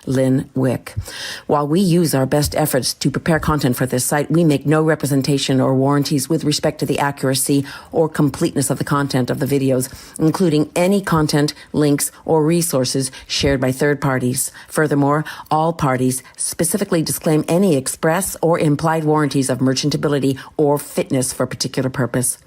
Lynn Wick. While we use our best efforts to prepare content for this site, we make no representation or warranties with respect to the accuracy or completeness of the content of the videos, including any content, links, or resources shared by third parties. Furthermore, all parties specifically disclaim any express or implied warranties of merchantability or fitness for a particular purpose.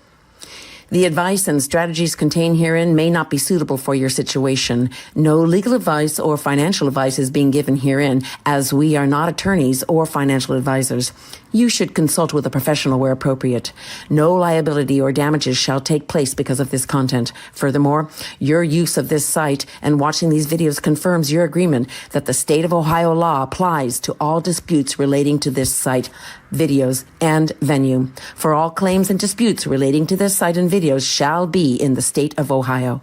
The advice and strategies contained herein may not be suitable for your situation. No legal advice or financial advice is being given herein, as we are not attorneys or financial advisors. You should consult with a professional where appropriate. No liability or damages shall take place because of this content. Furthermore, your use of this site and watching these videos confirms your agreement that the state of Ohio law applies to all disputes relating to this site, videos, and venue. For all claims and disputes relating to this site and videos shall be in the state of Ohio.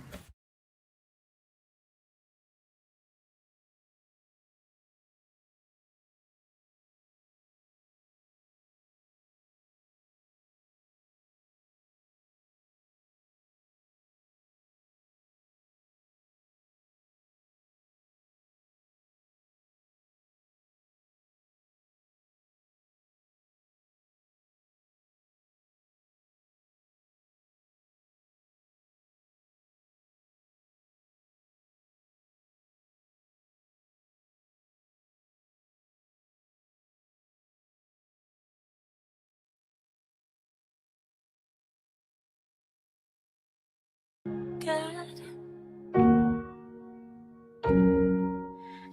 God,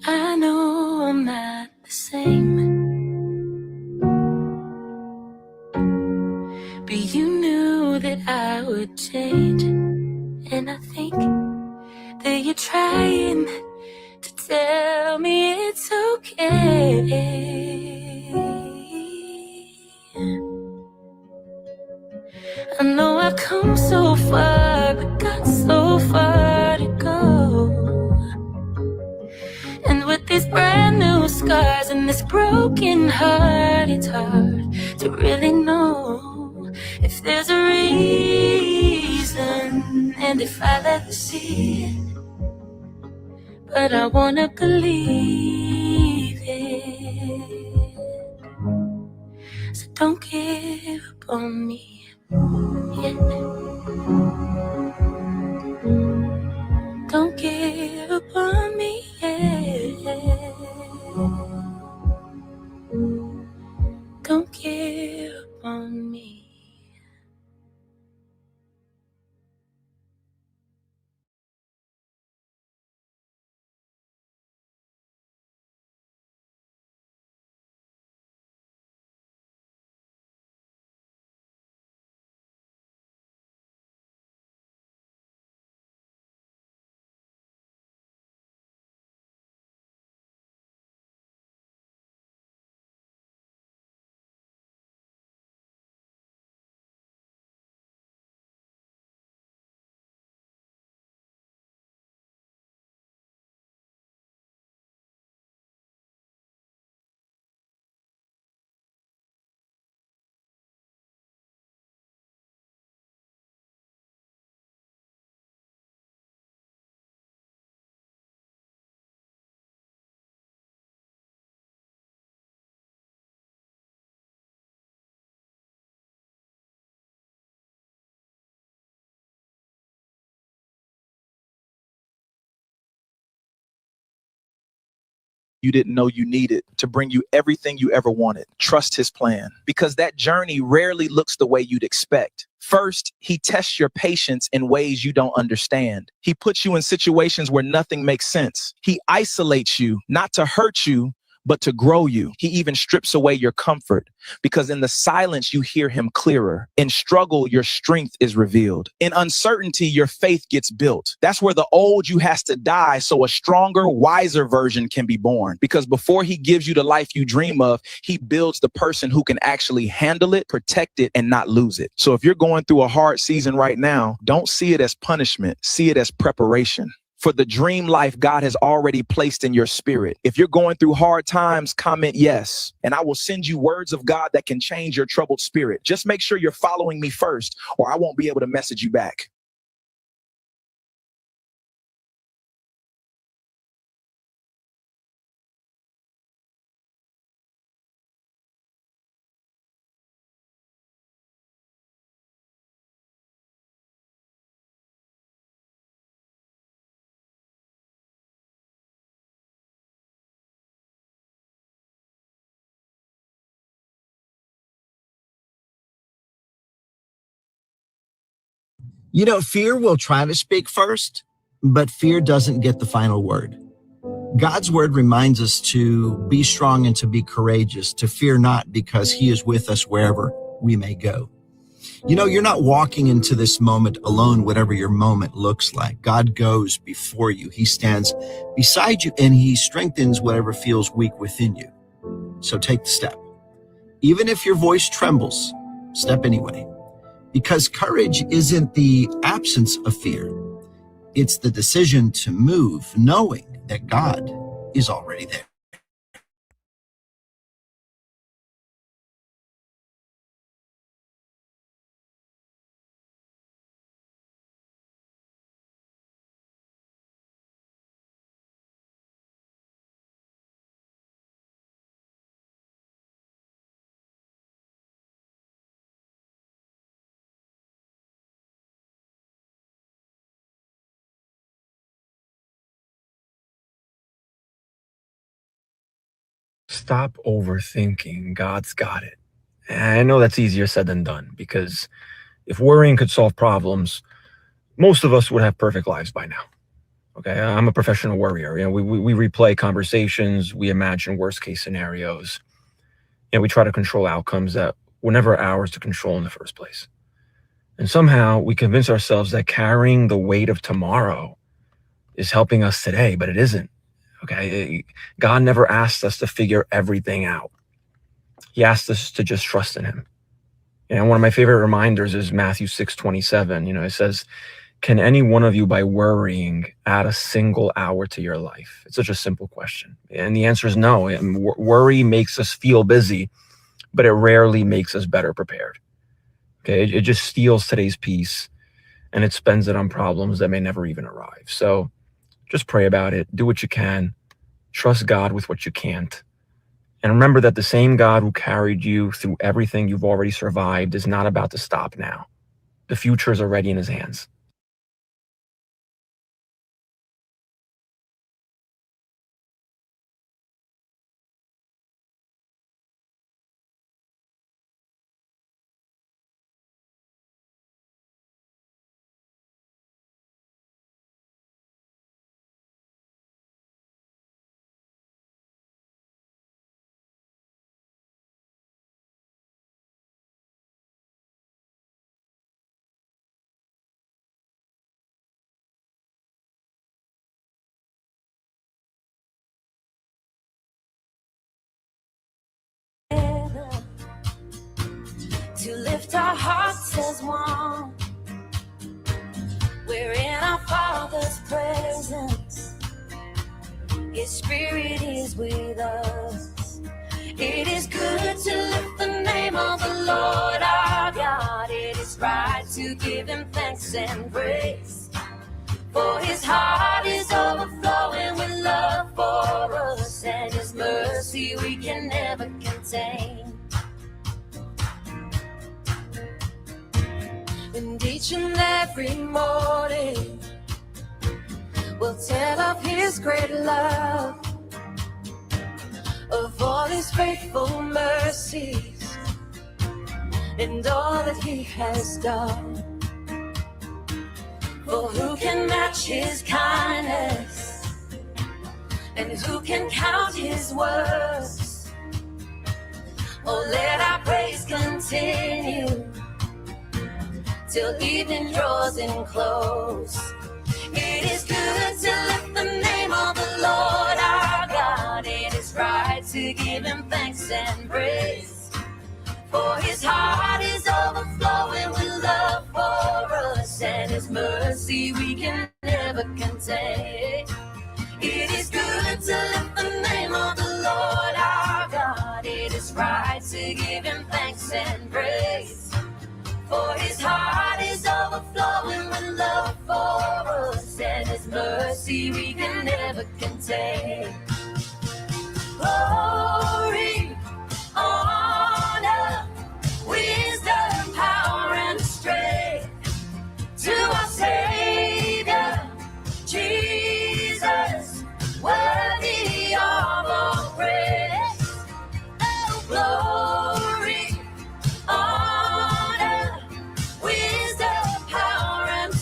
I know I'm not the same, but you knew that I would change, and I think that you're trying to tell me it's okay. I know I've come so far, but got so far to go. And with these brand new scars and this broken heart, it's hard to really know if there's a reason and if I'll ever see it. But I wanna believe it. So don't give up on me. Yeah. Don't give up on me, yeah. Don't give up on me. You didn't know you needed to bring you everything you ever wanted. Trust his plan, because that journey rarely looks the way you'd expect. First, he tests your patience in ways you don't understand. He puts you in situations where nothing makes sense. He isolates you, not to hurt you, but to grow you. He even strips away your comfort, because in the silence, you hear him clearer. In struggle, your strength is revealed. In uncertainty, your faith gets built. That's where the old you has to die so a stronger, wiser version can be born. Because before he gives you the life you dream of, he builds the person who can actually handle it, protect it, and not lose it. So if you're going through a hard season right now, don't see it as punishment. See it as preparation for the dream life God has already placed in your spirit. If you're going through hard times, comment yes, and I will send you words of God that can change your troubled spirit. Just make sure you're following me first, or I won't be able to message you back. You know, fear will try to speak first, but fear doesn't get the final word. God's word reminds us to be strong and to be courageous, to fear not, because he is with us wherever we may go. You know, you're not walking into this moment alone, whatever your moment looks like. God goes before you. He stands beside you, and he strengthens whatever feels weak within you. So take the step. Even if your voice trembles, step anyway. Because courage isn't the absence of fear. It's the decision to move, knowing that God is already there. Stop overthinking. God's got it. And I know that's easier said than done, because if worrying could solve problems, most of us would have perfect lives by now. Okay, I'm a professional worrier. You know, we replay conversations, we imagine worst case scenarios, and we try to control outcomes that were never ours to control in the first place. And somehow we convince ourselves that carrying the weight of tomorrow is helping us today, but it isn't. Okay, God never asked us to figure everything out. He asked us to just trust in him. And one of my favorite reminders is Matthew 6:27. You know, it says, can any one of you by worrying add a single hour to your life? It's such a simple question. And the answer is no. Worry makes us feel busy, but it rarely makes us better prepared. Okay, it just steals today's peace and it spends it on problems that may never even arrive. So just pray about it. Do what you can. Trust God with what you can't. And remember that the same God who carried you through everything you've already survived is not about to stop now. The future is already in his hands. To lift our hearts as one, we're in our Father's presence. His Spirit is with us. It is good to lift the name of the Lord our God. It is right to give him thanks and praise, for his heart is overflowing with love for us, and his mercy we can never contain. And each and every morning we'll tell of his great love, of all his faithful mercies, and all that he has done. For who can match his kindness, and who can count his words? Oh, let our praise continue till evening draws in close. It is good to lift the name of the Lord our God. It is right to give him thanks and praise, for his heart is overflowing with love for us, and his mercy we can never contain. It is good to lift the name of the Lord our God. It is right to give him thanks and praise, for his heart is overflowing with love for us, and his mercy we can never contain. Glory, honor, wisdom, power, and strength to our Savior, Jesus, worthy of all praise. Oh, glory, honor, wisdom, power, and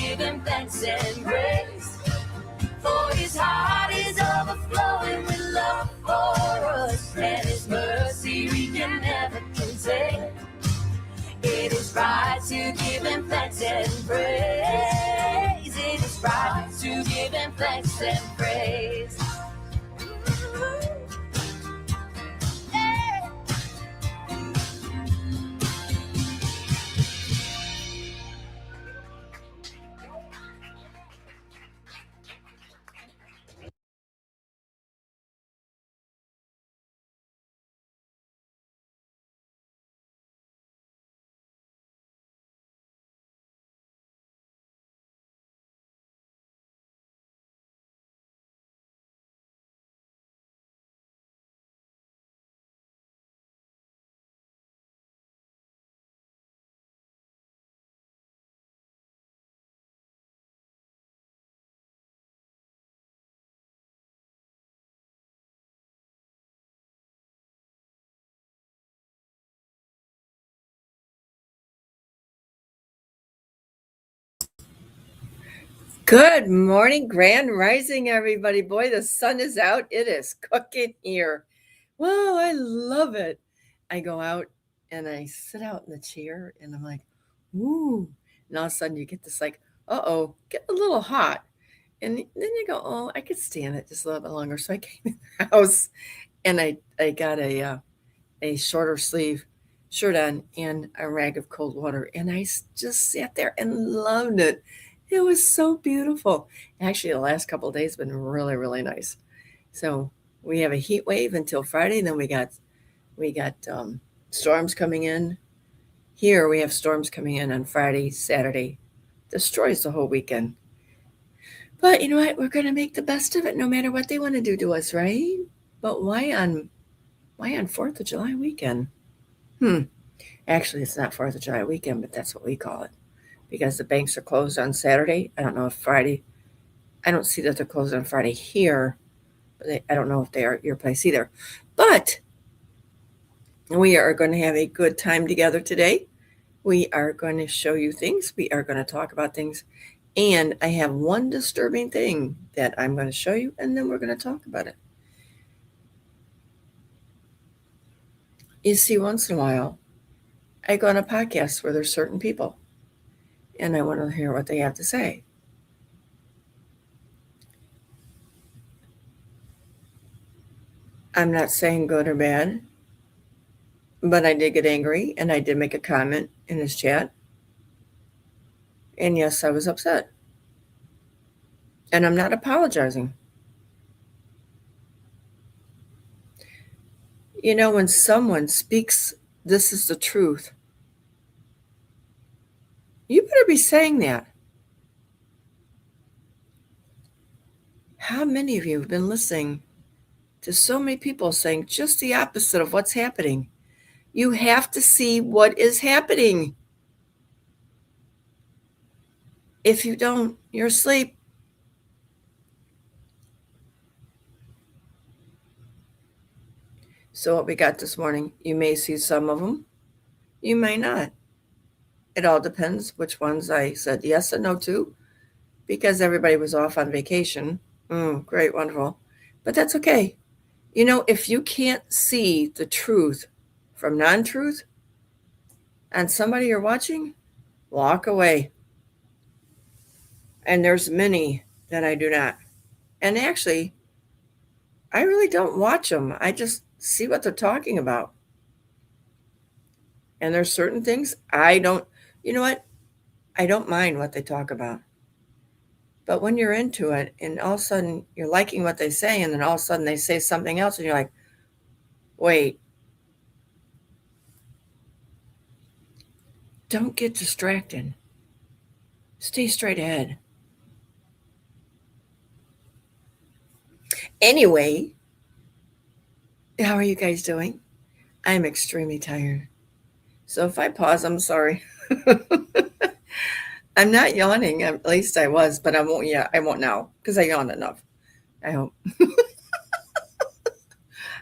give him thanks and praise. For his heart is overflowing with love for us, and his mercy we can never contain. It is right to give him thanks and praise. It is right to give him thanks and praise. Good morning, grand rising, everybody. Boy, the sun is out. It is cooking here. Whoa, I love it. I go out and I sit out in the chair and I'm like, ooh. And all of a sudden you get this like, uh-oh, getting a little hot. And then you go, oh, I could stand it just a little bit longer. So I came in the house and I got a shorter sleeve shirt on and a rag of cold water. And I just sat there and loved it. It was so beautiful. Actually, the last couple of days have been really, really nice. So we have a heat wave until Friday. And then we got storms coming in. Here we have storms coming in on Friday, Saturday. Destroys the whole weekend. But you know what? We're going to make the best of it no matter what they want to do to us, right? But why on 4th of July weekend? Actually, it's not 4th of July weekend, but that's what we call it. Because the banks are closed on Saturday. I don't know if Friday. I don't see that they're closed on Friday here. But I don't know if they are at your place either. But we are going to have a good time together today. We are going to show you things. We are going to talk about things. And I have one disturbing thing that I'm going to show you, and then we're going to talk about it. You see, once in a while, I go on a podcast where there's certain people. And I want to hear what they have to say. I'm not saying good or bad, but I did get angry, and I did make a comment in his chat. And yes, I was upset. And I'm not apologizing. You know, when someone speaks, this is the truth, you better be saying that. How many of you have been listening to so many people saying just the opposite of what's happening? You have to see what is happening. If you don't, you're asleep. So what we got this morning, you may see some of them. You may not. It all depends which ones I said yes and no to, because everybody was off on vacation. Great, wonderful. But that's okay. You know, if you can't see the truth from non-truth on somebody you're watching, walk away. And there's many that I do not. And actually, I really don't watch them. I just see what they're talking about. And there's certain things I don't, you know what? I don't mind what they talk about. But when you're into it and all of a sudden you're liking what they say, and then all of a sudden they say something else and you're like, wait, don't get distracted. Stay straight ahead. Anyway, how are you guys doing? I'm extremely tired. So if I pause, I'm sorry. I'm not yawning. At least I was, but I won't. Yeah, I won't now because I yawned enough. I hope.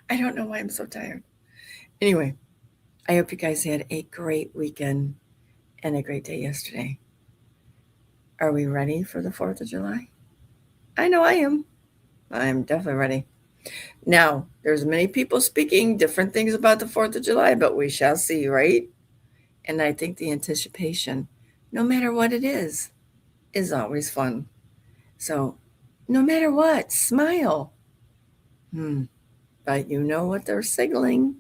I don't know why I'm so tired. Anyway, I hope you guys had a great weekend and a great day yesterday. Are we ready for the 4th of July? I know I am. I am definitely ready. Now, there's many people speaking different things about the 4th of July, but we shall see, right? And I think the anticipation, no matter what it is always fun. So, no matter what, smile. But you know what they're signaling.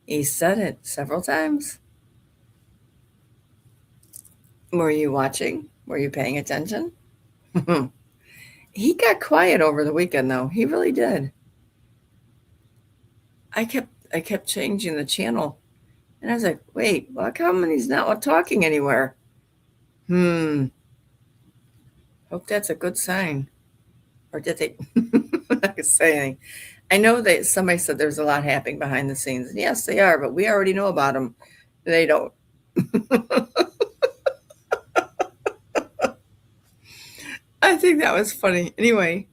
He said it several times. Were you watching? Were you paying attention? He got quiet over the weekend, though. He really did. I kept changing the channel, and I was like, "Wait, how come he's not talking anywhere?" Hope that's a good sign. Or did they not say anything? I know that somebody said there's a lot happening behind the scenes. And yes, they are, but we already know about them. They don't. I think that was funny. Anyway,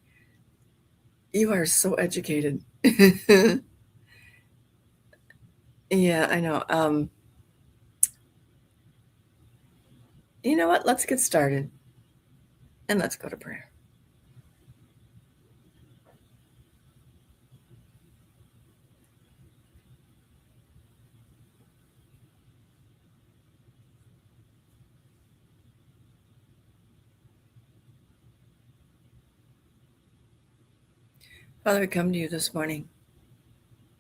you are so educated. Yeah, I know. You know what? Let's get started. And let's go to prayer. Father, we come to you this morning.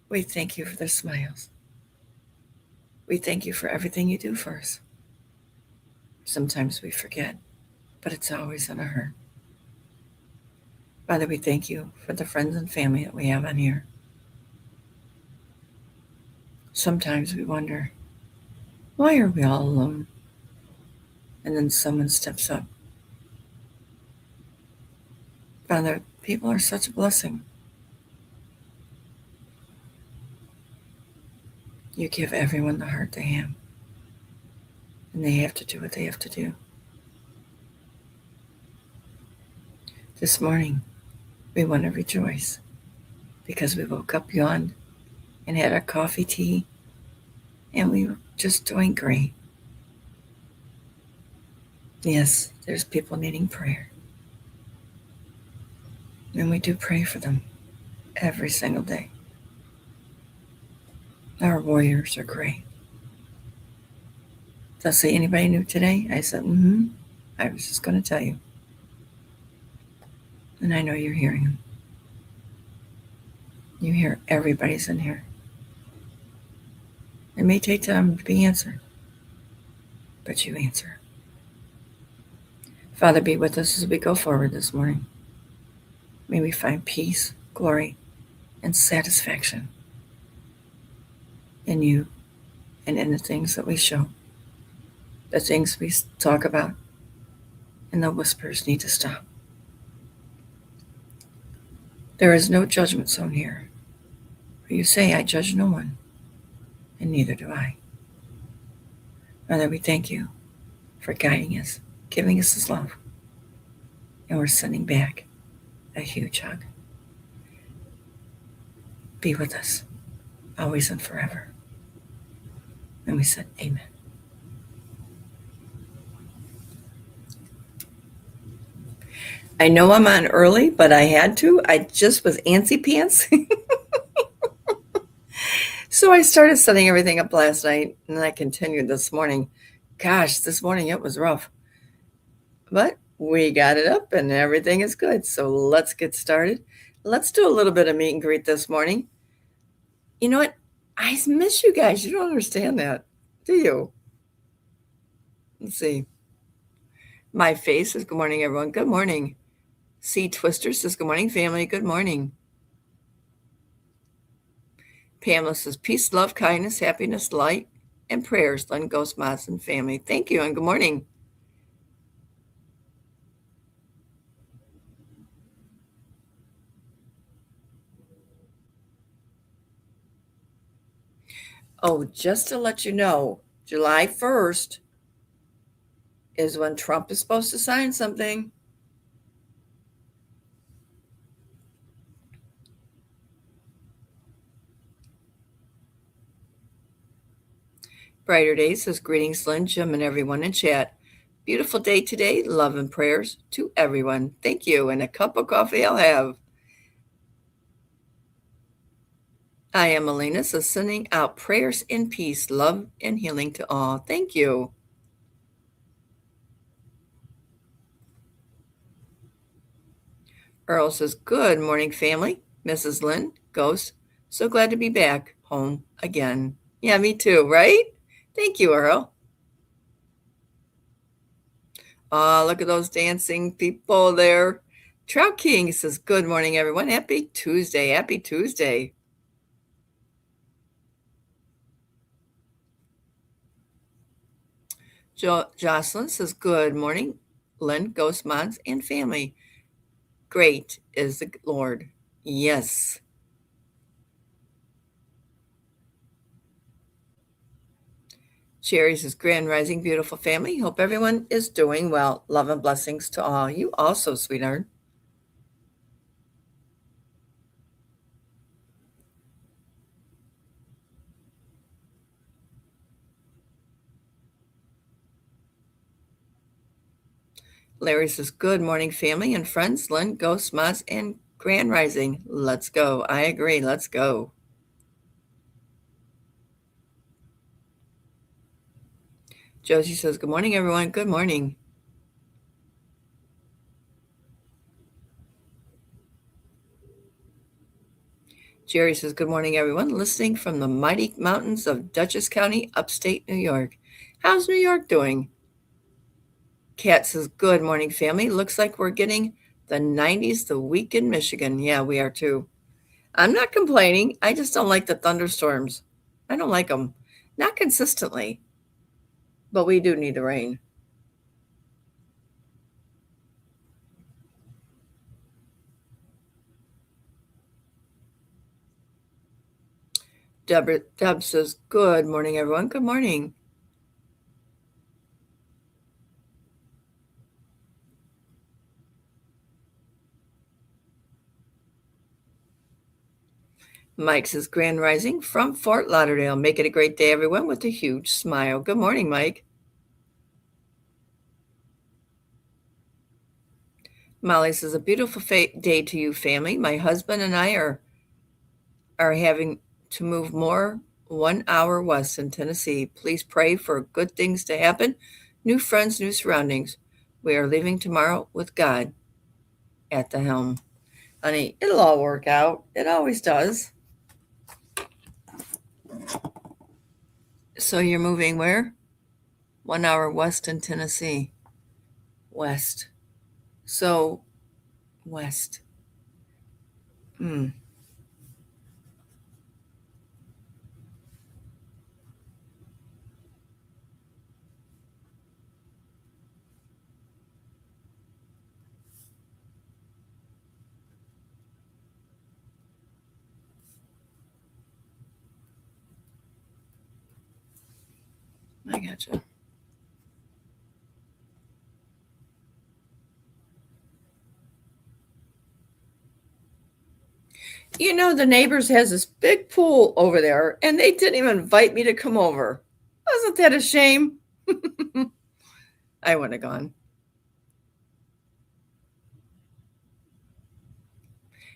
We thank you for the smiles. We thank you for everything you do for us. Sometimes we forget, but it's always in a hurt. Father, we thank you for the friends and family that we have on here. Sometimes we wonder, why are we all alone? And then someone steps up. Father, people are such a blessing. You give everyone the heart they have, and they have to do what they have to do. This morning, we want to rejoice because we woke up, yawned, and had our coffee, tea, and we were just doing great. Yes, there's people needing prayer. And we do pray for them every single day. Our warriors are great. They'll say, anybody new today? I said, I was just going to tell you. And I know you're hearing them. You hear everybody's in here. It may take time to be answered, but you answer. Father, be with us as we go forward this morning. May we find peace, glory, and satisfaction in you and in the things that we show, the things we talk about, and the whispers need to stop. There is no judgment zone here. For you say, I judge no one, and neither do I. Father, we thank you for guiding us, giving us His love, and we're sending back a huge hug. Be with us, always and forever. And we said, amen. I know I'm on early, but I had to. I just was antsy pants. So I started setting everything up last night, and I continued this morning. Gosh, this morning it was rough. But we got it up, and everything is good. So let's get started. Let's do a little bit of meet and greet this morning. You know what? I miss you guys. You don't understand that, do you? Let's see. My face says, good morning, everyone. Good morning. C Twister says, good morning, family. Good morning. Pamela says, peace, love, kindness, happiness, light, and prayers. Len Ghost Moss and family. Thank you, and good morning. Oh, just to let you know, July 1st is when Trump is supposed to sign something. Brighter Days says, greetings, Lynn, Jim, and everyone in chat. Beautiful day today. Love and prayers to everyone. Thank you. And a cup of coffee I'll have. I am Elena, so sending out prayers in peace, love, and healing to all. Thank you. Earl says, good morning, family. Mrs. Lynn, Ghost, so glad to be back home again. Yeah, me too, right? Thank you, Earl. Look at those dancing people there. Trout King says, good morning, everyone. Happy Tuesday. Happy Tuesday. Jocelyn says, good morning, Lynn, Ghost Mods, and family. Great is the Lord. Yes. Sherry says, grand rising, beautiful family. Hope everyone is doing well. Love and blessings to all. You also, sweetheart. Larry says, good morning, family and friends. Lynn, Ghost, Moz, and Grand Rising. Let's go. I agree. Let's go. Josie says, good morning, everyone. Good morning. Jerry says, good morning, everyone. Listening from the mighty mountains of Dutchess County, upstate New York. How's New York doing? Kat says, good morning, family. Looks like we're getting the 90s the week in Michigan. Yeah, we are too. I'm not complaining. I just don't like the thunderstorms. I don't like them. Not consistently. But we do need the rain. Deb says, good morning, everyone. Good morning. Mike says, grand rising from Fort Lauderdale. Make it a great day, everyone, with a huge smile. Good morning, Mike. Molly says, a beautiful day to you, family. My husband and I are having to move more 1 hour west in Tennessee. Please pray for good things to happen. New friends, new surroundings. We are leaving tomorrow with God at the helm. Honey, it'll all work out. It always does. So you're moving where? 1 hour west in Tennessee. West. So, west. I gotcha. You know, the neighbors has this big pool over there, and they didn't even invite me to come over. Wasn't that a shame? I wouldn't have gone.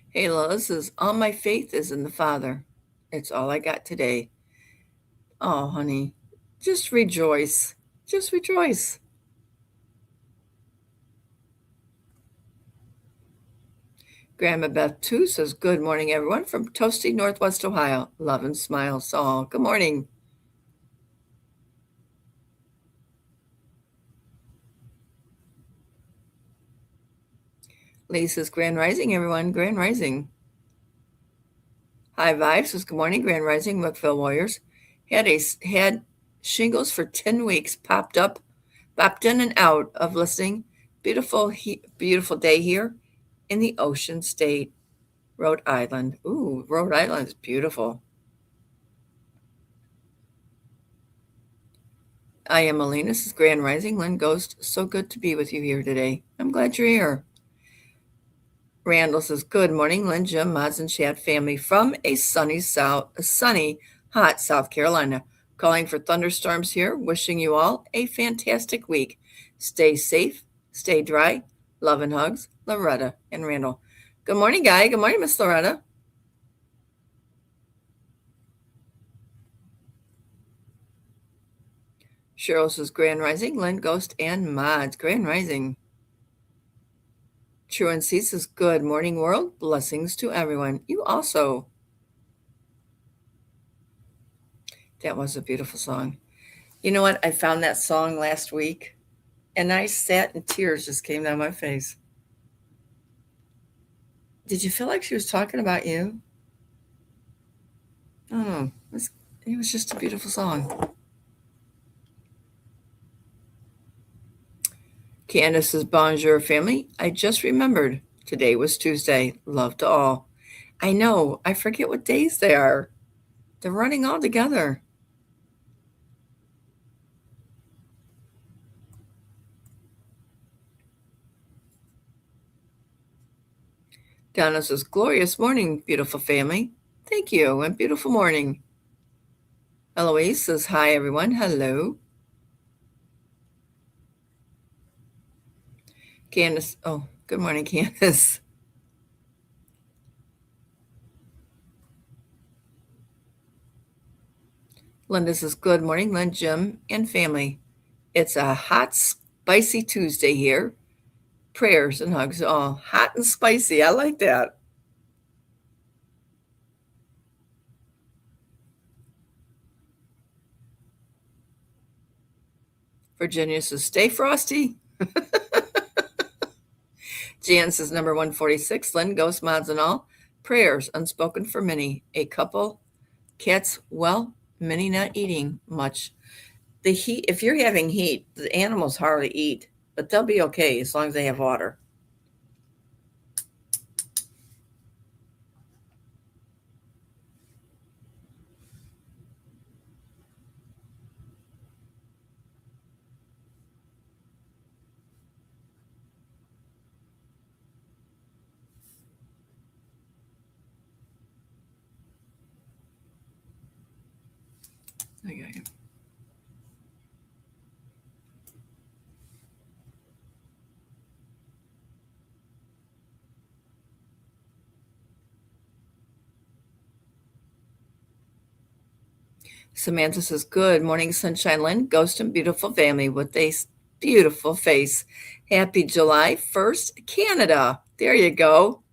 Hey, Lola says, all my faith is in the Father. It's all I got today. Oh, honey, just rejoice. Just rejoice. Grandma Beth, too, says, good morning, everyone, from toasty Northwest Ohio. Love and smiles all. Good morning. Lee says, grand rising, everyone. Grand rising. High Vibes says, good morning, Grand Rising, Wookville Warriors. Had shingles for 10 weeks, popped in and out of listening. Beautiful day here in the Ocean State, Rhode Island. Ooh, Rhode Island is beautiful. I am Melina. This is Grand Rising. Lynn Ghost, so good to be with you here today. I'm glad you're here. Randall says, good morning, Lynn, Jim, Mods, and Chat family from a sunny, hot South Carolina. Calling for thunderstorms here. Wishing you all a fantastic week. Stay safe, stay dry. Love and hugs, Loretta and Randall. Good morning, Guy. Good morning, Miss Loretta. Cheryl says Grand Rising, Lynn, Ghost, and Mods. Grand Rising. Truancy says good morning, world. Blessings to everyone. You also. That was a beautiful song. You know what? I found that song last week, and I sat and tears just came down my face. Did you feel like she was talking about you? I don't know. It was just a beautiful song. Candace says, bonjour, family. I just remembered today was Tuesday. Love to all. I know. I forget what days they are. They're running all together. Donna says, glorious morning, beautiful family. Thank you, and beautiful morning. Eloise says, hi, everyone. Hello. Candace, oh, good morning, Candace. Linda says, good morning, Lynn, Jim, and family. It's a hot, spicy Tuesday here. Prayers and hugs to all. Hot and spicy. I like that. Virginia says, stay frosty. Jan says, number 146, Lynn, Ghost, Mods, and all. Prayers unspoken for many. A couple cats, well, many not eating much. The heat, if you're having heat, the animals hardly eat, but they'll be okay as long as they have water. Okay. Samantha says, good morning, sunshine, Lynn, Ghost, and beautiful family with a beautiful face. Happy July 1st, Canada. There you go.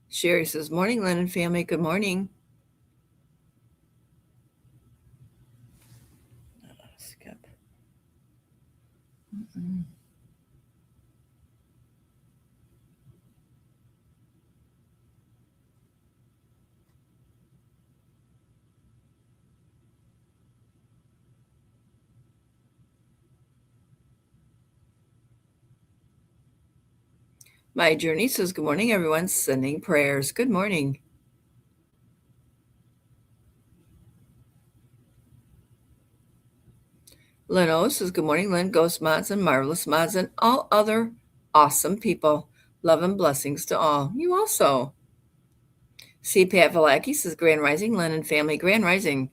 Sherry says, morning, Lynn and family. Good morning. Skip. My journey says, good morning, everyone. Sending prayers. Good morning. Lynn O says, good morning, Lynn, Ghost Mods, and Marvelous Mods, and all other awesome people. Love and blessings to all. You also. C. Pat Valaki says, Grand Rising, Lynn and family. Grand Rising.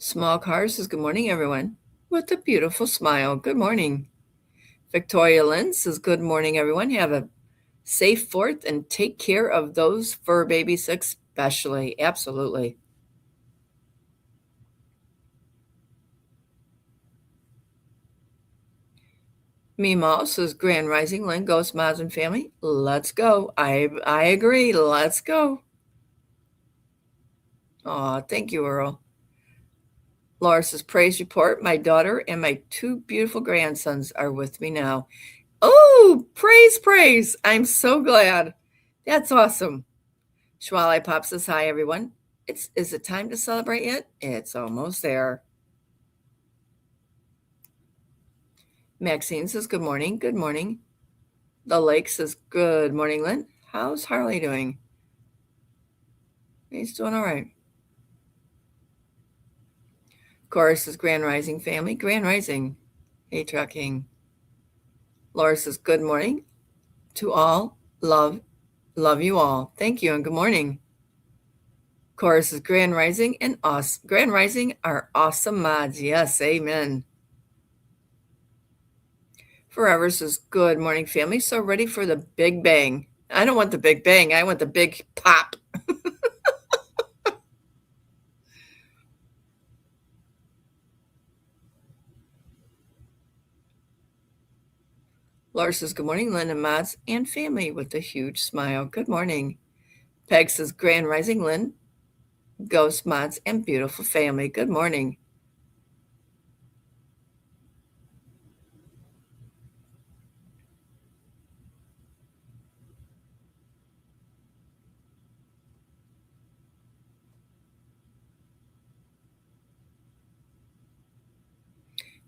Small Car says, good morning, everyone. With a beautiful smile. Good morning. Victoria Lynn says, good morning, everyone. Have a safe 4th and take care of those fur babies especially. Absolutely. Meemaw says, Grand Rising, Lynn, Ghost, Mods, and family. Let's go. I agree. Let's go. Aw, thank you, Earl. Laura says, praise report. My daughter and my 2 beautiful grandsons are with me now. Oh, praise. I'm so glad. That's awesome. Schwalai Pop says, hi, everyone. Is it time to celebrate yet? It's almost there. Maxine says, good morning. Good morning. The Lake says, good morning, Lynn. How's Harley doing? He's doing all right. Cora says, Grand Rising family. Grand Rising. Hey, Trucking. Laura says, good morning to all. Love you all. Thank you and good morning. Cora says, Grand Rising and us. Grand Rising are awesome mods. Yes, amen. Forever says, good morning, family. So ready for the big bang. I don't want the big bang. I want the big pop. Laura says, good morning, Lynn and mods and family with a huge smile. Good morning. Peg says, Grand Rising, Lynn, ghost mods and beautiful family. Good morning.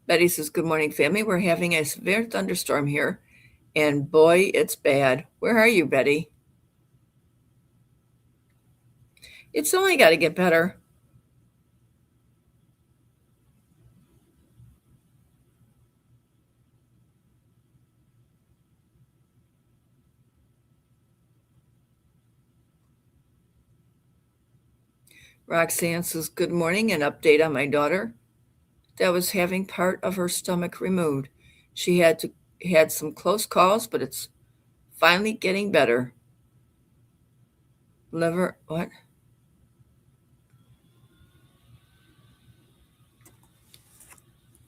Betty says, good morning, family. We're having a severe thunderstorm here, and boy, it's bad. Where are you, Betty? It's only got to get better. Roxanne says, good morning, an update on my daughter that was having part of her stomach removed. She had some close calls, but it's finally getting better. Liver, what?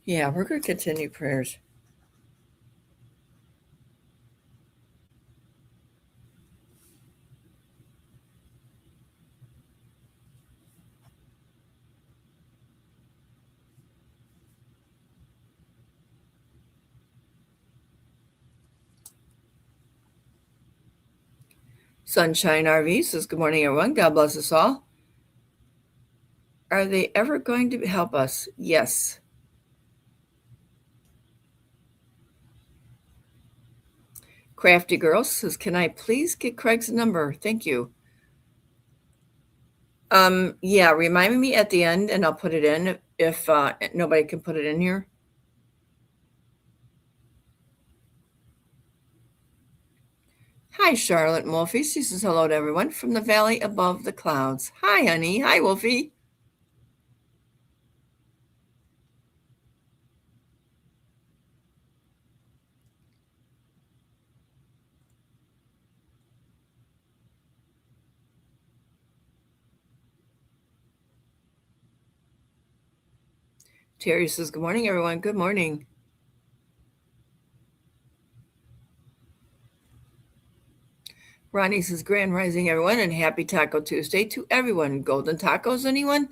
Yeah, we're going to continue prayers. Sunshine RV says, good morning, everyone. God bless us all. Are they ever going to help us? Yes. Crafty Girl says, can I please get Craig's number? Thank you. Yeah, remind me at the end and I'll put it in if nobody can put it in here. Hi, Charlotte Wolfie. She says hello to everyone from the valley above the clouds. Hi, honey. Hi, Wolfie. Terry says, good morning, everyone. Good morning. Ronnie says, Grand Rising, everyone, and happy Taco Tuesday to everyone. Golden tacos, anyone?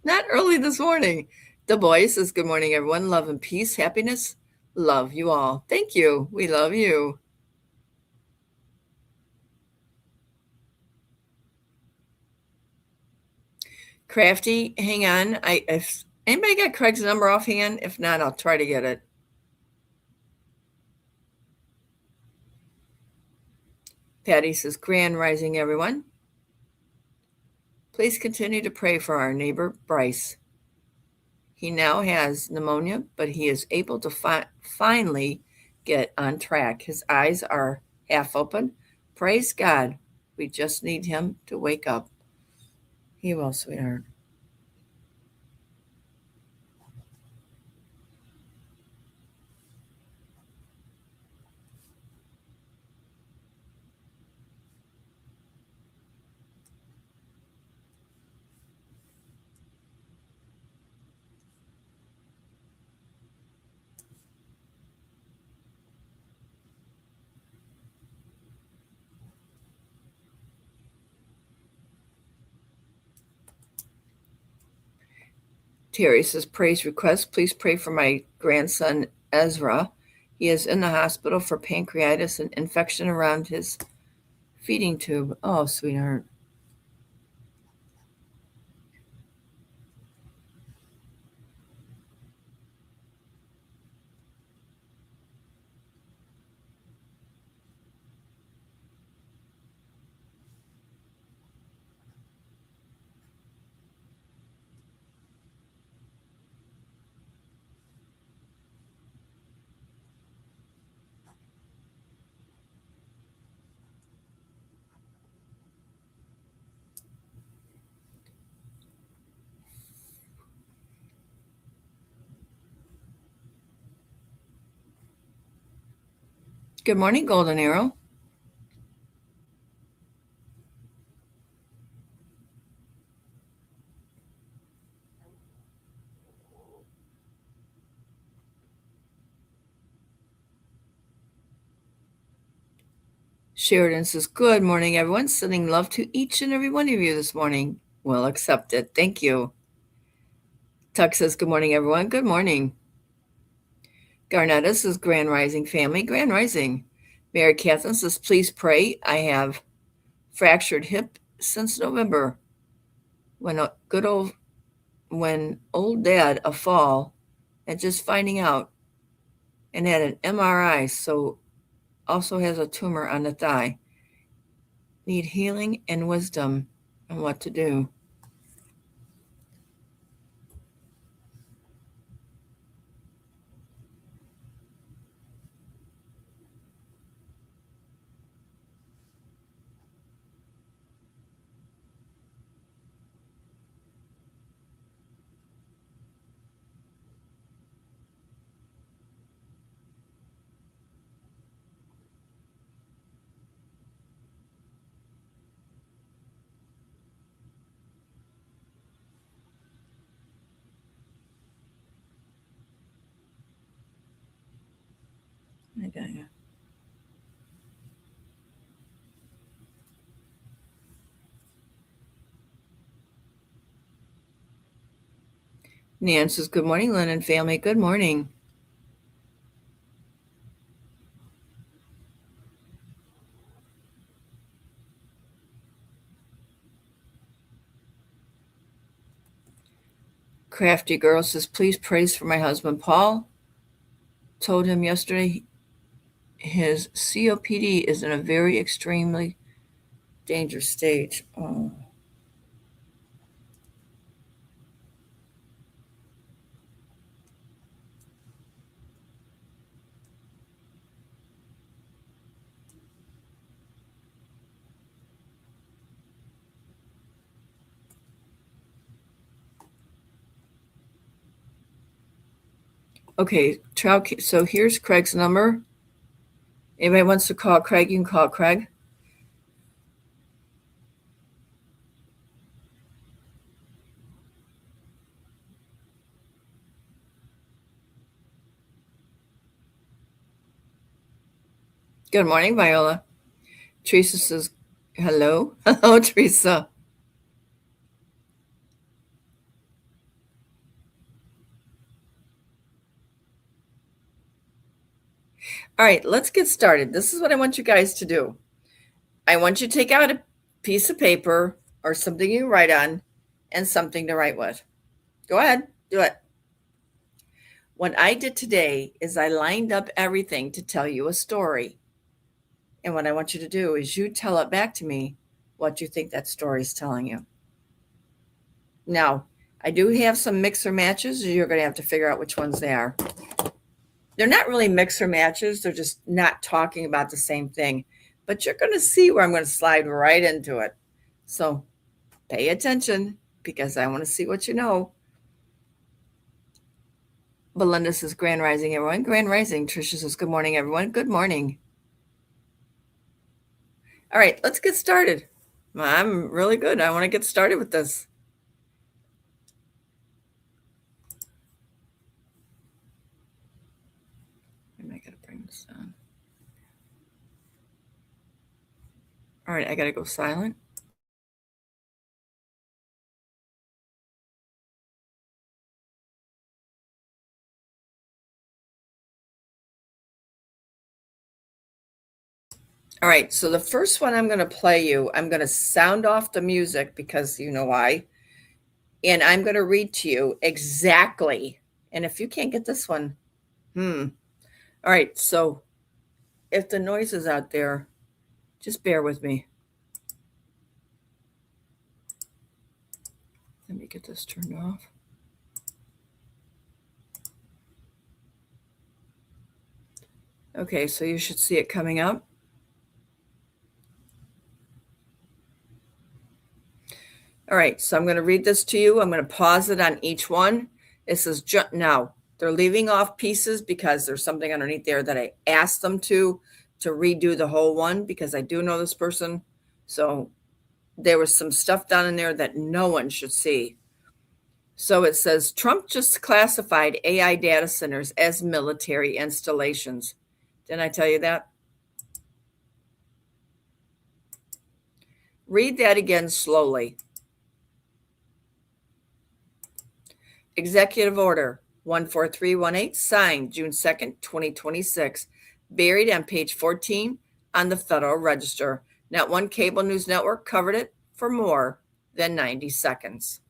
Not early this morning. The boy says, good morning, everyone. Love and peace, happiness. Love you all. Thank you. We love you. Crafty, hang on. If anybody got Craig's number offhand? If not, I'll try to get it. Patty says, Grand Rising, everyone. Please continue to pray for our neighbor, Bryce. He now has pneumonia, but he is able to finally get on track. His eyes are half open. Praise God. We just need him to wake up. He will, sweetheart. Terry says, praise request. Please pray for my grandson, Ezra. He is in the hospital for pancreatitis and infection around his feeding tube. Oh, sweetheart. Good morning, Golden Arrow. Sheridan says, good morning, everyone. Sending love to each and every one of you this morning. Well accepted. Thank you. Tuck says, good morning, everyone. Good morning. Garnetta says, Grand Rising family. Grand Rising. Mary Catherine says, please pray. I have fractured hip since November. When old dad a fall and just finding out and had an MRI, so also has a tumor on the thigh. Need healing and wisdom on what to do. Okay. Nan says, good morning, Lynn and family. Good morning. Crafty Girl says, please praise for my husband, Paul. Told him yesterday his COPD is in a very extremely dangerous stage. Oh. Okay, so here's Craig's number. Anybody wants to call Craig, you can call Craig. Good morning, Viola. Teresa says, hello. Hello, Teresa. All right, let's get started. This is what I want you guys to do. I want you to take out a piece of paper or something you write on and something to write with. Go ahead, do it. What I did today is I lined up everything to tell you a story. And what I want you to do is you tell it back to me what you think that story is telling you. Now, I do have some mixer matches. You're going to have to figure out which ones they are. They're not really mixer matches. They're just not talking about the same thing. But you're going to see where I'm going to slide right into it. So pay attention because I want to see what you know. Belinda says, Grand Rising, everyone. Grand Rising. Tricia says, good morning, everyone. Good morning. All right, let's get started. I'm really good. I want to get started with this. I got to bring this down. All right, I got to go silent. All right, so the first one I'm going to play you, I'm going to sound off the music because you know why. And I'm going to read to you exactly. And if you can't get this one, All right, so if the noise is out there, just bear with me. Let me get this turned off. Okay, so you should see it coming up. All right, so I'm going to read this to you. I'm going to pause it on each one. It says, now, they're leaving off pieces because there's something underneath there that I asked them to, to redo the whole one because I do know this person. So there was some stuff down in there that no one should see. So it says Trump just classified AI data centers as military installations. Didn't I tell you that? Read that again slowly. Executive Order 14318, signed June 2nd, 2026, buried on page 14 on the Federal Register. Not one cable news network covered it for more than 90 seconds.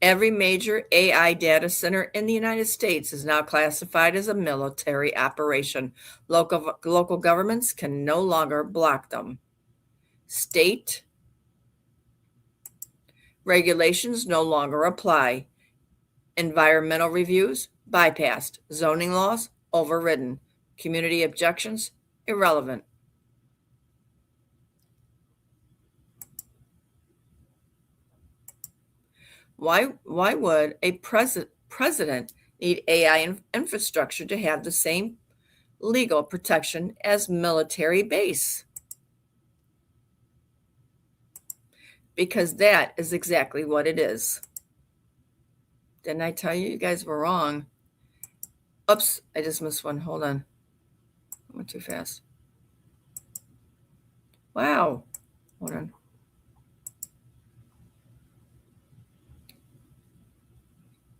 Every major AI data center in the United States is now classified as a military operation. Local governments can no longer block them. State regulations no longer apply. Environmental reviews bypassed. Zoning laws overridden. Community objections irrelevant. Why would a president need AI infrastructure to have the same legal protection as military base? Because that is exactly what it is. Didn't I tell you? You guys were wrong. Oops, I just missed one. Hold on. I went too fast. Wow. Hold on.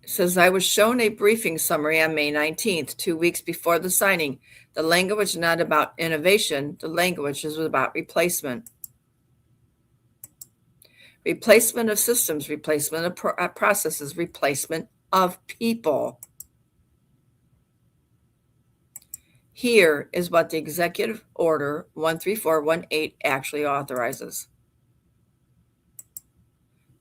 It says, I was shown a briefing summary on May 19th, 2 weeks before the signing. The language was not about innovation. The language was about replacement. Replacement of systems, replacement of processes, replacement of people. Here is what the Executive Order 13418 actually authorizes.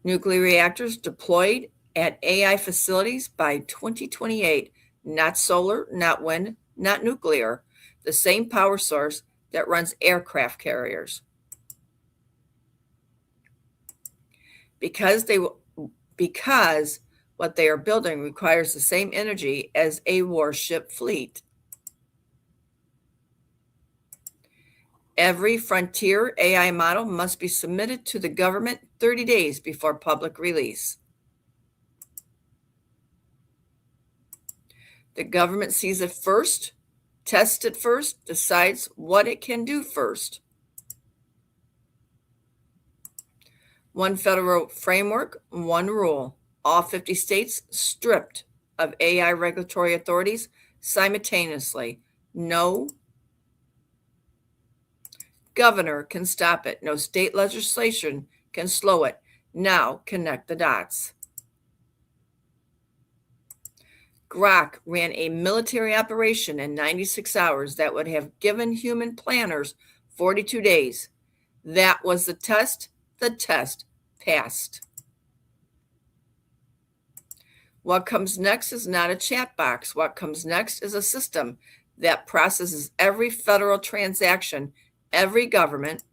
Nuclear reactors deployed at AI facilities by 2028, not solar, not wind, not nuclear, the same power source that runs aircraft carriers. Because what they are building requires the same energy as a warship fleet. Every frontier AI model must be submitted to the government 30 days before public release. The government sees it first, tests it first, decides what it can do first. One federal framework, one rule. All 50 states stripped of AI regulatory authorities simultaneously. No governor can stop it. No state legislation can slow it. Now connect the dots. Grok ran a military operation in 96 hours that would have given human planners 42 days. That was the test. The test passed. What comes next is not a chat box. What comes next is a system that processes every federal transaction, every government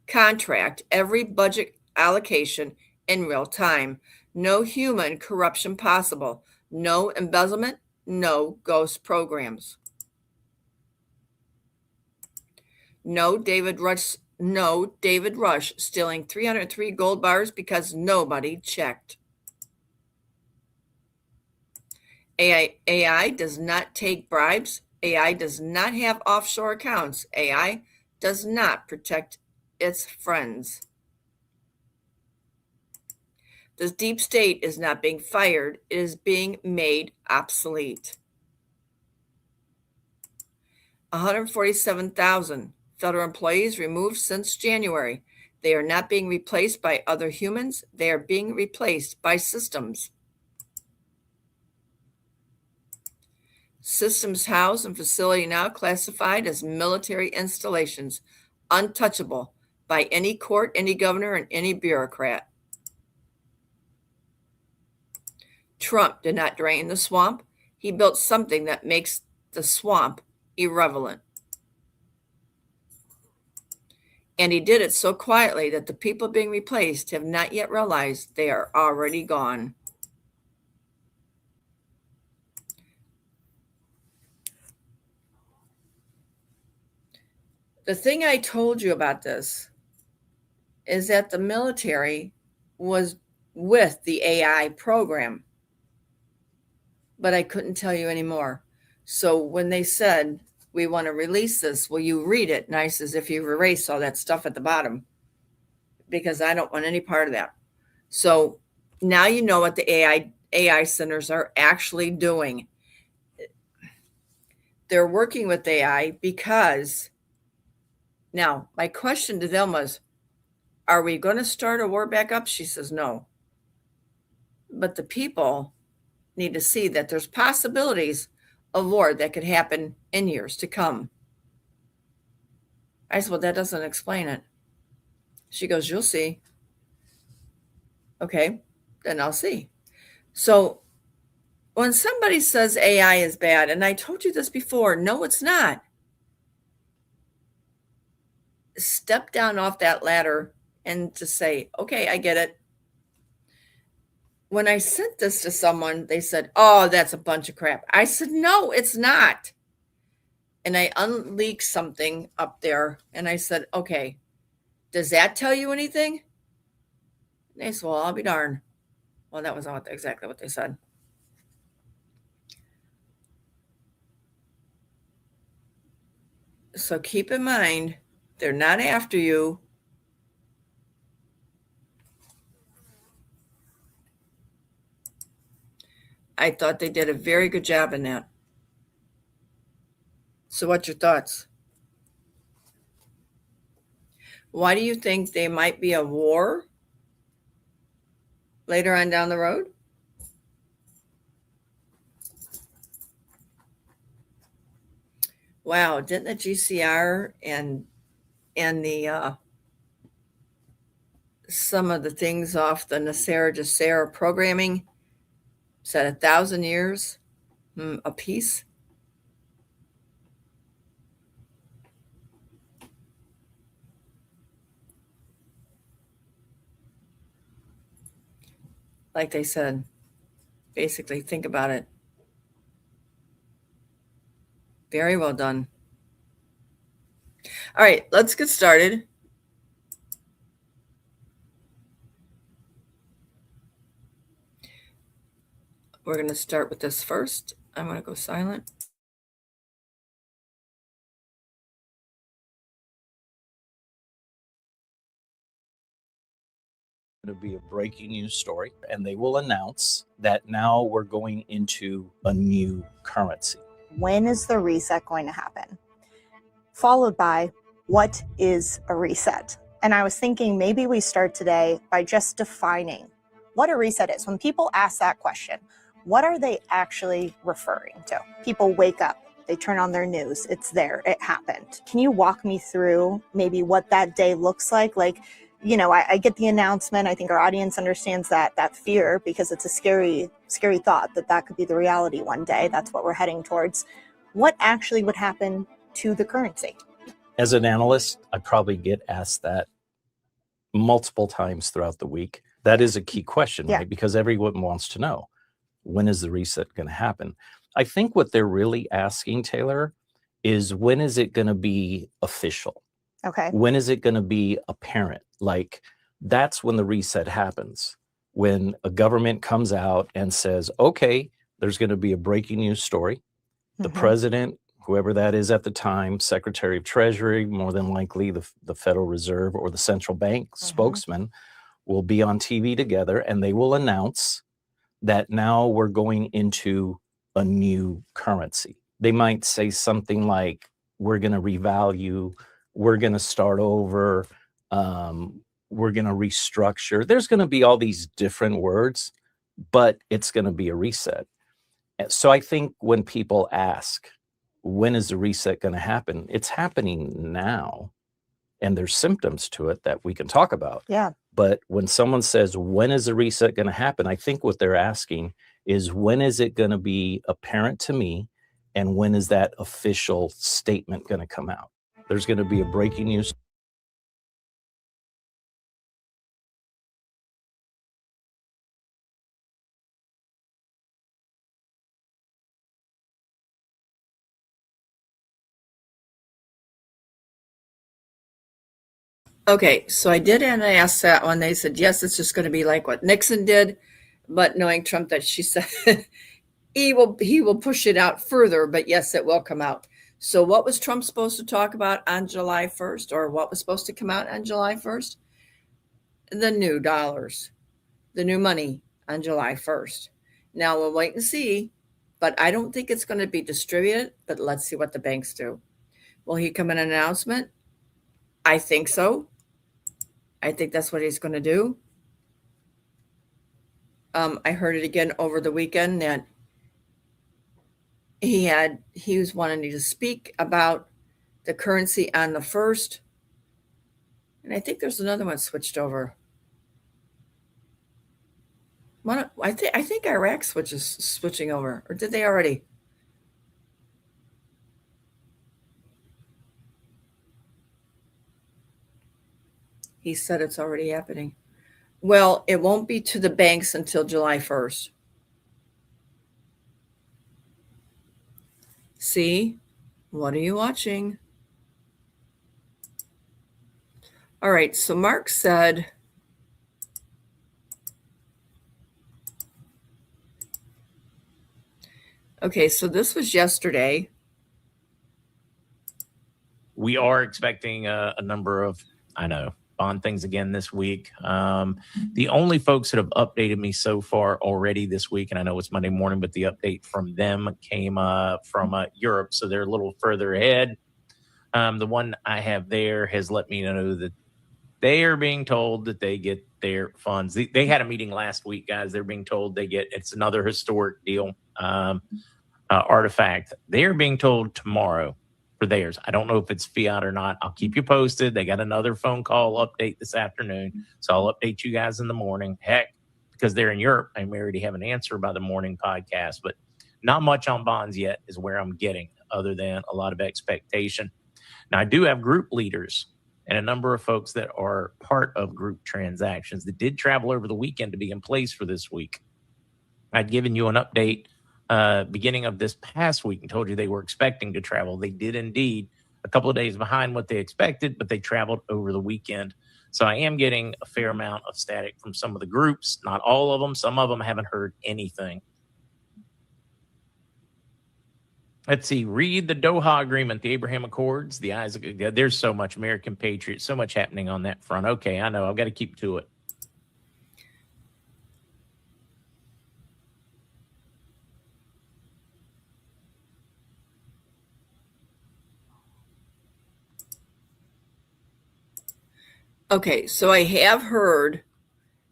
contract, every budget allocation in real time. No human corruption possible. No embezzlement. No ghost programs. No David Rush stealing 303 gold bars because nobody checked. AI does not take bribes. AI does not have offshore accounts. AI does not protect its friends. The deep state is not being fired. It is being made obsolete. 147,000 federal employees removed since January. They are not being replaced by other humans. They are being replaced by systems. Systems housed and facility now classified as military installations, untouchable by any court, any governor, and any bureaucrat. Trump did not drain the swamp. He built something that makes the swamp irrelevant. And he did it so quietly that the people being replaced have not yet realized they are already gone. The thing I told you about this is that the military was with the AI program, but I couldn't tell you anymore. So when they said, we want to release this, will you read it? And I says, if you erase all that stuff at the bottom, because I don't want any part of that. So now you know what the AI centers are actually doing. They're working with AI because now my question to them was, are we going to start a war back up? She says, no. But the people need to see that there's possibilities of war that could happen in years to come. I said, well, that doesn't explain it. She goes, you'll see. Okay, then I'll see. So when somebody says AI is bad, and I told you this before, no, it's not. Step down off that ladder and just say, okay, I get it. When I sent this to someone, they said, oh, that's a bunch of crap. I said, no, it's not. And I unleaked something up there, and I said, okay, does that tell you anything? And they said, well, I'll be darned. Well, that was not exactly what they said. So keep in mind, they're not after you. I thought they did a very good job in that. So what's your thoughts? Why do you think there might be a war later on down the road? Wow, didn't the GCR and the some of the things off the NESARA GESARA programming said 1,000 years a piece? Like they said, basically, think about it. Very well done. All right, let's get started. We're going to start with this first. I'm going to go silent. To be a breaking news story, and they will announce that now we're going into a new currency. When is the reset going to happen? Followed by, what is a reset? And I was thinking maybe we start today by just defining what a reset is. When people ask that question, what are they actually referring to? People wake up, they turn on their news, it's there, it happened. Can you walk me through maybe what that day looks like? Like, you know, I get the announcement. I think our audience understands that fear, because it's a scary thought that could be the reality one day. That's what we're heading towards. What actually would happen to the currency? As an analyst, I probably get asked that multiple times throughout the week. That is a key question, Yeah. right? Because everyone wants to know, when is the reset going to happen? I think what they're really asking, Taylor, is when is it going to be official? Okay. When is it going to be apparent? Like, that's when the reset happens. When a government comes out and says, okay, there's going to be a breaking news story. The president, whoever that is at the time, Secretary of Treasury, more than likely the Federal Reserve or the central bank spokesman, will be on TV together, and they will announce that now we're going into a new currency. They might say something like, we're going to revalue, we're going to start over, we're going to restructure. There's going to be all these different words, but it's going to be a reset. So I think when people ask, when is the reset going to happen? It's happening now. And there's symptoms to it that we can talk about. Yeah. But when someone says, when is the reset going to happen? I think what they're asking is, when is it going to be apparent to me? And when is that official statement going to come out? There's going to be a breaking news Okay, so I did and I asked that one. They said, yes, it's just going to be like what Nixon did, but knowing Trump, that she said he will push it out further, but yes, it will come out. So what was Trump supposed to talk about on July 1st, or what was supposed to come out on July 1st? The new dollars, the new money on July 1st. Now we'll wait and see, but I don't think it's going to be distributed, but let's see what the banks do. Will he come in an announcement? I think so. I think that's what he's going to do. I heard it again over the weekend that he was wanting to speak about the currency on the 1st. And I think there's another one switched over. I think Iraq switching over, or did they already? He said it's already happening. Well, it won't be to the banks until July 1st. See? What are you watching? All right, so Mark said, okay, so this was yesterday. We are expecting a number of, bond things again this week. The only folks that have updated me so far already this week, and I know it's Monday morning, but the update from them came from Europe, so they're a little further ahead. The one I have there has let me know that they are being told that they get their funds. They had a meeting last week, guys. They're being told it's another historic deal, artifact. They're being told tomorrow for theirs. I don't know if it's fiat or not. I'll keep you posted. They got another phone call update this afternoon, so I'll update you guys in the morning. Heck, because they're in Europe, I may already have an answer by the morning podcast, but not much on bonds yet is where I'm getting, other than a lot of expectation. Now, I do have group leaders and a number of folks that are part of group transactions that did travel over the weekend to be in place for this week. I'd given you an update beginning of this past week and told you they were expecting to travel. They did indeed, a couple of days behind what they expected, but they traveled over the weekend. So I am getting a fair amount of static from some of the groups, not all of them. Some of them haven't heard anything. Let's see, read the Doha Agreement, the Abraham Accords, the Isaac. There's so much American Patriot, so much happening on that front. Okay, I know. I've got to keep to it. Okay, so I have heard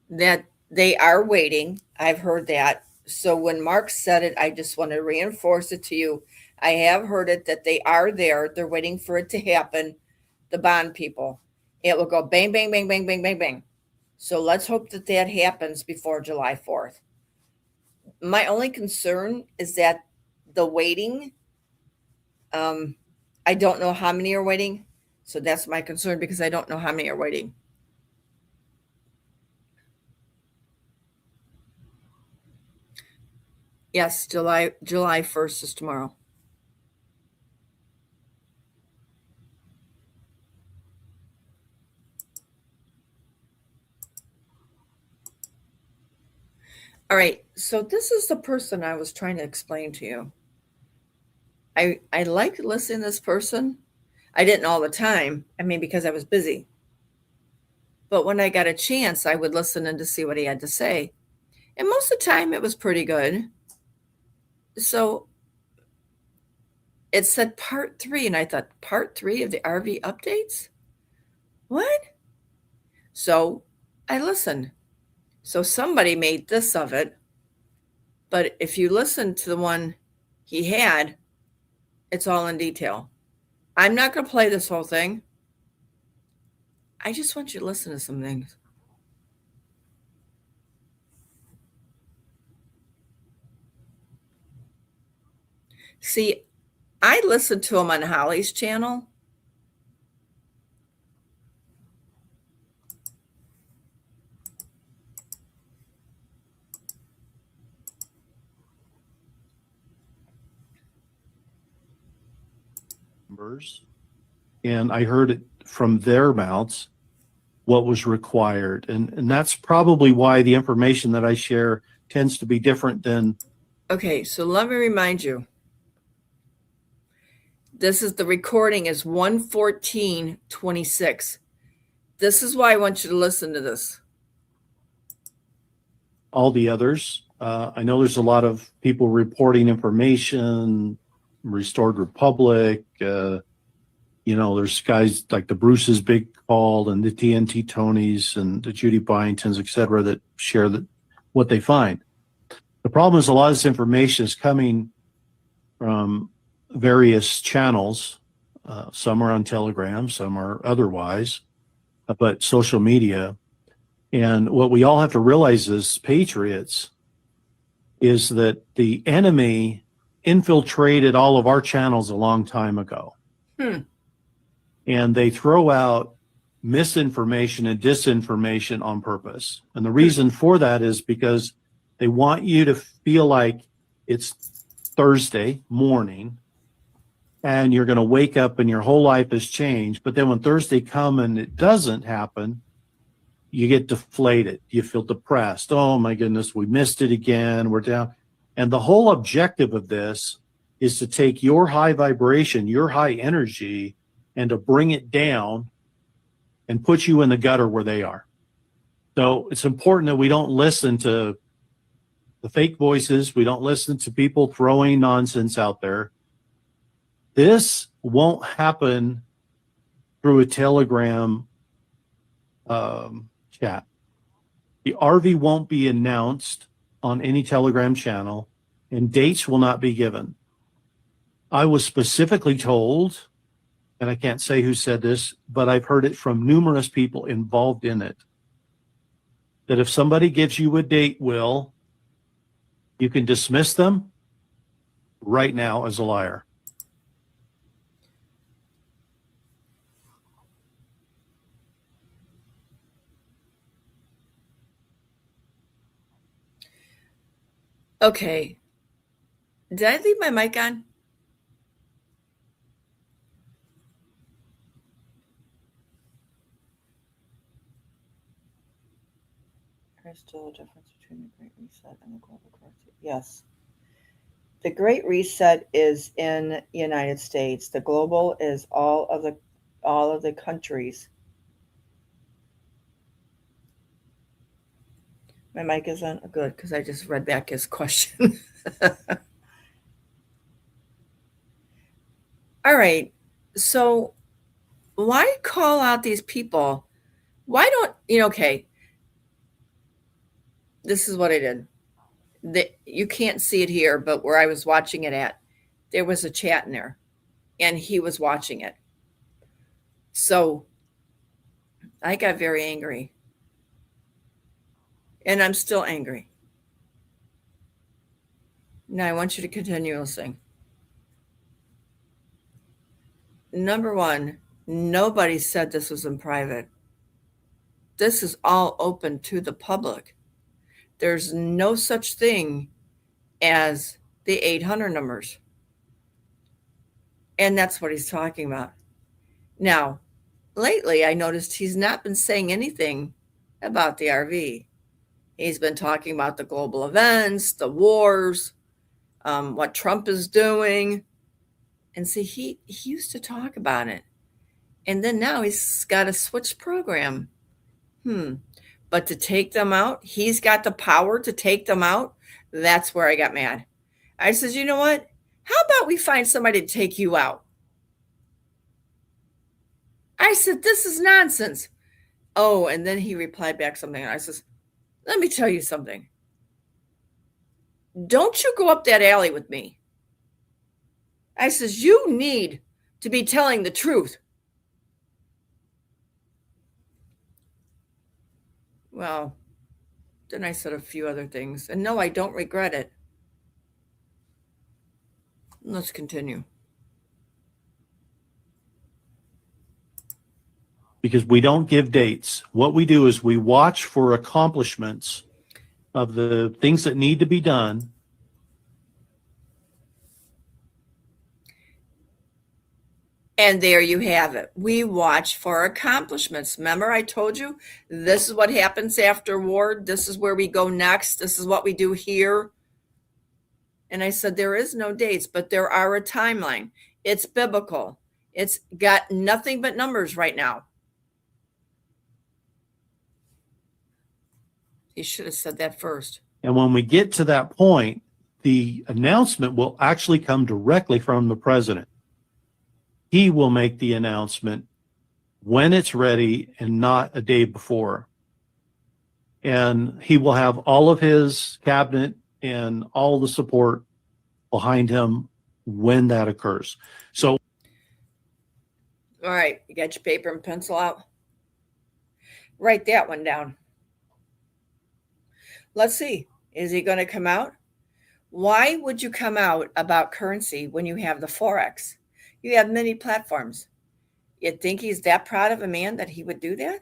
that they are waiting. I've heard that. So when Mark said it, I just want to reinforce it to you. I have heard it that they are there. They're waiting for it to happen. The bond people. It will go bang, bang, bang, bang, bang, bang, bang. So let's hope that that happens before July 4th. My only concern is that the waiting, I don't know how many are waiting. So that's my concern, because I don't know how many are waiting. Yes, July 1st is tomorrow. All right, so this is the person I was trying to explain to you. I like listening to this person. I didn't all the time. Because I was busy. But when I got a chance, I would listen in to see what he had to say. And most of the time, it was pretty good. So it said part 3, and I thought, part 3 of the RV updates? What? So I listened. So somebody made this of it. But if you listen to the one he had, it's all in detail. I'm not going to play this whole thing. I just want you to listen to some things. See, I listened to him on Holly's channel. Numbers, and I heard it from their mouths, what was required. And that's probably why the information that I share tends to be different than. Okay, so let me remind you. This is the recording is 1:14:26. This is why I want you to listen to this. All the others. I know there's a lot of people reporting information, Restored Republic, there's guys like the Bruce's Big Call and the TNT Tonys and the Judy Byingtons, et cetera, that share what they find. The problem is a lot of this information is coming from various channels. Some are on Telegram, some are otherwise, but social media. And what we all have to realize as patriots is that the enemy infiltrated all of our channels a long time ago. And they throw out misinformation and disinformation on purpose. And the reason for that is because they want you to feel like it's Thursday morning and you're going to wake up and your whole life has changed. But then when Thursday comes and it doesn't happen, you get deflated. You feel depressed. Oh my goodness, we missed it again. We're down. And the whole objective of this is to take your high vibration, your high energy, and to bring it down and put you in the gutter where they are. So it's important that we don't listen to the fake voices. We don't listen to people throwing nonsense out there. This won't happen through a Telegram chat. The RV won't be announced on any Telegram channel, and dates will not be given. I was specifically told, and I can't say who said this, but I've heard it from numerous people involved in it, that if somebody gives you a date, Will, you can dismiss them right now as a liar. Okay. Did I leave my mic on? There's still a difference between the Great Reset and the global currency. Yes. The Great Reset is in the United States. The global is all of the countries. My mic isn't good because I just read back his question. All right. So why call out these people? Why don't, okay. This is what I did. You can't see it here, but where I was watching it at, there was a chat in there and he was watching it. So I got very angry. And I'm still angry. Now I want you to continue listening. Number one, nobody said this was in private. This is all open to the public. There's no such thing as the 800 numbers. And that's what he's talking about. Now, lately I noticed he's not been saying anything about the RV. He's been talking about the global events, the wars, what Trump is doing. And see, he used to talk about it. And then now he's got a switch program. But to take them out, he's got the power to take them out. That's where I got mad. I said, you know what? How about we find somebody to take you out? I said, this is nonsense. Oh, and then he replied back something. I says, let me tell you something. Don't you go up that alley with me. I says, you need to be telling the truth. Well, then I said a few other things. And no, I don't regret it. Let's continue. Because we don't give dates. What we do is we watch for accomplishments of the things that need to be done. And there you have it. We watch for accomplishments. Remember, I told you this is what happens after war. This is where we go next. This is what we do here. And I said, there is no dates, but there are a timeline. It's biblical. It's got nothing but numbers right now. He should have said that first. And when we get to that point, the announcement will actually come directly from the president. He will make the announcement when it's ready and not a day before. And he will have all of his cabinet and all the support behind him when that occurs. So, all right, you got your paper and pencil out? Write that one down. Let's see. Is he going to come out? Why would you come out about currency when you have the Forex? You have many platforms. You'd think he's that proud of a man that he would do that?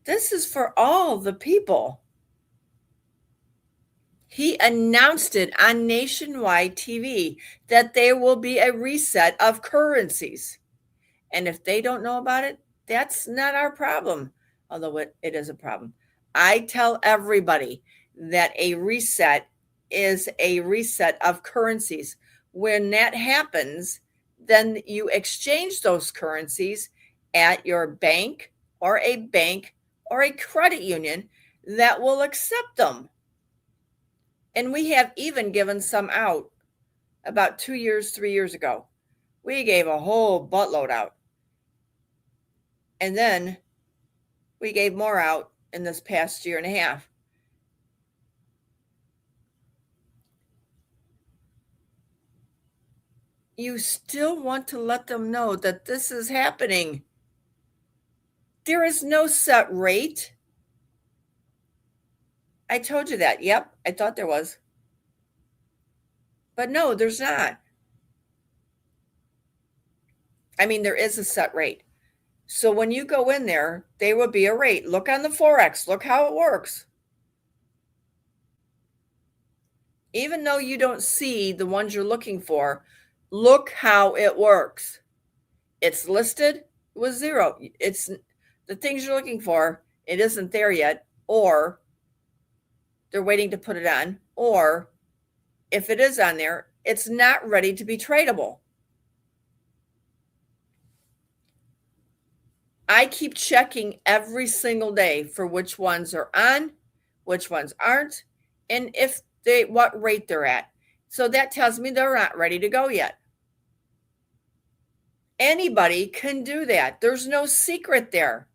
This is for all the people. He announced it on nationwide TV that there will be a reset of currencies. And if they don't know about it, that's not our problem, although it is a problem. I tell everybody that a reset is a reset of currencies. When that happens, then you exchange those currencies at your bank or a credit union that will accept them. And we have even given some out about 3 years ago. We gave a whole buttload out. And then we gave more out in this past year and a half. You still want to let them know that this is happening. There is no set rate. I told you that. Yep, I thought there was. But no, there's not. I mean, there is a set rate. So when you go in there, there will be a rate. Look on the Forex. Look how it works. Even though you don't see the ones you're looking for, look how it works. It's listed with 0. It's the things you're looking for. It isn't there yet, or they're waiting to put it on, or if it is on there, it's not ready to be tradable. I keep checking every single day for which ones are on, which ones aren't, and what rate they're at. So that tells me they're not ready to go yet. Anybody can do that. There's no secret there.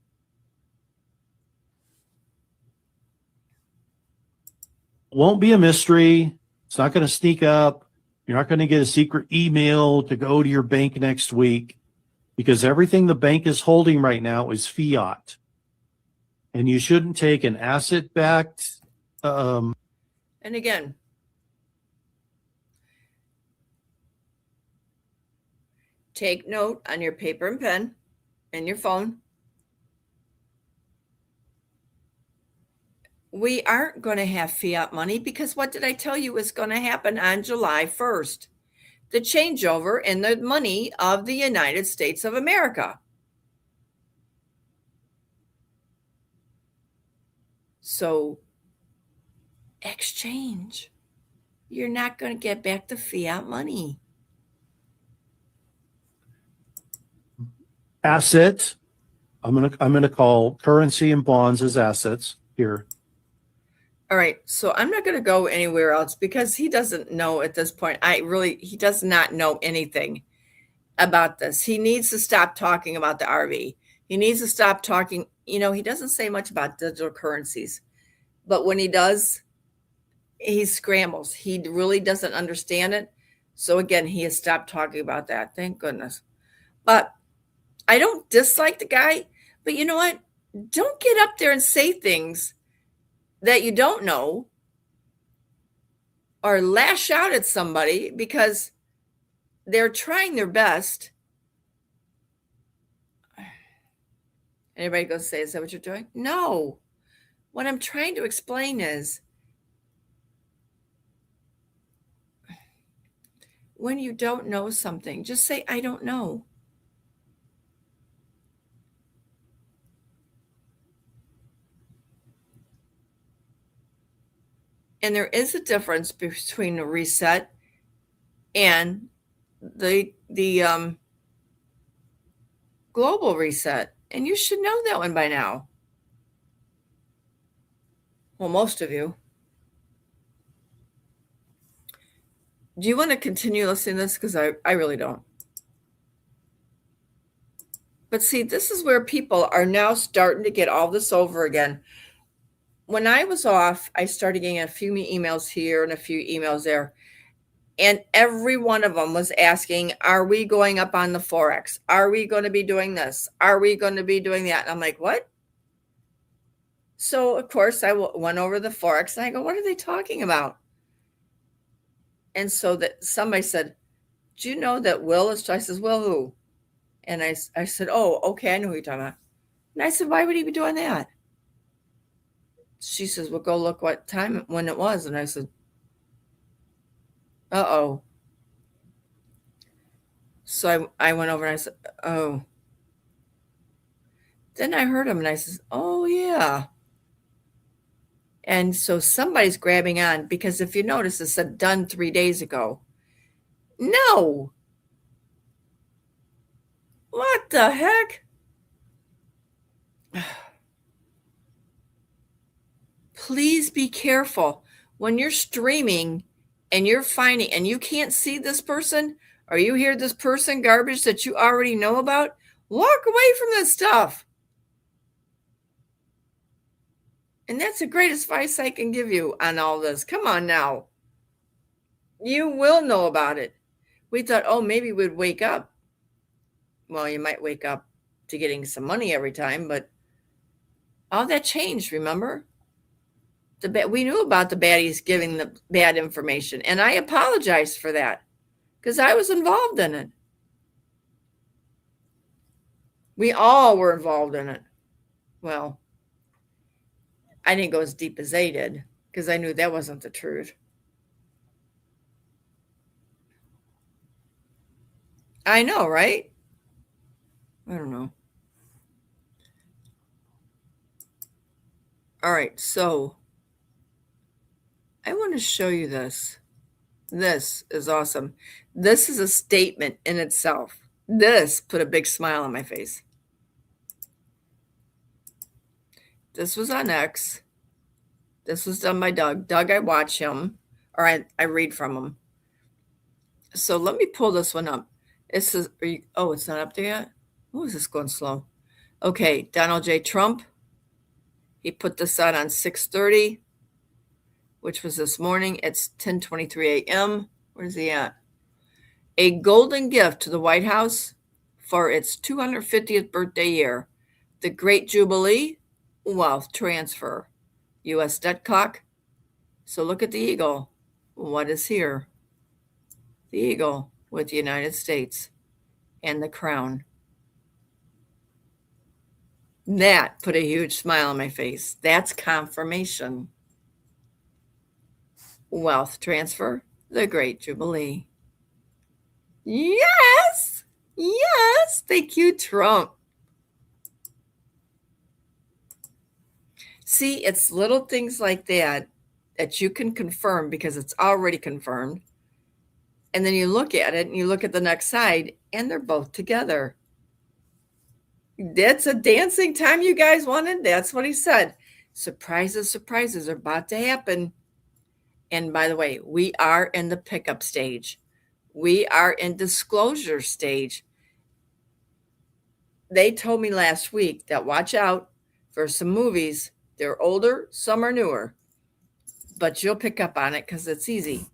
won't be a mystery. It's not going to sneak up. You're not going to get a secret email to go to your bank next week, because everything the bank is holding right now is fiat. And you shouldn't take an asset-backed. And again, take note on your paper and pen and your phone. We aren't going to have fiat money, because what did I tell you is going to happen on July 1st? The changeover in the money of the United States of America. So, exchange. You're not going to get back the fiat money. Asset. I'm gonna call currency and bonds as assets here. All right, so I'm not going to go anywhere else, because he doesn't know at this point. He does not know anything about this. He needs to stop talking about the RV. He needs to stop talking. He doesn't say much about digital currencies, but when he does, he scrambles. He really doesn't understand it. So again, he has stopped talking about that. Thank goodness. But I don't dislike the guy, but you know what? Don't get up there and say things that you don't know, or lash out at somebody because they're trying their best. Anybody go say, is that what you're doing? No. What I'm trying to explain is when you don't know something, just say, I don't know. And there is a difference between a reset and the global reset. And you should know that one by now. Well, most of you. Do you want to continue listening to this? Because I really don't. But see, this is where people are now starting to get all this over again. When I was off, I started getting a few emails here and a few emails there. And every one of them was asking, are we going up on the Forex? Are we going to be doing this? Are we going to be doing that? And I'm like, what? So, of course, I went over the Forex and I go, what are they talking about? And so that somebody said, do you know that Will is? I says, Will who? And I said, oh, okay, I know who you're talking about. And I said, why would he be doing that? She says, well, go look what time, when it was. And I said, uh-oh. So I went over and I said, oh. Then I heard him and I said, oh, yeah. And so somebody's grabbing on, because if you notice, it said done 3 days ago. No. What the heck? Please be careful when you're streaming and you're finding, and you can't see this person or you hear this person garbage that you already know about. Walk away from this stuff. And that's the greatest advice I can give you on all this. Come on now. You will know about it. We thought, oh, maybe we'd wake up. Well, you might wake up to getting some money every time, but all that changed, remember? We knew about the baddies giving the bad information, and I apologized for that because I was involved in it. We all were involved in it. Well, I didn't go as deep as they did because I knew that wasn't the truth. I know, right? I don't know. All right, so I want to show you this. This is awesome. This is a statement in itself. This put a big smile on my face. This was on X. This was done by Doug. Doug, I watch him, or I read from him. So let me pull this one up. It says, oh, it's not up there yet? Oh, is this going slow? Okay, Donald J. Trump. He put this out on 6:30, which was this morning. It's 10:23 a.m. Where's he at? A golden gift to the White House for its 250th birthday year. The Great Jubilee, wealth transfer, U.S. debt clock. So look at the eagle. What is here? The eagle with the United States and the crown. That put a huge smile on my face. That's confirmation. Wealth transfer, the Great Jubilee. Yes! Yes! Thank you, Trump. See, it's little things like that that you can confirm because it's already confirmed. And then you look at it and you look at the next side and they're both together. That's a dancing time you guys wanted. That's what he said. Surprises, surprises are about to happen. And by the way, we are in the pickup stage. We are in disclosure stage. They told me last week that watch out for some movies. They're older, some are newer. But you'll pick up on it because it's easy.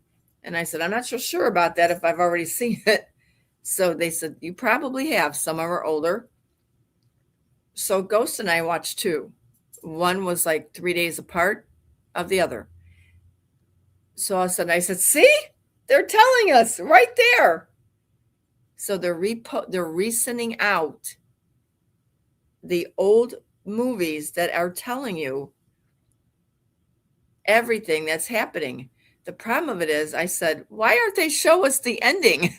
And I said, I'm not so sure about that if I've already seen it. So they said, you probably have. Some of them are older. So Ghost and I watched two. One was like 3 days apart of the other. So all of a sudden I said, see, they're telling us right there. So they're resending out the old movies that are telling you everything that's happening. The problem of it is, I said, why aren't they show us the ending?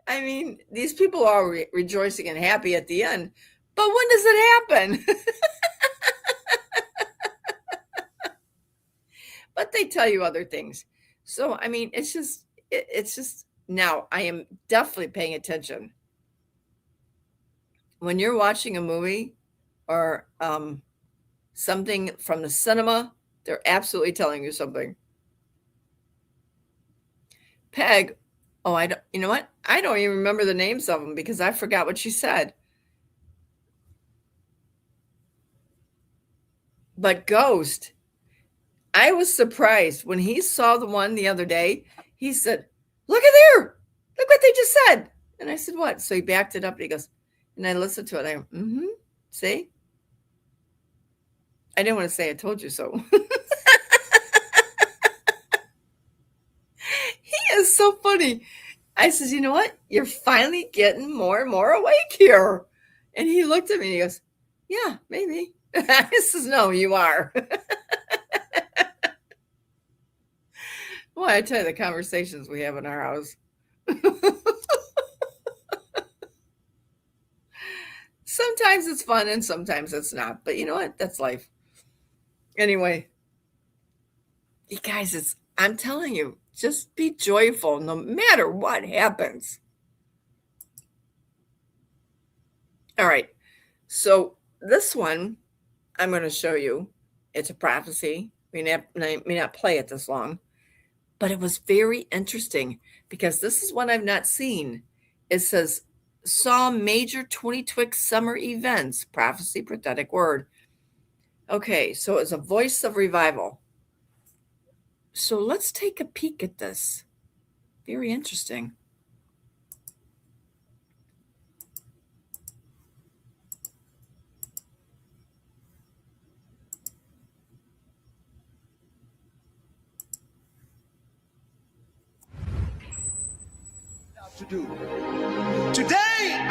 I mean, these people are rejoicing and happy at the end, but when does it happen? But they tell you other things. So, I mean, it's just now I am definitely paying attention. When you're watching a movie or something from the cinema, they're absolutely telling you something. Peg, you know what? I don't even remember the names of them because I forgot what she said. But Ghost, I was surprised when he saw the one the other day. He said, look at there. Look what they just said. And I said, what? So he backed it up and he goes, and I listened to it. I go, see? I didn't want to say I told you so. He is so funny. I says, you know what? You're finally getting more and more awake here. And he looked at me and he goes, yeah, maybe. I says, no, you are. Well, I tell you the conversations we have in our house. Sometimes it's fun and sometimes it's not. But you know what? That's life. Anyway, you guys, I'm telling you, just be joyful no matter what happens. All right. So this one I'm going to show you. It's a prophecy. I may not play it this long, but it was very interesting because this is one I've not seen. It says, saw major 2020 summer events, prophecy, prophetic word. Okay, so it's a voice of revival. So let's take a peek at this. Very interesting. To do. Today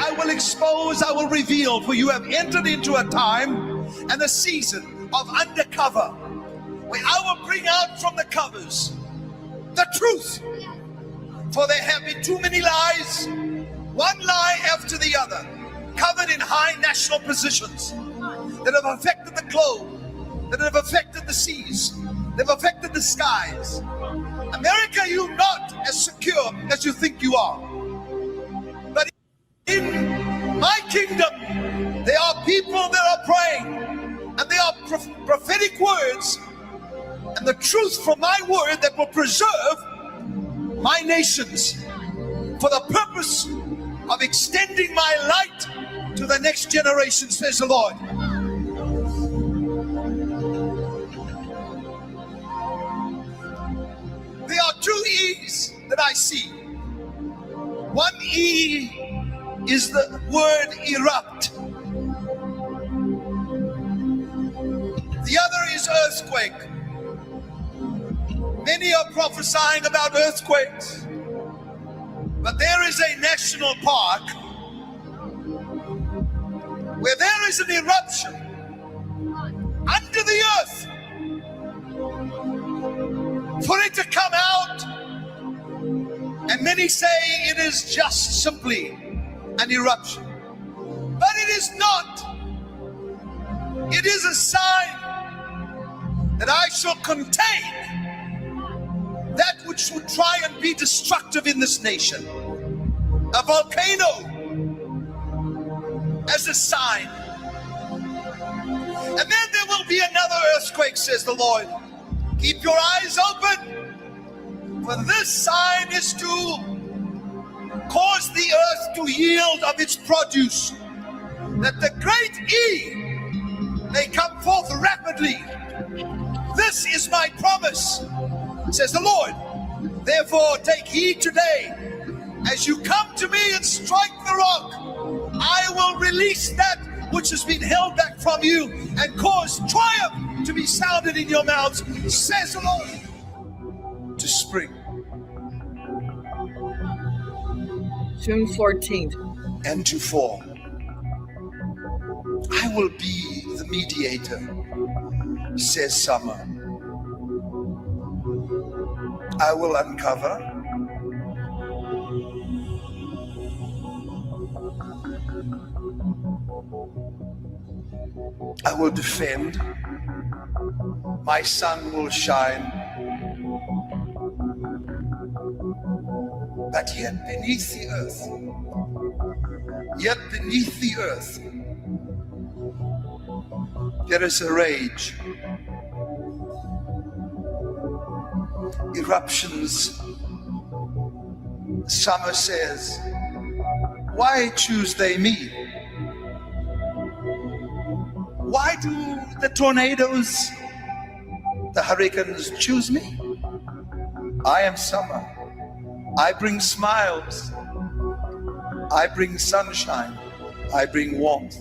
I will expose, I will reveal, for you have entered into a time and a season of undercover, where I will bring out from the covers the truth. For there have been too many lies, one lie after the other, covered in high national positions that have affected the globe, that have affected the seas, they've affected the skies. America, you're not as secure as you think you are. But in my kingdom, there are people that are praying, and there are prophetic words and the truth from my word that will preserve my nations for the purpose of extending my light to the next generation, says the Lord. There are two E's that I see. One E is the word erupt. The other is earthquake. Many are prophesying about earthquakes, but there is a national park where there is an eruption under the earth. For it to come out, and many say it is just simply an eruption, but it is not. It is a sign that I shall contain that which would try and be destructive in this nation. A volcano as a sign, and then there will be another earthquake, says the Lord. Keep your eyes open, for this sign is to cause the earth to yield of its produce, that the great E may come forth rapidly. This is my promise, says the Lord. Therefore, take heed today. As you come to me and strike the rock, I will release that which has been held back from you and cause triumph to be sounded in your mouths, says the Lord. To spring. June 14th. And to fall. I will be the mediator says Summer. I will uncover. I will defend. My sun will shine. But yet beneath the earth, there is a rage. Eruptions. Summer says, why choose they me? Why do the tornadoes, the hurricanes choose me? I am Summer. I bring smiles. I bring sunshine. I bring warmth.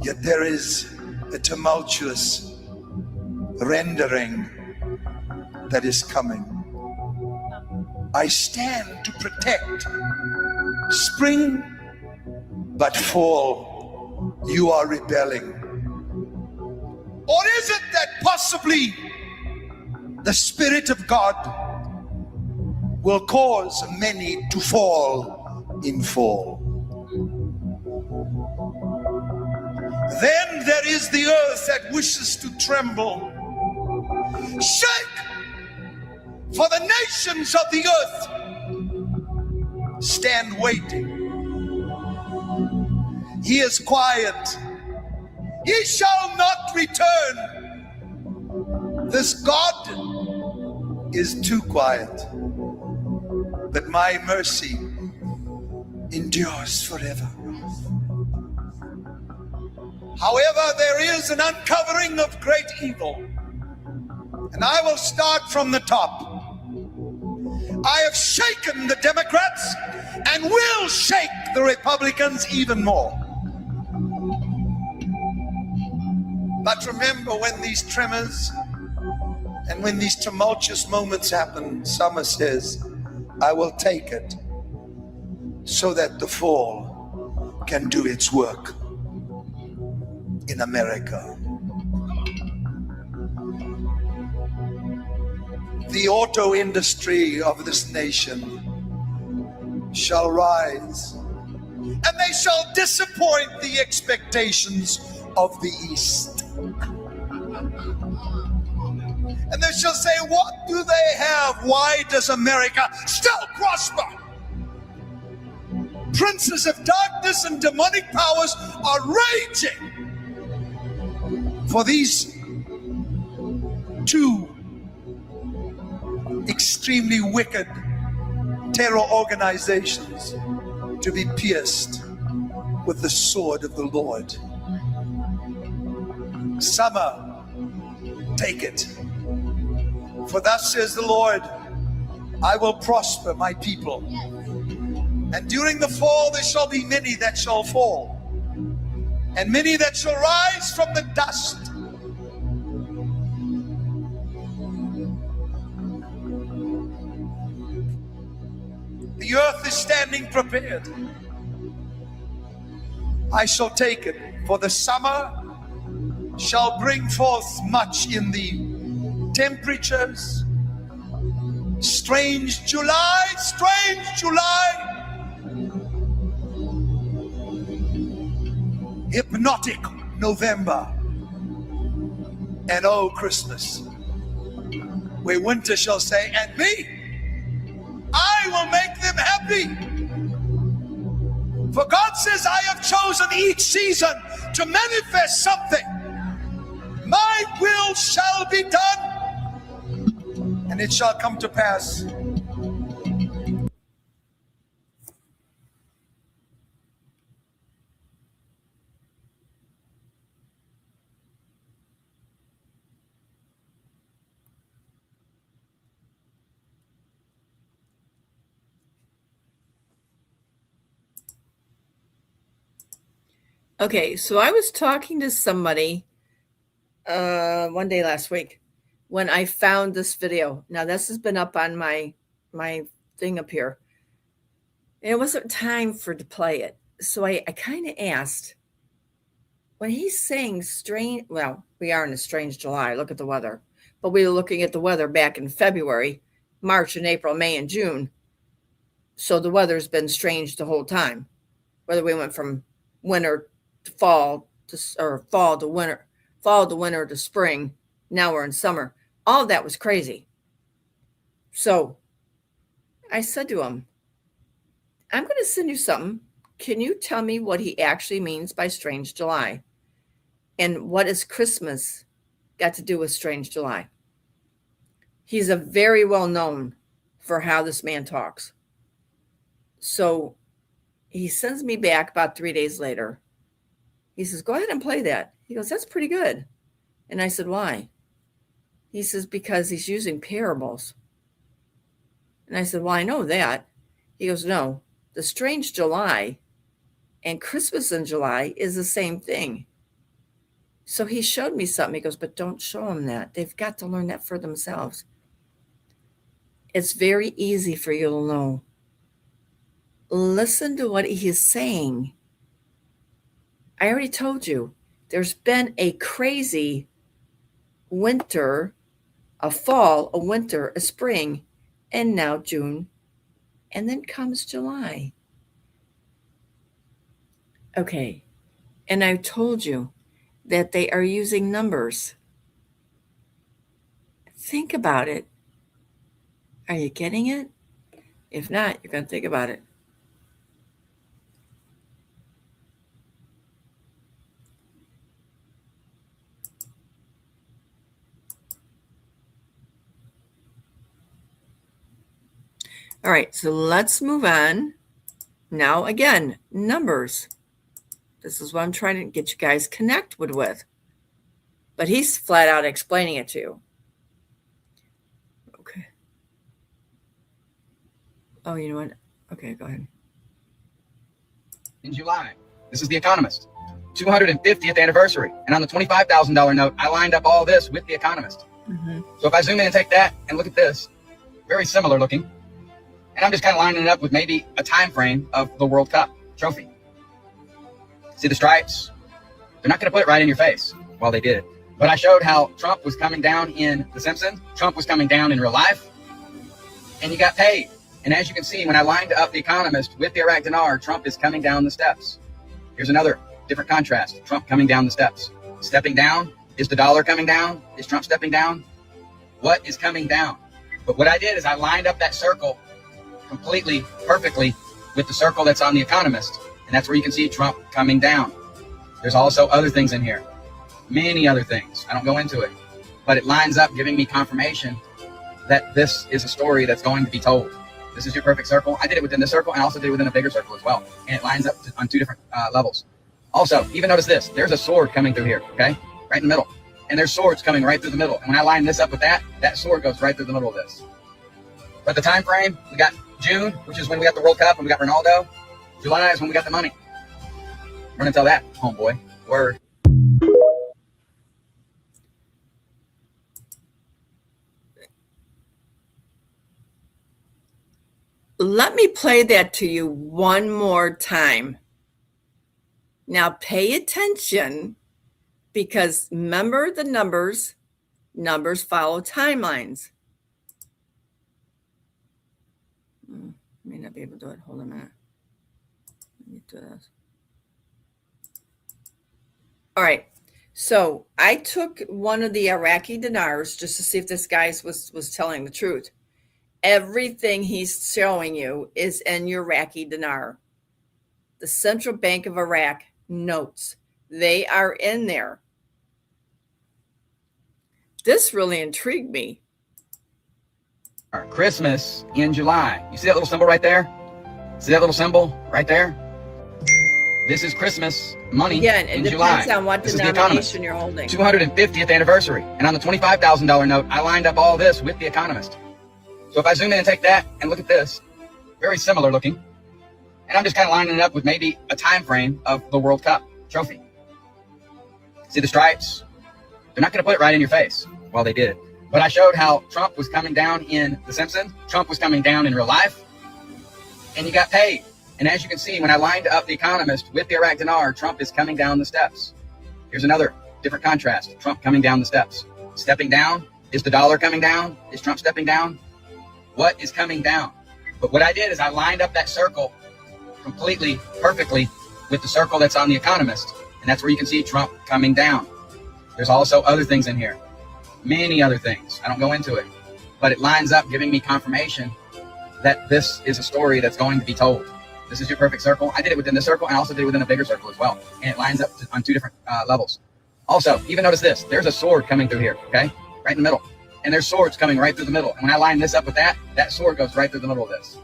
Yet there is a tumultuous rendering that is coming. I stand to protect spring, but fall, you are rebelling. Or is it that possibly the Spirit of God will cause many to fall in fall? Then there is the earth that wishes to tremble. Shake! For the nations of the earth stand waiting. He is quiet. He shall not return. This God is too quiet. But my mercy endures forever. However, there is an uncovering of great evil. And I will start from the top. I have shaken the Democrats and will shake the Republicans even more. But remember, when these tremors and when these tumultuous moments happen, Summer says, I will take it so that the fall can do its work in America. The auto industry of this nation shall rise, and they shall disappoint the expectations of the East. And they shall say, what do they have? Why does America still prosper? Princes of darkness and demonic powers are raging for these two extremely wicked terror organizations to be pierced with the sword of the Lord. Summer, take it. For thus says the Lord, I will prosper my people. And during the fall there shall be many that shall fall, and many that shall rise from the dust. The earth is standing prepared. I shall take it, for the summer shall bring forth much in the temperatures. Strange July, hypnotic November, and oh, Christmas, where winter shall say, and me, I will make them happy. For God says, I have chosen each season to manifest something. My will shall be done, and it shall come to pass. Okay, so I was talking to somebody one day last week when I found this video. Now this has been up on my thing up here. And it wasn't time to play it. So I kind of asked, when he's saying strange, well, we are in a strange July. Look at the weather. But we were looking at the weather back in February, March and April, May and June. So the weather's been strange the whole time. Whether we went from winter to fall or fall to winter to spring. Now we're in summer. All of that was crazy. So I said to him, I'm going to send you something. Can you tell me what he actually means by strange July? And what is Christmas got to do with strange July? He's a very well known for how this man talks. So he sends me back about 3 days later. He says, go ahead and play that. He goes, that's pretty good. And I said, why? He says, because he's using parables. And I said, well, I know that. He goes, no, the strange July and Christmas in July is the same thing. So he showed me something. He goes, but don't show them that. They've got to learn that for themselves. It's very easy for you to know. Listen to what he is saying. I already told you, there's been a crazy winter, a fall, a winter, a spring, and now June, and then comes July. Okay, and I told you that they are using numbers. Think about it. Are you getting it? If not, you're going to think about it. All right, so let's move on. Now, again, numbers. This is what I'm trying to get you guys connected with. But he's flat out explaining it to you. Okay. Oh, you know what? Okay, go ahead. In July, this is The Economist. 250th anniversary. And on the $25,000 note, I lined up all this with The Economist. Mm-hmm. So if I zoom in and take that and look at this, very similar looking. And I'm just kind of lining it up with maybe a time frame of the World Cup trophy. See the stripes? They're not going to put it right in your face. Well, they did. But I showed how Trump was coming down in The Simpsons. Trump was coming down in real life. And you got paid. And as you can see, when I lined up The Economist with the Iraq dinar, Trump is coming down the steps. Here's another different contrast. Trump coming down the steps. Stepping down. Is the dollar coming down? Is Trump stepping down? What is coming down? But what I did is I lined up that circle completely, perfectly with the circle that's on The Economist. And that's where you can see Trump coming down. There's also other things in here. Many other things. I don't go into it. But it lines up giving me confirmation that this is a story that's going to be told. This is your perfect circle. I did it within this circle and I also did it within a bigger circle as well. And it lines up on two different levels. Also, even notice this. There's a sword coming through here, okay? Right in the middle. And there's swords coming right through the middle. And when I line this up with that, that sword goes right through the middle of this. But the time frame, we got June, which is when we got the World Cup and we got Ronaldo. July is when we got the money. We're going to tell that, homeboy. Word. Let me play that to you one more time. Now pay attention because remember the numbers. Numbers follow timelines. May not be able to do it. Hold on a minute. Let me do this. All right. So I took one of the Iraqi dinars just to see if this guy was telling the truth. Everything he's showing you is in your Iraqi dinar. The Central Bank of Iraq notes. They are in there. This really intrigued me. Christmas in July. You see that little symbol right there? See that little symbol right there? This is Christmas money in July. Depends on what denomination you're holding. 250th anniversary. And on the $25,000 note, I lined up all this with The Economist. So if I zoom in and take that and look at this, very similar looking. And I'm just kind of lining it up with maybe a time frame of the World Cup trophy. See the stripes? They're not going to put it right in your face. Well, they did. But I showed how Trump was coming down in The Simpsons. Trump was coming down in real life. And you got paid. And as you can see, when I lined up The Economist with the Iraq dinar, Trump is coming down the steps. Here's another different contrast. Trump coming down the steps. Stepping down. Is the dollar coming down? Is Trump stepping down? What is coming down? But what I did is I lined up that circle completely, perfectly with the circle that's on The Economist. And that's where you can see Trump coming down. There's also other things in here. Many other things. I don't go into it. But it lines up giving me confirmation that this is a story that's going to be told. This is your perfect circle. I did it within the circle and I also did it within a bigger circle as well. And it lines up on two different levels. Also, even notice this. There's a sword coming through here, okay? Right in the middle. And there's swords coming right through the middle. And when I line this up with that, that sword goes right through the middle of this.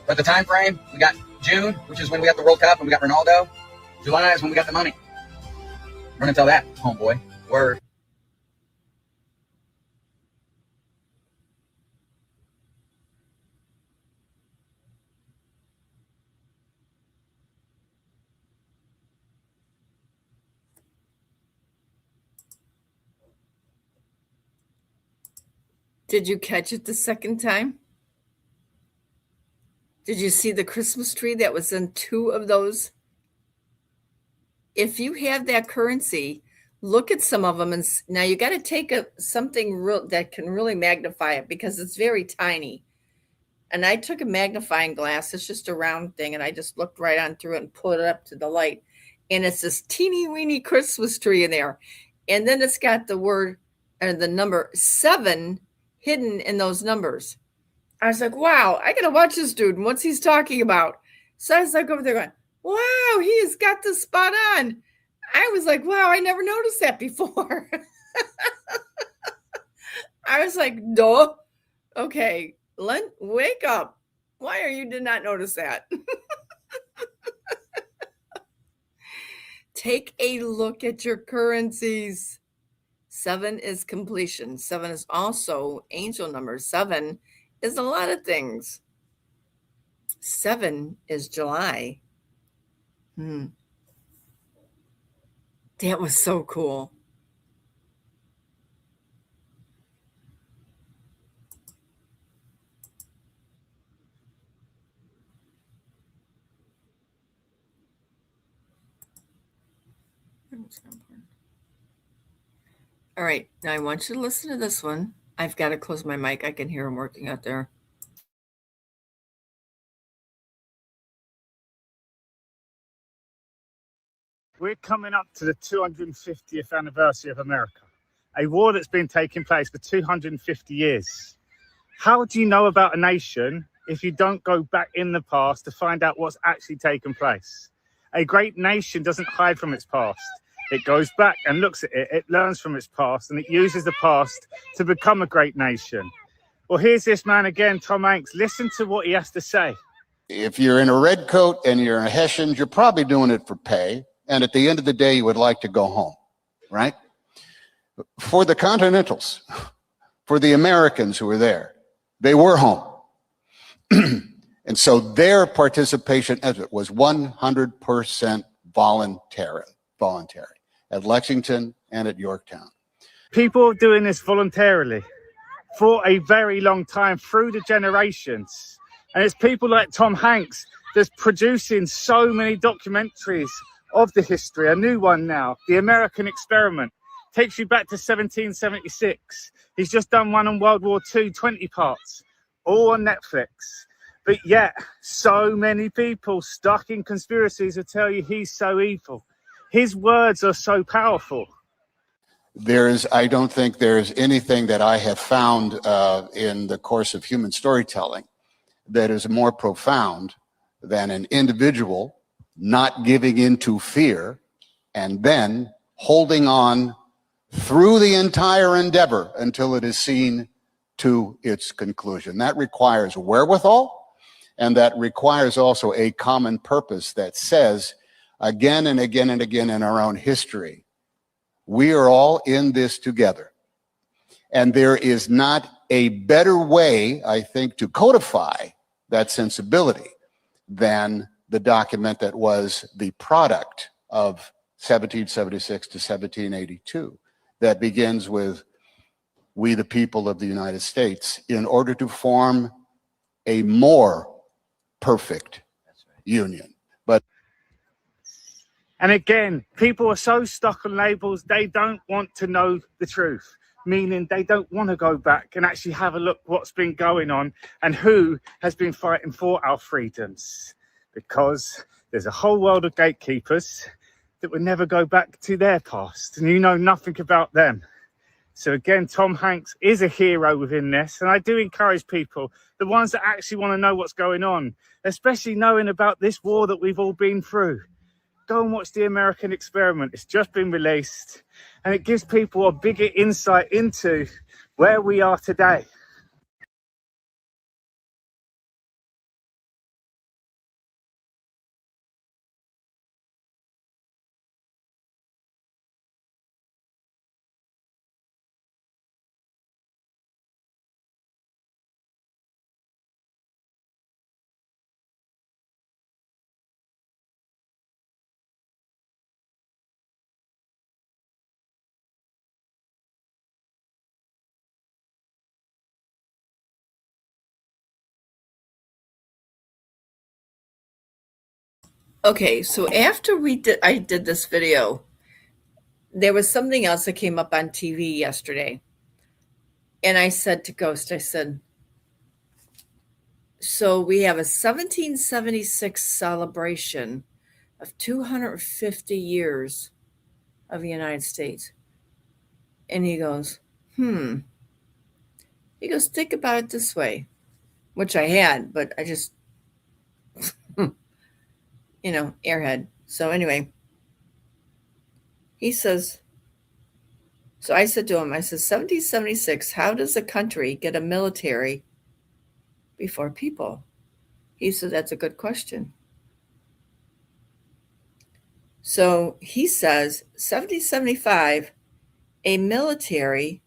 But the time frame, we got June, which is when we got the World Cup and we got Ronaldo. July is when we got the money. Run and tell that, homeboy. Word. Did you catch it the second time? Did you see the Christmas tree that was in two of those? If you have that currency, look at some of them. And now you got to take something real that can really magnify it because it's very tiny. And I took a magnifying glass. It's just a round thing. And I just looked right on through it and pulled it up to the light. And it's this teeny weeny Christmas tree in there. And then it's got the word and the number 7 hidden in those numbers. I was like, wow, I got to watch this dude and what's he's talking about. So I was like over there going, wow, he has got this spot on. I was like, wow, I never noticed that before. I was like, duh. Okay, Len, wake up. Why are you did not notice that? Take a look at your currencies. 7 is completion. 7 is also angel number. 7 is a lot of things. 7 is July. That was so cool. All right, now I want you to listen to this one. I've got to close my mic. I can hear him working out there. We're coming up to the 250th anniversary of America, a war that's been taking place for 250 years. How do you know about a nation if you don't go back in the past to find out what's actually taken place? A great nation doesn't hide from its past. It goes back and looks at it, it learns from its past, and it uses the past to become a great nation. Well, here's this man again, Tom Hanks. Listen to what he has to say. If you're in a red coat and you're a Hessian, you're probably doing it for pay. And at the end of the day, you would like to go home, right? For the Continentals, for the Americans who were there, they were home. And so their participation was 100% voluntary at Lexington and at Yorktown. People doing this voluntarily for a very long time through the generations. And it's people like Tom Hanks that's producing so many documentaries of the history. A new one now, The American Experiment, takes you back to 1776. He's just done one on World War II, 20 parts, all on Netflix. But yet, so many people stuck in conspiracies will tell you he's so evil. His words are so powerful. I don't think there's anything that I have found in the course of human storytelling that is more profound than an individual not giving in to fear and then holding on through the entire endeavor until it is seen to its conclusion. That requires wherewithal, and that requires also a common purpose that says, again and again and again in our own history, we are all in this together. And there is not a better way, I think, to codify that sensibility than the document that was the product of 1776 to 1782, that begins with "We the people of the United States," in order to form a more perfect union. But And again, people are so stuck on labels, they don't want to know the truth, meaning they don't want to go back and actually have a look what's been going on and who has been fighting for our freedoms. Because there's a whole world of gatekeepers that would never go back to their past, and you know nothing about them. So again, Tom Hanks is a hero within this, and I do encourage people, the ones that actually want to know what's going on, especially knowing about this war that we've all been through. Go and watch The American Experiment. It's just been released, and it gives people a bigger insight into where we are today. Okay, so after I did this video, there was something else that came up on TV yesterday. And I said to Ghost, I said, so we have a 1776 celebration of 250 years of the United States. And he goes, He goes, think about it this way, which I had, but I just, airhead. So anyway, he says, so I said to him, I said, 1776, how does a country get a military before people? He said, that's a good question. So he says, 1775, a military,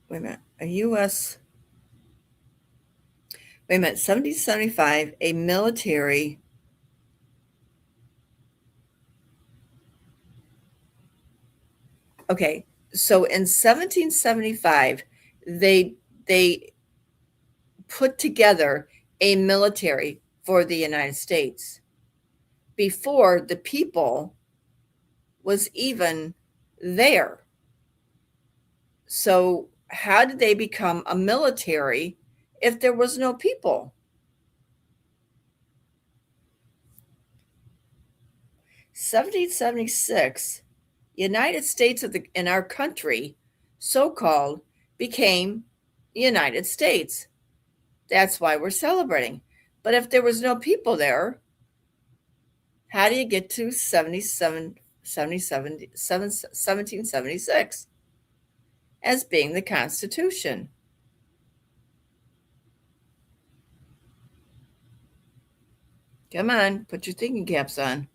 wait a minute, a U.S., wait a minute, 1775, a military, okay, so in 1775, they put together a military for the United States before the people was even there. So how did they become a military if there was no people? 1776, United States in our country, so-called, became United States. That's why we're celebrating. But if there was no people there, how do you get to 1776 as being the Constitution? Come on, put your thinking caps on.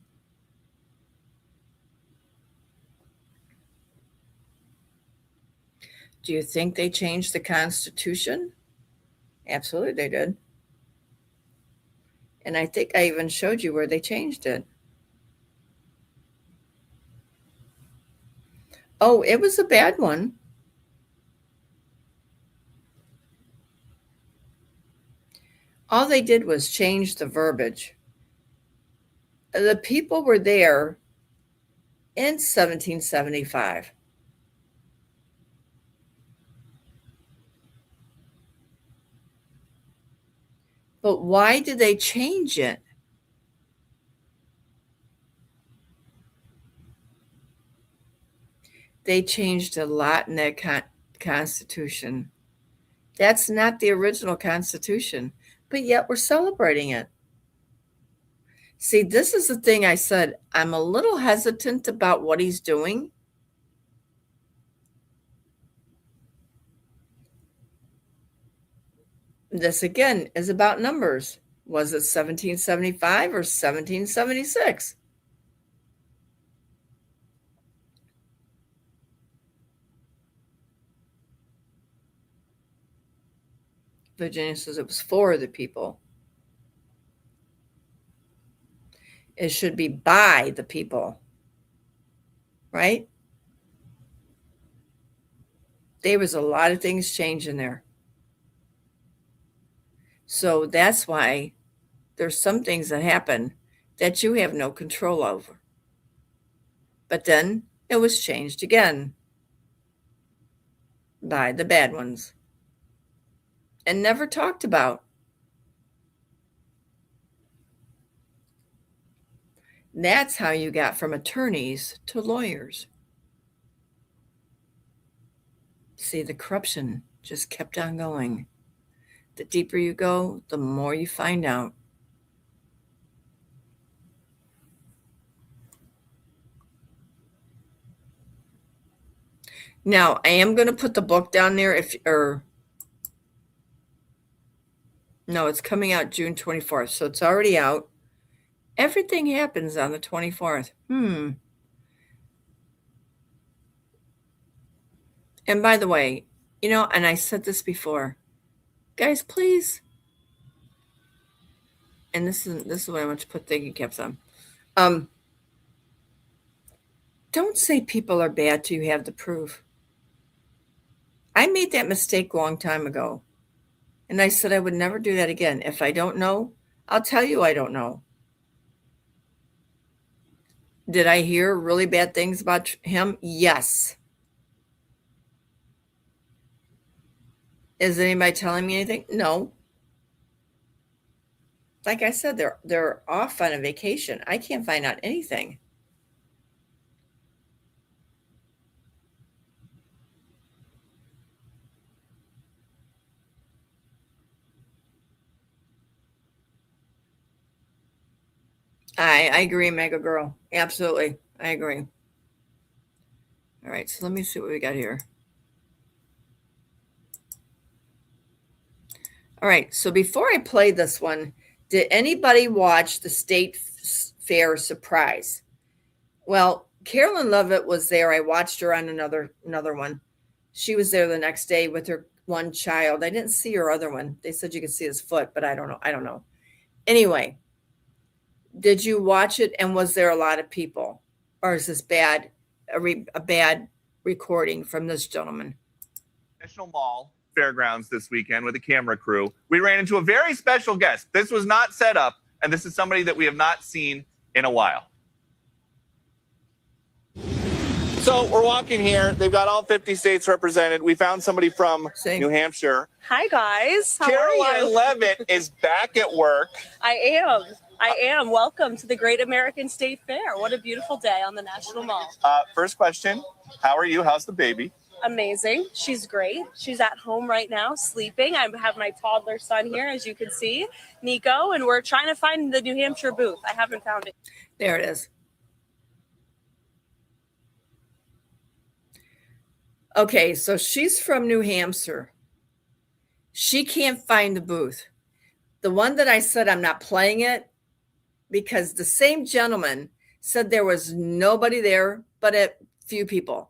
Do you think they changed the Constitution? Absolutely, they did. And I think I even showed you where they changed it. Oh, it was a bad one. All they did was change the verbiage. The people were there in 1775. But why did they change it? They changed a lot in that Constitution. That's not the original Constitution, but yet we're celebrating it. See, this is the thing I said. I'm a little hesitant about what he's doing. This, again, is about numbers. Was it 1775 or 1776? Virginia says it was for the people. It should be by the people, right? There was a lot of things changing there. So that's why there's some things that happen that you have no control over. But then it was changed again by the bad ones and never talked about. That's how you got from attorneys to lawyers. See, the corruption just kept on going. The deeper you go, the more you find out. Now, I am going to put the book down there no, it's coming out June 24th, so it's already out. Everything happens on the 24th. And by the way, and I said this before, guys, please. And this is what I want to put thinking caps on. Don't say people are bad till you have the proof. I made that mistake a long time ago. And I said I would never do that again. If I don't know, I'll tell you I don't know. Did I hear really bad things about him? Yes. Is anybody telling me anything? No. Like I said, they're off on a vacation. I can't find out anything. I agree, Mega Girl. Absolutely. I agree. All right, so let me see what we got here. All right, so before I play this one, did anybody watch the State Fair surprise? Well, Carolyn Lovett was there. I watched her on another one. She was there the next day with her one child. I didn't see her other one. They said you could see his foot, but I don't know. Anyway, did you watch it, and was there a lot of people? Or is this a bad recording from this gentleman? National Mall Fairgrounds this weekend with a camera crew. We ran into a very special guest. This was not set up, and this is somebody that we have not seen in a while. So we're walking here. They've got all 50 states represented. We found somebody from New Hampshire. Hi, guys. How Caroline are you? Levitt is back at work. I am. Welcome to the Great American State Fair. What a beautiful day on the National Mall. First question, how are you? How's the baby? Amazing. She's great. She's at home right now, sleeping. I have my toddler son here, as you can see, Nico, and we're trying to find the New Hampshire booth. I haven't found it. There it is. Okay, so she's from New Hampshire. She can't find the booth. The one that I said I'm not playing it because the same gentleman said there was nobody there but a few people.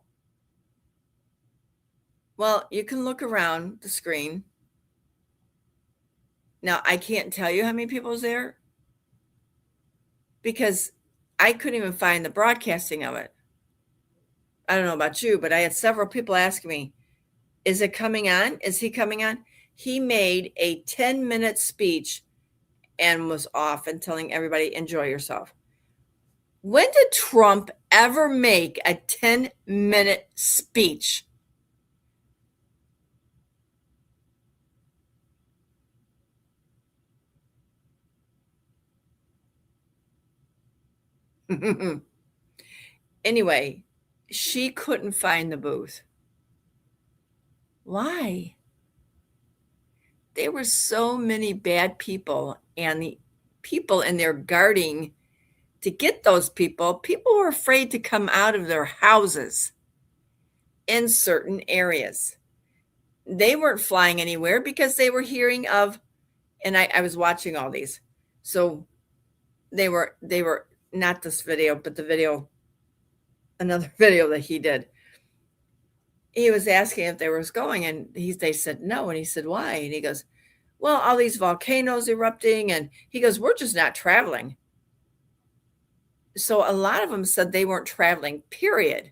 Well, you can look around the screen. Now, I can't tell you how many people was there because I couldn't even find the broadcasting of it. I don't know about you, but I had several people asking me, is it coming on? Is he coming on? He made a 10-minute speech and was off and telling everybody, enjoy yourself. When did Trump ever make a 10-minute speech? Anyway, she couldn't find the booth. Why? There were so many bad people, and the people in there guarding to get those people were afraid to come out of their houses in certain areas. They weren't flying anywhere because they were hearing of, and I was watching all these. So they were not this video, but the video, another video that he did. He was asking if they was going, and they said no. And he said, why? And he goes, well, all these volcanoes erupting. And he goes, we're just not traveling. So a lot of them said they weren't traveling, period.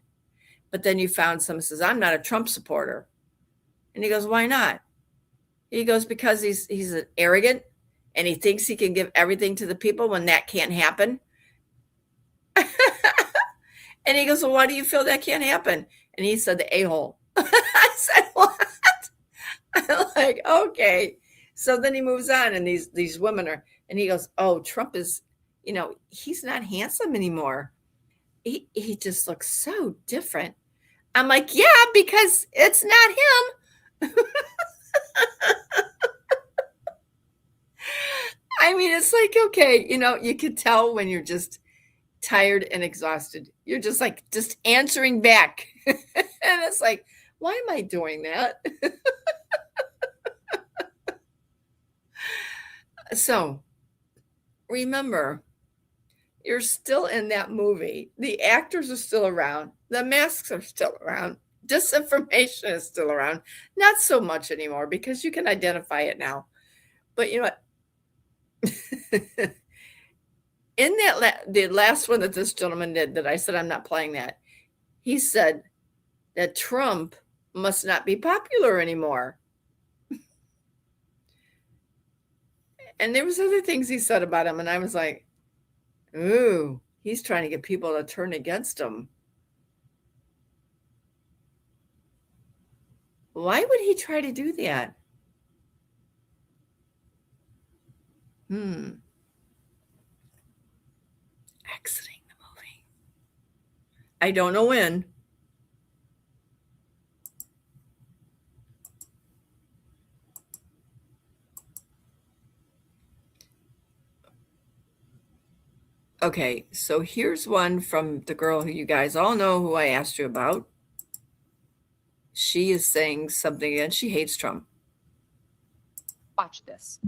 But then you found some says, I'm not a Trump supporter. And he goes, why not? He goes, because he's arrogant and he thinks he can give everything to the people when that can't happen. And he goes, well, why do you feel that can't happen? And he said, the a-hole. I said, what? I'm like, okay. So then he moves on, and these women are, and he goes, oh, Trump is, he's not handsome anymore. He just looks so different. I'm like, yeah, because it's not him. I mean, it's like, okay, you could tell when you're just tired and exhausted. You're just like, just answering back. And it's like, why am I doing that? So remember, you're still in that movie. The actors are still around. The masks are still around. Disinformation is still around. Not so much anymore because you can identify it now. But you know what? In the last one that this gentleman did, that I said I'm not playing that, he said that Trump must not be popular anymore. And there was other things he said about him, and I was like, ooh, he's trying to get people to turn against him. Why would he try to do that? Exiting the movie. I don't know when. Okay, so here's one from the girl who you guys all know, who I asked you about. She is saying something again. She hates Trump. Watch this.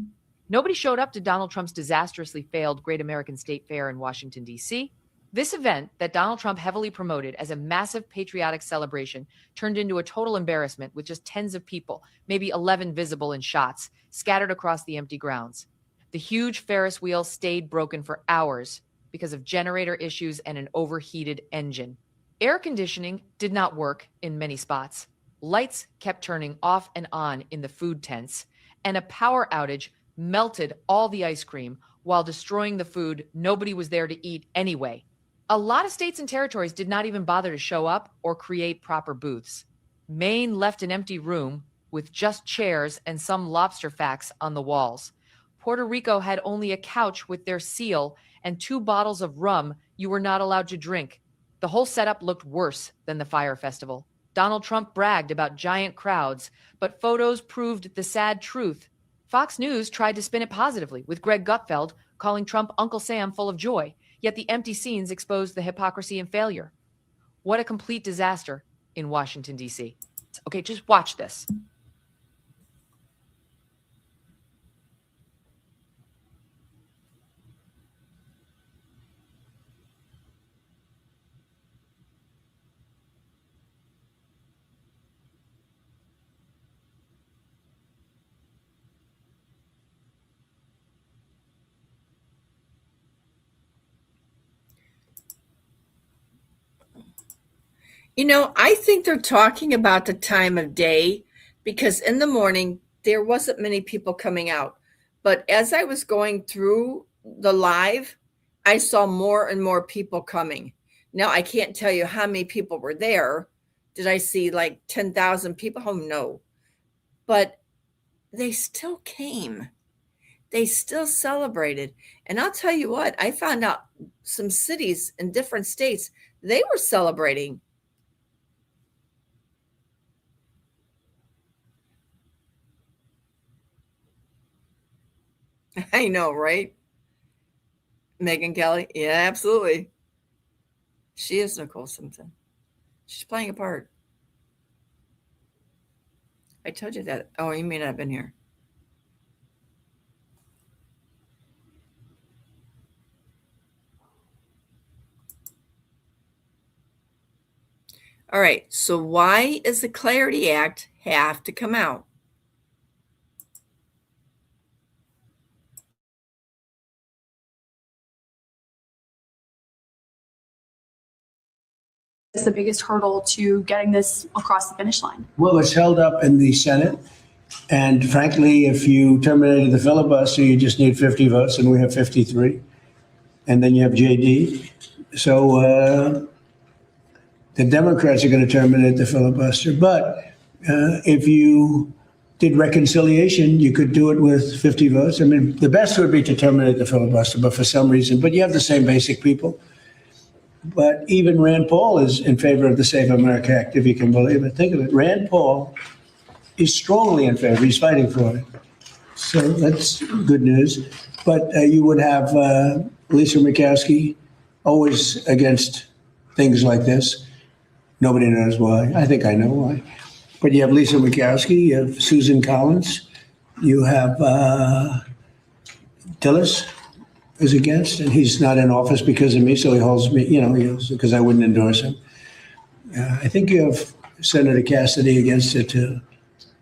Nobody showed up to Donald Trump's disastrously failed Great American State Fair in Washington, D.C. This event that Donald Trump heavily promoted as a massive patriotic celebration turned into a total embarrassment with just tens of people, maybe 11 visible in shots, scattered across the empty grounds. The huge Ferris wheel stayed broken for hours because of generator issues and an overheated engine. Air conditioning did not work in many spots. Lights kept turning off and on in the food tents, and a power outage melted all the ice cream while destroying the food nobody was there to eat anyway. A lot of states and territories did not even bother to show up or create proper booths. Maine left an empty room with just chairs and some lobster facts on the walls. Puerto Rico had only a couch with their seal and 2 bottles of rum you were not allowed to drink. The whole setup looked worse than the Fire Festival. Donald Trump bragged about giant crowds, but photos proved the sad truth. Fox News tried to spin it positively, with Greg Gutfeld calling Trump Uncle Sam full of joy, yet the empty scenes exposed the hypocrisy and failure. What a complete disaster in Washington, D.C. Okay, just watch this. I think they're talking about the time of day, because in the morning, there wasn't many people coming out. But as I was going through the live, I saw more and more people coming. Now, I can't tell you how many people were there. Did I see like 10,000 people? Oh, no. But they still came. They still celebrated. And I'll tell you what, I found out some cities in different states, they were celebrating. I know, right? Megyn Kelly. Yeah, absolutely. She is Nicole Simpson. She's playing a part. I told you that. Oh, you may not have been here. All right. So why does the Clarity Act have to come out? Is the biggest hurdle to getting this across the finish line? Well, it's held up in the Senate. And frankly, if you terminated the filibuster, you just need 50 votes, and we have 53. And then you have JD. So the Democrats are going to terminate the filibuster. But if you did reconciliation, you could do it with 50 votes. I mean, the best would be to terminate the filibuster, but for some reason, but you have the same basic people. But even Rand Paul is in favor of the Save America Act, if you can believe it. Think of it. Rand Paul is strongly in favor. He's fighting for it. So that's good news. But you would have Lisa Murkowski always against things like this. Nobody knows why. I think I know why. But you have Lisa Murkowski, you have Susan Collins, you have Tillis is against, and he's not in office because of me, so he holds me, because I wouldn't endorse him. I think you have Senator Cassidy against it too.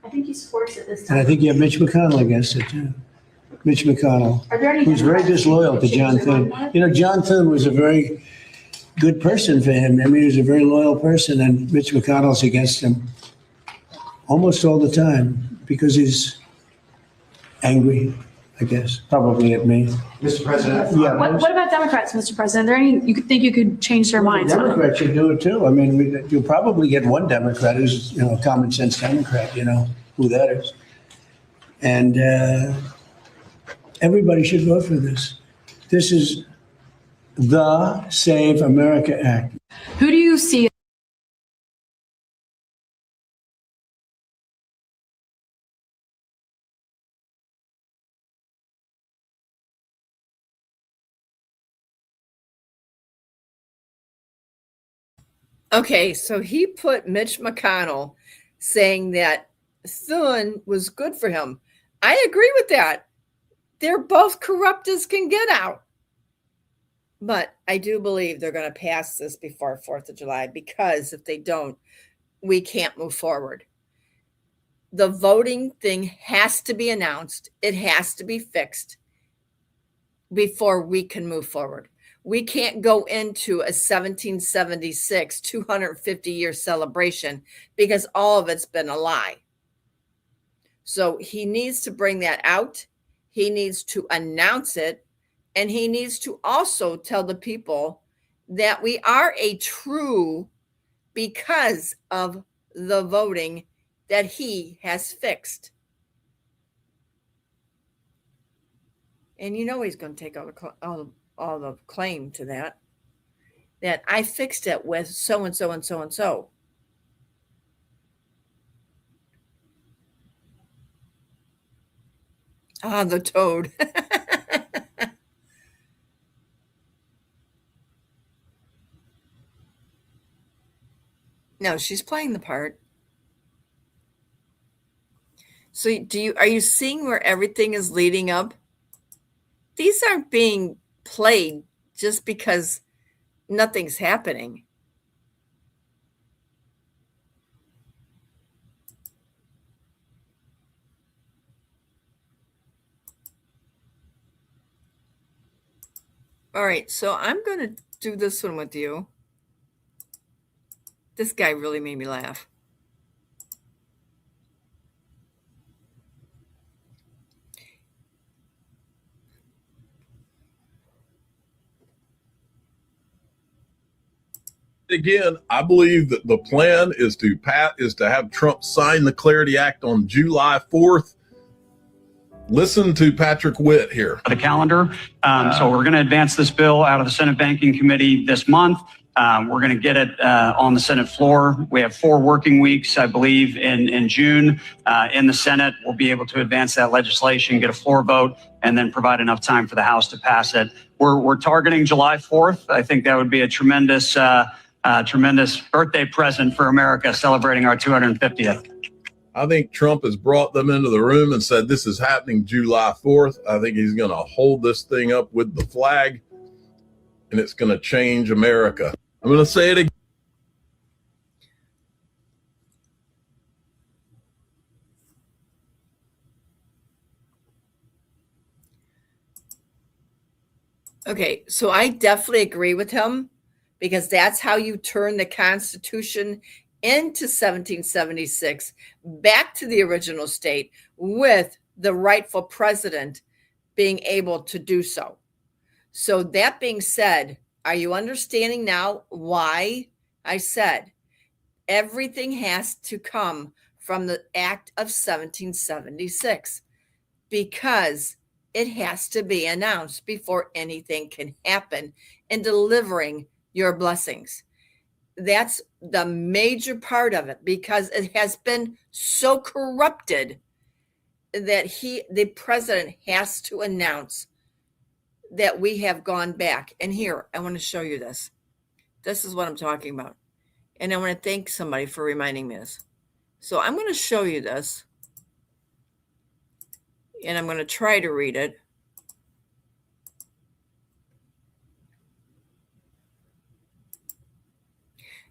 I think he supports it this time. And I think you have Mitch McConnell against it too. Mitch McConnell, Are there any who's very Democrats disloyal to who John change their Thune. mind? John Thune was a very good person for him. I mean, he was a very loyal person, and Mitch McConnell's against him almost all the time because he's angry, I guess, probably at me. Mr. President. Yeah. What about Democrats, Mr. President? Are there any you could think you could change their minds on? Democrats should do it too. I mean, you'll probably get one Democrat who's, a common sense Democrat, who that is. And everybody should vote for this. This is the Save America Act. Who do you see? Okay, so he put Mitch McConnell saying that Thune was good for him. I agree with that. They're both corrupt as can get out. But I do believe they're going to pass this before 4th of July, because if they don't, we can't move forward. The voting thing has to be announced. It has to be fixed before we can move forward. We can't go into a 1776 250-year celebration because all of it's been a lie. So he needs to bring that out. He needs to announce it. And he needs to also tell the people that we are a true because of the voting that he has fixed. And he's going to take all the claim to that I fixed it with so and so and so and so. The toad. No, she's playing the part. So are you seeing where everything is leading up? These aren't being played just because nothing's happening. All right, so I'm going to do this one with you. This guy really made me laugh. Again, I believe that the plan is to have Trump sign the Clarity Act on July 4th. Listen to Patrick Witt here. The calendar. So we're going to advance this bill out of the Senate Banking Committee this month. We're going to get it on the Senate floor. We have 4 working weeks, I believe, in June. In the Senate, we'll be able to advance that legislation, get a floor vote, and then provide enough time for the House to pass it. We're targeting July 4th. I think that would be a tremendous birthday present for America, celebrating our 250th. I think Trump has brought them into the room and said this is happening July 4th. I think he's going to hold this thing up with the flag, and it's going to change America. I'm going to say it again. Okay, so I definitely agree with him, because that's how you turn the Constitution into 1776, back to the original state, with the rightful president being able to do so. So that being said, are you understanding now why I said everything has to come from the Act of 1776? Because it has to be announced before anything can happen in delivering your blessings. That's the major part of it, because it has been so corrupted that the president has to announce that we have gone back. And here, I want to show you this. This is what I'm talking about. And I want to thank somebody for reminding me this. So I'm going to show you this. And I'm going to try to read it.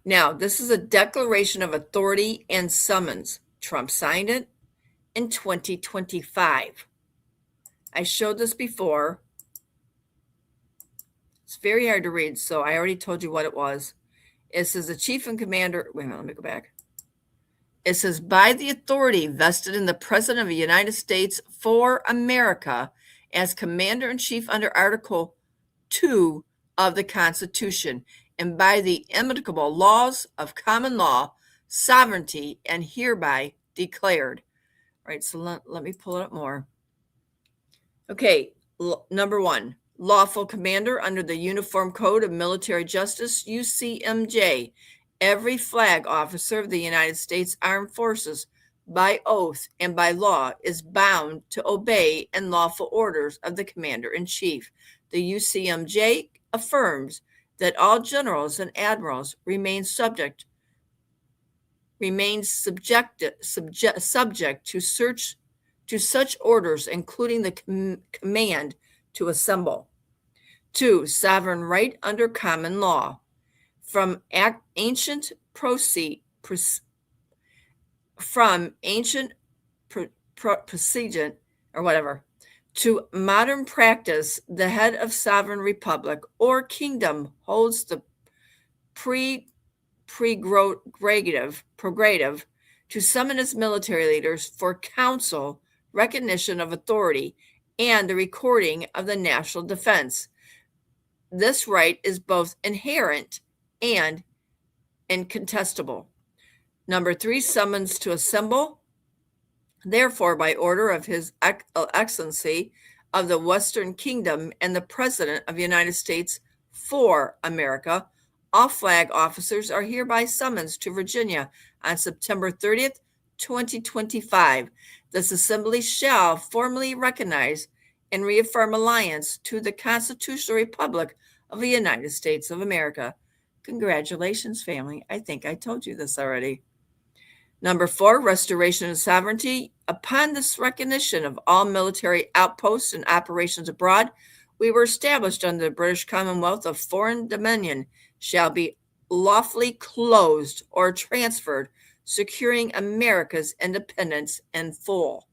Now, this is a declaration of authority and summons. Trump signed it in 2025. I showed this before. It's very hard to read, so I already told you what it was. It says the chief and commander. Wait a minute, let me go back. It says, by the authority vested in the President of the United States for America as Commander-in-Chief under Article 2 of the Constitution, and by the immutable laws of common law, sovereignty, and hereby declared. All right, so let me pull it up more. Okay, number 1, lawful commander under the Uniform Code of Military Justice, UCMJ. Every flag officer of the United States Armed Forces, by oath and by law, is bound to obey and lawful orders of the Commander-in-Chief. The UCMJ affirms that all generals and admirals remain subject to such orders, including the command to assemble. 2, sovereign right under common law. From ancient precedent or whatever to modern practice, the head of sovereign republic or kingdom holds the prerogative to summon its military leaders for counsel, recognition of authority, and the recording of the national defense. This right is both inherent and incontestable. Number 3, summons to assemble. Therefore, by order of His Excellency of the Western Kingdom and the President of the United States for America, all flag officers are hereby summoned to Virginia on September 30th, 2025. This assembly shall formally recognize and reaffirm allegiance to the Constitutional Republic of the United States of America. Congratulations, family. I think I told you this already. Number 4, restoration of sovereignty. Upon this recognition of all military outposts and operations abroad, we were established under the British Commonwealth of foreign dominion, shall be lawfully closed or transferred, securing America's independence in full.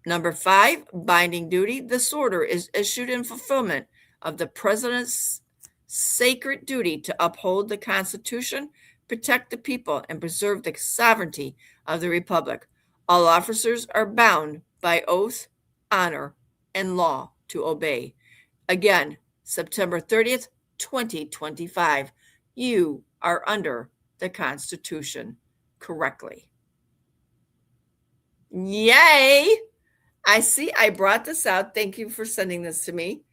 Number 5, binding duty. This order is issued in fulfillment of the President's sacred duty to uphold the Constitution, protect the people, and preserve the sovereignty of the Republic. All officers are bound by oath, honor, and law to obey. Again, September 30th, 2025. You are under the Constitution correctly. Yay! I see I brought this out. Thank you for sending this to me.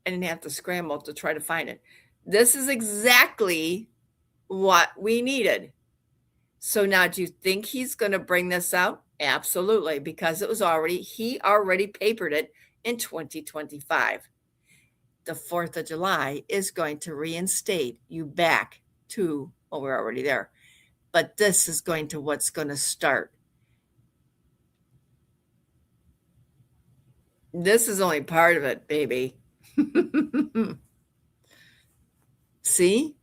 I didn't have to scramble to try to find it. This is exactly what we needed. So now, do you think he's going to bring this out? Absolutely, because he already papered it in 2025. The 4th of July is going to reinstate you back to, well, we're already there. But this is what's going to start. This is only part of it, baby. See?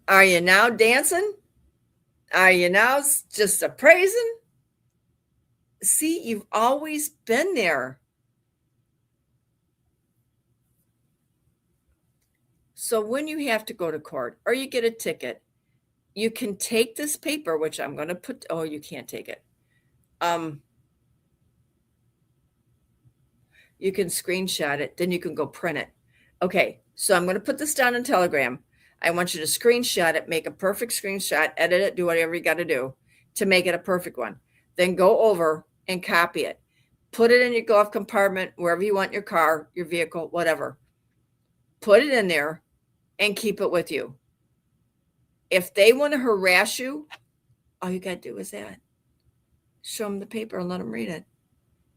Are you now dancing? Are you now just praising? See, you've always been there. So when you have to go to court or you get a ticket, you can take this paper, which I'm going to put, oh, you can't take it. You can screenshot it, then you can go print it. Okay, so I'm going to put this down in Telegram. I want you to screenshot it, make a perfect screenshot, edit it, do whatever you got to do to make it a perfect one. Then go over and copy it. Put it in your glove compartment, wherever you want your car, your vehicle, whatever. Put it in there and keep it with you. If they want to harass you, all you got to do is that. Show them the paper and let them read it.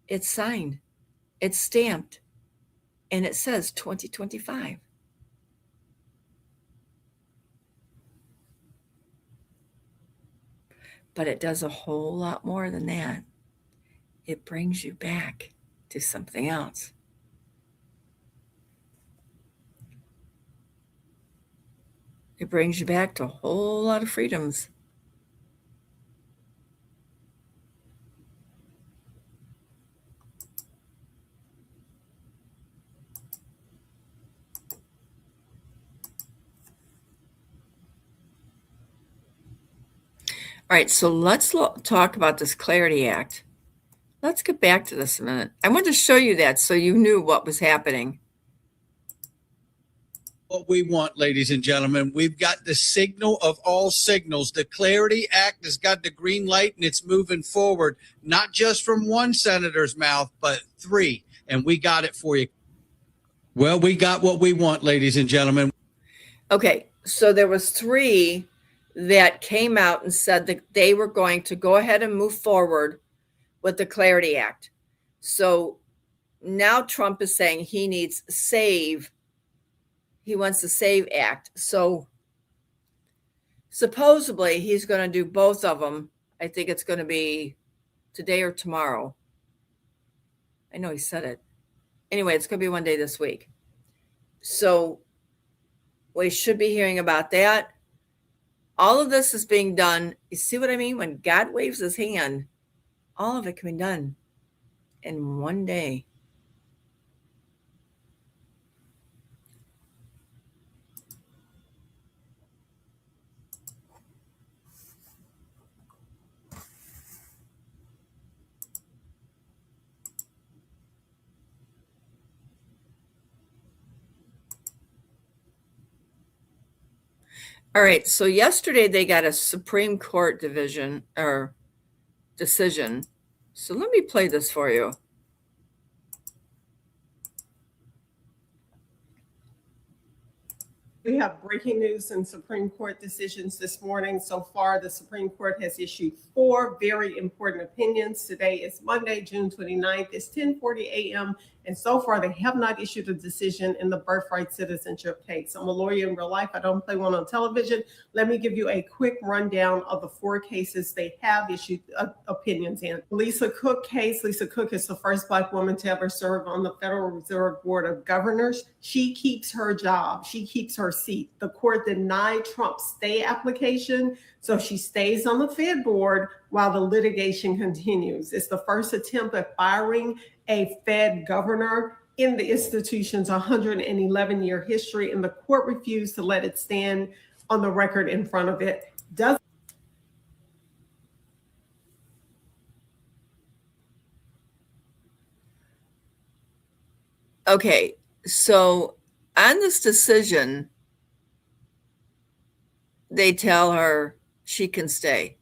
It's signed. It's stamped. And it says 2025. But it does a whole lot more than that. It brings you back to something else. It brings you back to a whole lot of freedoms. All right, so let's talk about this Clarity Act. Let's get back to this a minute. I wanted to show you that so you knew what was happening. What we want, ladies and gentlemen, we've got the signal of all signals. The Clarity Act has got the green light and it's moving forward, not just from one senator's mouth, but three. And we got it for you. Well, we got what we want, ladies and gentlemen. Okay, so there was three that came out and said that they were going to go ahead and move forward with the Clarity Act. So now Trump is saying he needs SAVE. He wants the SAVE Act. So supposedly he's going to do both of them. I think it's going to be today or tomorrow. I know he said it. Anyway, it's going to be one day this week. So we should be hearing about that. All of this is being done. You see what I mean? When God waves his hand, all of it can be done in one day. All right, so yesterday they got a Supreme Court decision. So let me play this for you. We have breaking news and Supreme Court decisions this morning. So far, the Supreme Court has issued 4 very important opinions. Today is Monday, June 29th. It's 10:40 a.m. And so far, they have not issued a decision in the birthright citizenship case. I'm a lawyer in real life. I don't play one on television. Let me give you a quick rundown of the 4 cases they have issued opinions in. Lisa Cook case. Lisa Cook is the first Black woman to ever serve on the Federal Reserve Board of Governors. She keeps her job. She keeps her seat. The court denied Trump's stay application, so she stays on the Fed board while the litigation continues. It's the first attempt at firing a Fed governor in the institution's 111-year history, and the court refused to let it stand on the record in front of it. Okay, so on this decision, they tell her she can stay.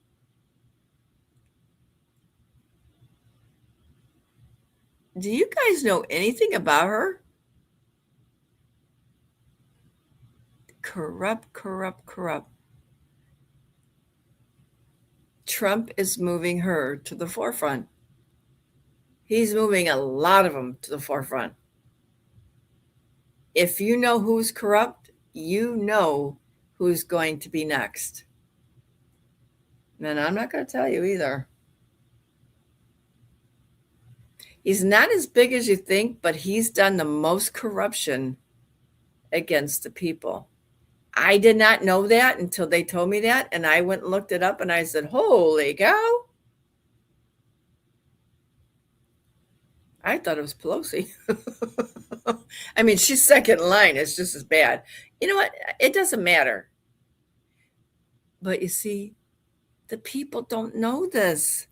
Do you guys know anything about her? Corrupt. Trump is moving her to the forefront. He's moving a lot of them to the forefront. If you know who's corrupt, you know who's going to be next. And I'm not going to tell you either. He's not as big as you think, but he's done the most corruption against the people. I did not know that until they told me that, and I went and looked it up, and I said, holy cow. I thought it was Pelosi. I mean, she's second in line. It's just as bad. You know what? It doesn't matter. But you see, the people don't know this.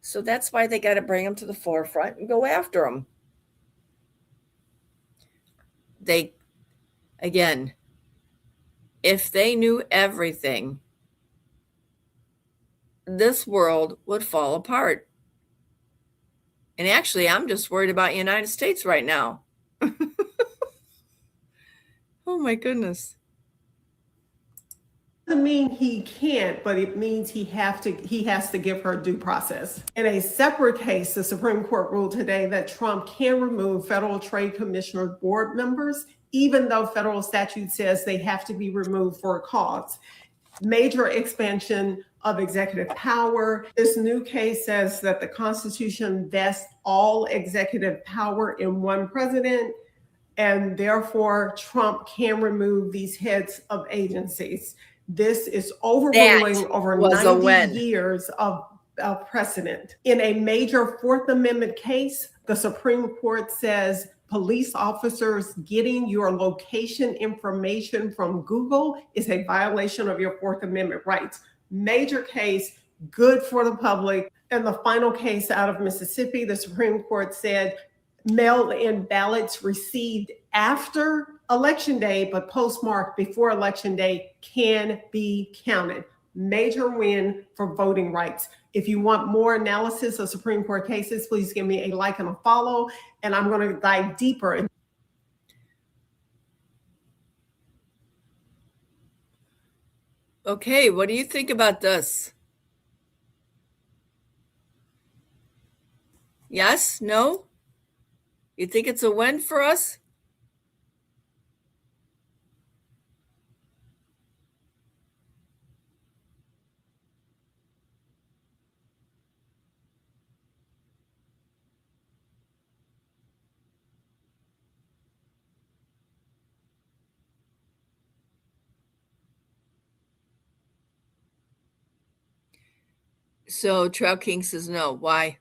So that's why they got to bring them to the forefront and go after them. Again, if they knew everything, this world would fall apart. And actually, I'm just worried about the United States right now. Oh my goodness. Doesn't mean he can't, but it means he has to give her due process. In a separate case, the Supreme Court ruled today that Trump can remove Federal Trade Commissioner board members, even though federal statute says they have to be removed for a cause. Major expansion of executive power. This new case says that the Constitution vests all executive power in one president, and therefore Trump can remove these heads of agencies. This is overruling over 90 years of precedent. In a major Fourth Amendment case, the Supreme Court says police officers getting your location information from Google is a violation of your Fourth Amendment rights. Major case, good for the public. And the final case out of Mississippi, the Supreme Court said mail-in ballots received after Election Day, but postmarked before Election Day can be counted. Major win for voting rights. If you want more analysis of Supreme Court cases, please give me a like and a follow, and I'm going to dive deeper. Okay, what do you think about this? Yes? No? You think it's a win for us? So Trail King says no. Why?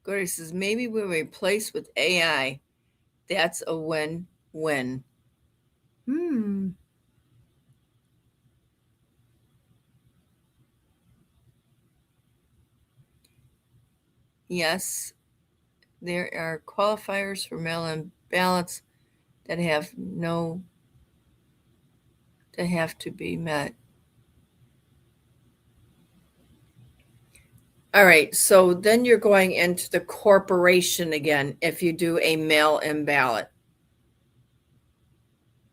Gordy says maybe we'll replace with AI. That's a win-win. Yes, there are qualifiers for mail-in ballots that have to be met. All right, so then you're going into the corporation again if you do a mail-in ballot.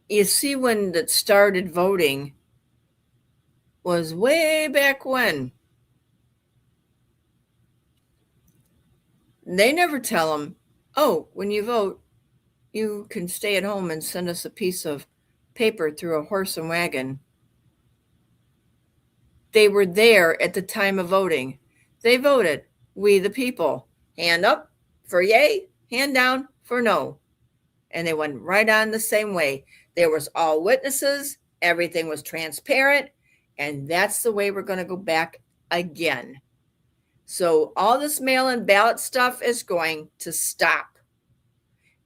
You see, when that started voting was way back when. They never tell them, oh, when you vote, you can stay at home and send us a piece of paper through a horse and wagon. They were there at the time of voting. They voted, we the people. Hand up for yay, hand down for no. And they went right on the same way. There was all witnesses. Everything was transparent. And that's the way we're going to go back again. So all this mail-in ballot stuff is going to stop.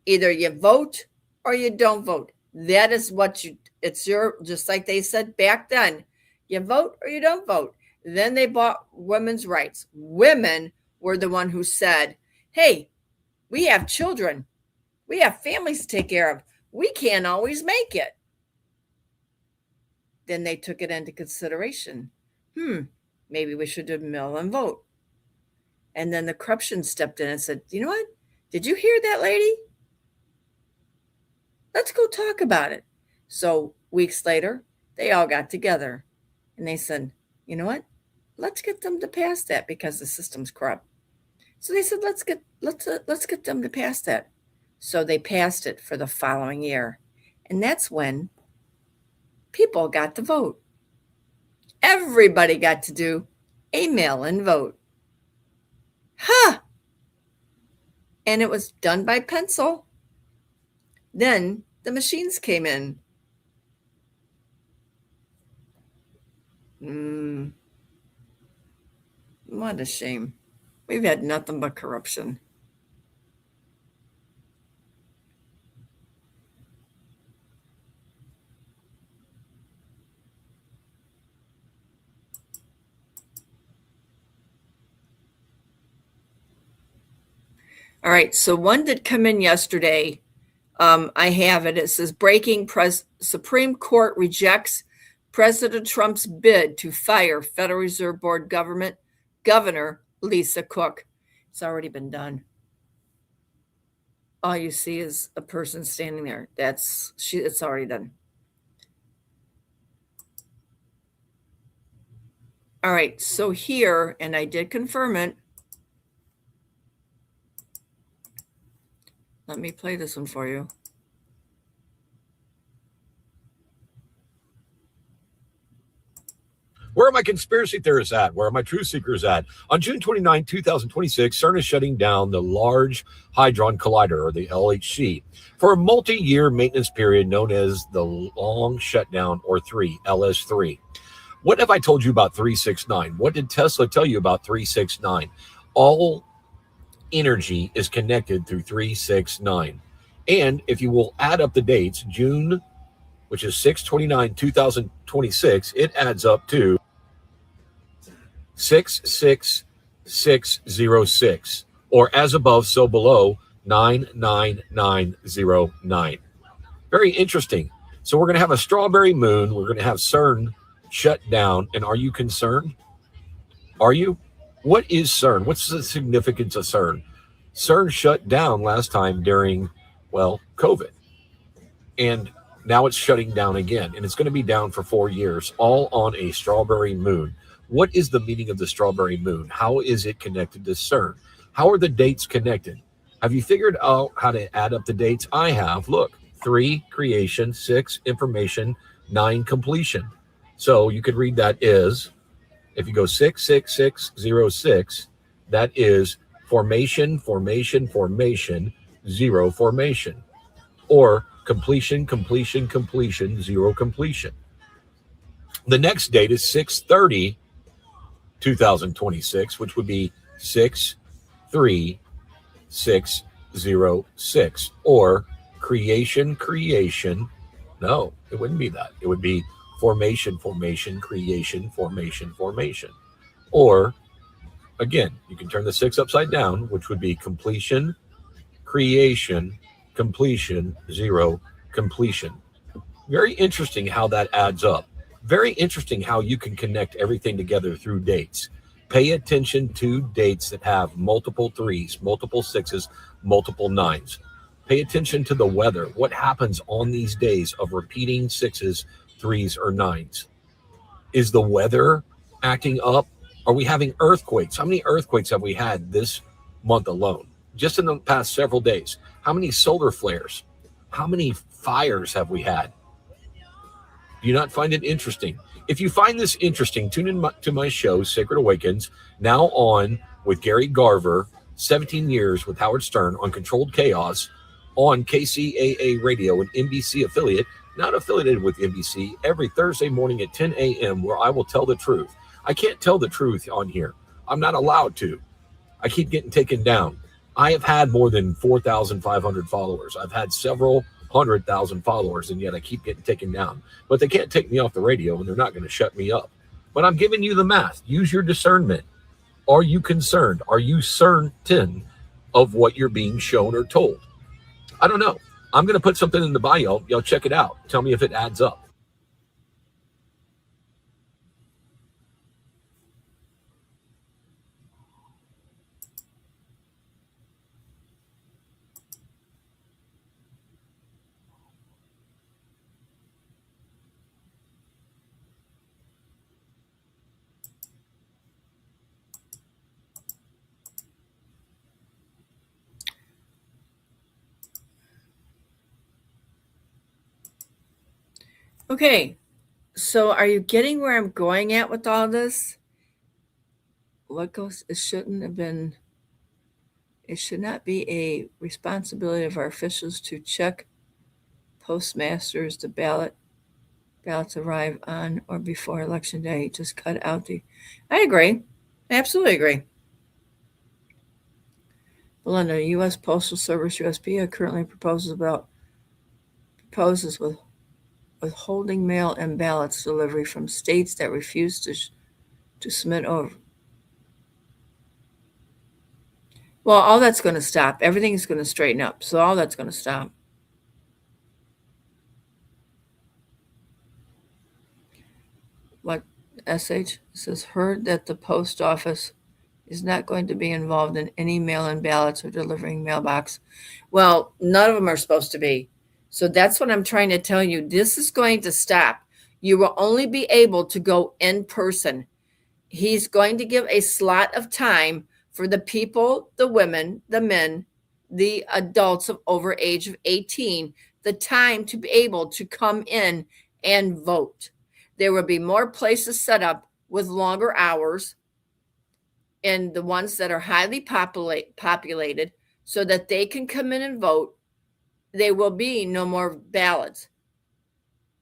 Either you vote or you don't vote. That is what just like they said back then, you vote or you don't vote. Then they bought women's rights. Women were the one who said, hey, we have children. We have families to take care of. We can't always make it. Then they took it into consideration. Maybe we should do mail-in vote. And then the corruption stepped in and said, you know what? Did you hear that lady? Let's go talk about it. So weeks later, they all got together and they said, you know what? Let's get them to pass that because the system's corrupt. So they said, let's get them to pass that. So they passed it for the following year. And that's when people got to vote. Everybody got to do a mail-in vote. And it was done by pencil. Then The machines came in. What a shame. We've had nothing but corruption. All right, so one did come in yesterday. I have it. It says breaking Supreme Court rejects President Trump's bid to fire Federal Reserve Board Governor Lisa Cook. It's already been done. All you see is a person standing there. It's already done. All right, so here, and I did confirm it. Let me play this one for you. Where are my conspiracy theorists at? Where are my truth seekers at? On June 29, 2026, CERN is shutting down the Large Hadron Collider, or the LHC, for a multi-year maintenance period known as the Long Shutdown, or LS3. What have I told you about 369? What did Tesla tell you about 369? All energy is connected through 369. And if you will add up the dates, June, which is 6/29/2026, it adds up to 66606, or as above, so below, 99909. Very interesting. So we're going to have a strawberry moon. We're going to have CERN shut down. And are you concerned? Are you? What is CERN? What's the significance of CERN? CERN shut down last time during, COVID. And now it's shutting down again. And it's going to be down for 4 years, all on a strawberry moon. What is the meaning of the strawberry moon? How is it connected to CERN? How are the dates connected? Have you figured out how to add up the dates? I have. Look, 3, creation, 6, information, 9, completion. So you could read that is, if you go 66606, that is formation, 0 formation. Or completion, 0 completion. The next date is 6/30/2026, which would be 63606, or creation. No, it wouldn't be that. It would be formation, creation, formation. Or again, you can turn the 6 upside down, which would be completion, creation, completion, 0 completion. Very interesting how that adds up. Very interesting how you can connect everything together through dates. Pay attention to dates that have multiple 3s, multiple 6s, multiple 9s. Pay attention to the weather. What happens on these days of repeating 6s, 3s, or 9s? Is the weather acting up? Are we having earthquakes? How many earthquakes have we had this month alone? Just in the past several days. How many solar flares? How many fires have we had? Do you not find it interesting? If you find this interesting, tune in to my show, Sacred Awakens, now on with Gary Garver, 17 years with Howard Stern on Controlled Chaos on KCAA Radio, an NBC affiliate, not affiliated with NBC, every Thursday morning at 10 a.m., where I will tell the truth. I can't tell the truth on here. I'm not allowed to. I keep getting taken down. I have had more than 4,500 followers. I've had several 100,000 followers, and yet I keep getting taken down. But they can't take me off the radio, and they're not going to shut me up. But I'm giving you the math. Use your discernment. Are you concerned? Are you certain of what you're being shown or told? I don't know. I'm going to put something in the bio. Y'all check it out. Tell me if it adds up. Okay, so are you getting where I'm going at with all this? What goes, it should not be a responsibility of our officials to check postmasters, the ballots arrive on or before election day. Just cut out the. I agree. I absolutely agree. Belinda, U.S. Postal Service USPS currently proposes withholding mail and ballots delivery from states that refuse to submit over. Well, all that's going to stop. Everything's going to straighten up. So all that's going to stop. What SH says, heard that the post office is not going to be involved in any mail-in ballots or delivering mailbox. Well, none of them are supposed to be. So that's what I'm trying to tell you. This is going to stop. You will only be able to go in person. He's going to give a slot of time for the people, the women, the men, the adults of over age of 18, the time to be able to come in and vote. There will be more places set up with longer hours, and the ones that are highly populated so that they can come in and vote. There will be no more ballots.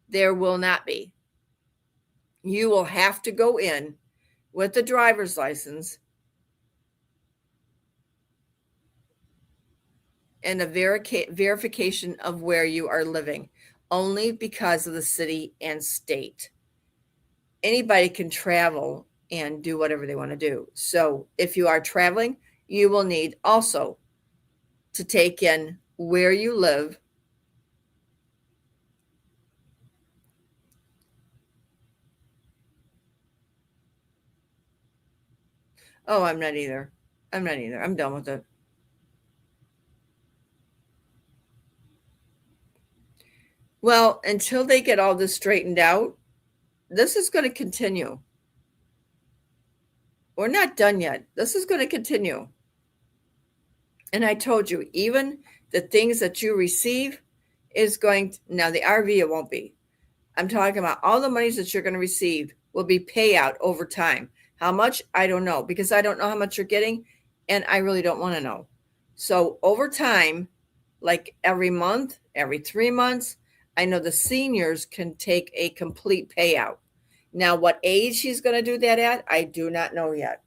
There will not be. You will have to go in with the driver's license and a verification of where you are living, only because of the city and state. Anybody can travel and do whatever they want to do. So if you are traveling, you will need also to take in where you live, oh, I'm not either. I'm done with it. Well, until they get all this straightened out, this is going to continue. We're not done yet. This is going to continue. And I told you, even the things that you receive is going to, now the RV, it won't be. I'm talking about all the monies that you're going to receive will be payout over time. How much? I don't know, because I don't know how much you're getting, and I really don't want to know. So over time, like every month, every 3 months, I know the seniors can take a complete payout. Now, what age he's going to do that at, I do not know yet.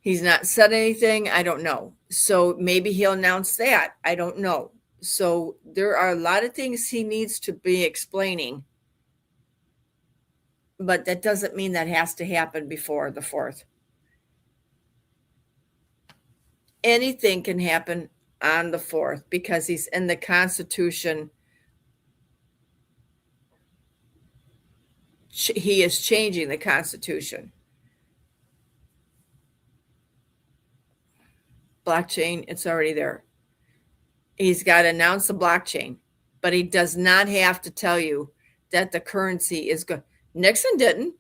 He's not said anything. I don't know. So maybe he'll announce that. I don't know. So there are a lot of things he needs to be explaining. But that doesn't mean that has to happen before the 4th. Anything can happen on the 4th because he's in the Constitution. He is changing the Constitution. Blockchain, it's already there. He's got to announce the blockchain, but he does not have to tell you that the currency is good. Nixon didn't.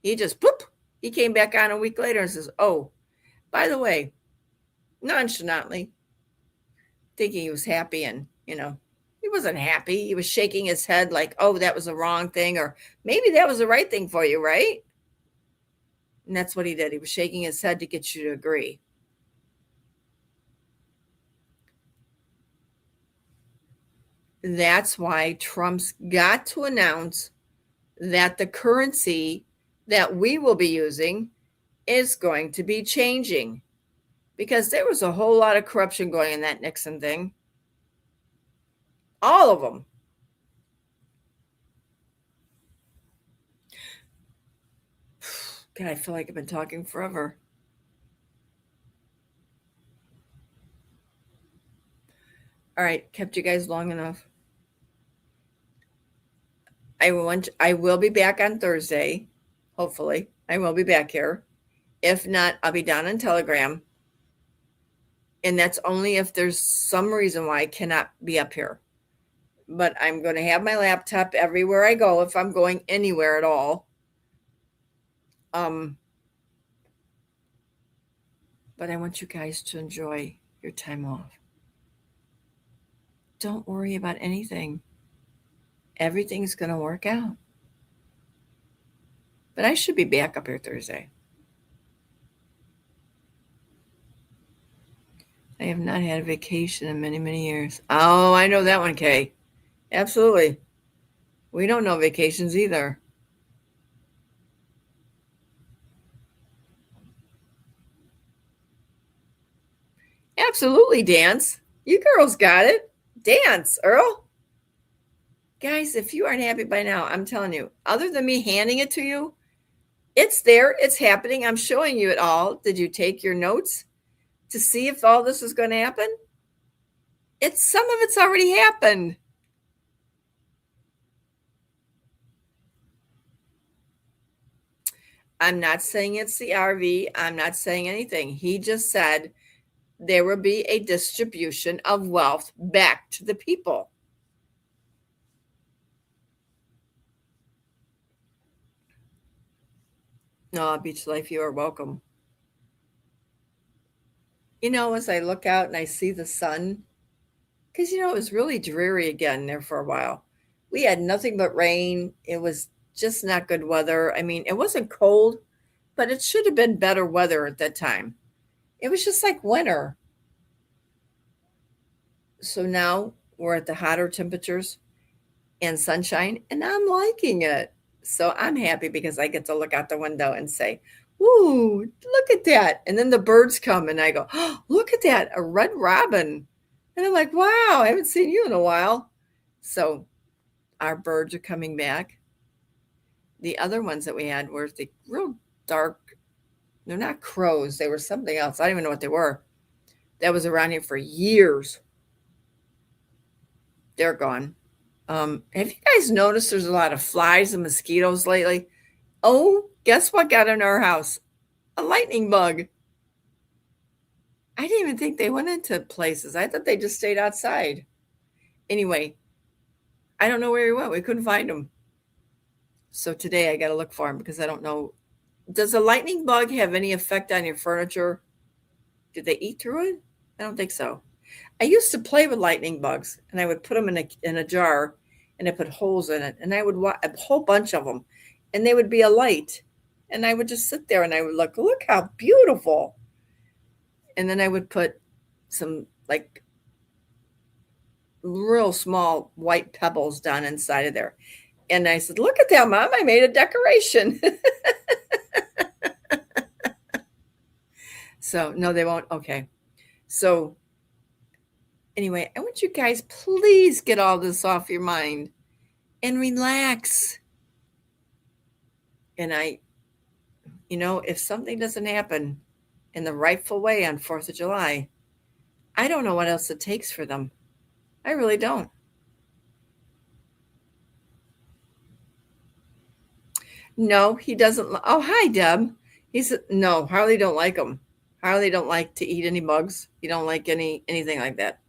He just, boop, he came back on a week later and says, oh, by the way, nonchalantly, thinking he was happy, and, he wasn't happy. He was shaking his head like, oh, that was the wrong thing, or maybe that was the right thing for you, right? And that's what he did. He was shaking his head to get you to agree. That's why Trump's got to announce that the currency that we will be using is going to be changing, because there was a whole lot of corruption going in that Nixon thing. All of them. God, I feel like I've been talking forever. All right, kept you guys long enough. I will be back on Thursday. Hopefully, I will be back here. If not, I'll be down on Telegram. And that's only if there's some reason why I cannot be up here. But I'm going to have my laptop everywhere I go if I'm going anywhere at all. But I want you guys to enjoy your time off. Don't worry about anything. Everything's going to work out. But I should be back up here Thursday. I have not had a vacation in many, many years. Oh, I know that one, Kay. Absolutely. We don't know vacations either. Absolutely, Dance. You girls got it. Dance, Earl. Guys, if you aren't happy by now, I'm telling you, other than me handing it to you, it's there. It's happening. I'm showing you it all. Did you take your notes to see if all this is going to happen? Some of it's already happened. I'm not saying it's the RV. I'm not saying anything. He just said there will be a distribution of wealth back to the people. No, Beach Life, you are welcome. You know, as I look out and I see the sun, because, you know, it was really dreary again there for a while. We had nothing but rain. It was just not good weather. I mean, it wasn't cold, but it should have been better weather at that time. It was just like winter. So now we're at the hotter temperatures and sunshine, and I'm liking it. So I'm happy because I get to look out the window and say, "Ooh, look at that." And then the birds come and I go, "Oh, look at that, a red robin." And I'm like, "Wow, I haven't seen you in a while." So our birds are coming back. The other ones that we had were the real dark, they're not crows, they were something else. I don't even know what they were. That was around here for years. They're gone. Have you guys noticed there's a lot of flies and mosquitoes lately? Oh, guess what got in our house? A lightning bug. I didn't even think they went into places. I thought they just stayed outside. Anyway, I don't know where he went. We couldn't find him. So today I got to look for him because I don't know. Does a lightning bug have any effect on your furniture? Did they eat through it? I don't think so. I used to play with lightning bugs, and I would put them in a jar, and I put holes in it, and I would watch a whole bunch of them, and they would be a light, and I would just sit there, and I would look how beautiful. And then I would put some like real small white pebbles down inside of there. And I said, "Look at that, Mom, I made a decoration." So, no, they won't. Okay. So, anyway, I want you guys, please get all this off your mind and relax. And if something doesn't happen in the rightful way on 4th of July, I don't know what else it takes for them. I really don't. No, he doesn't. Oh, hi, Deb. He said, no, Harley don't like them. Harley don't like to eat any bugs. He don't like anything like that.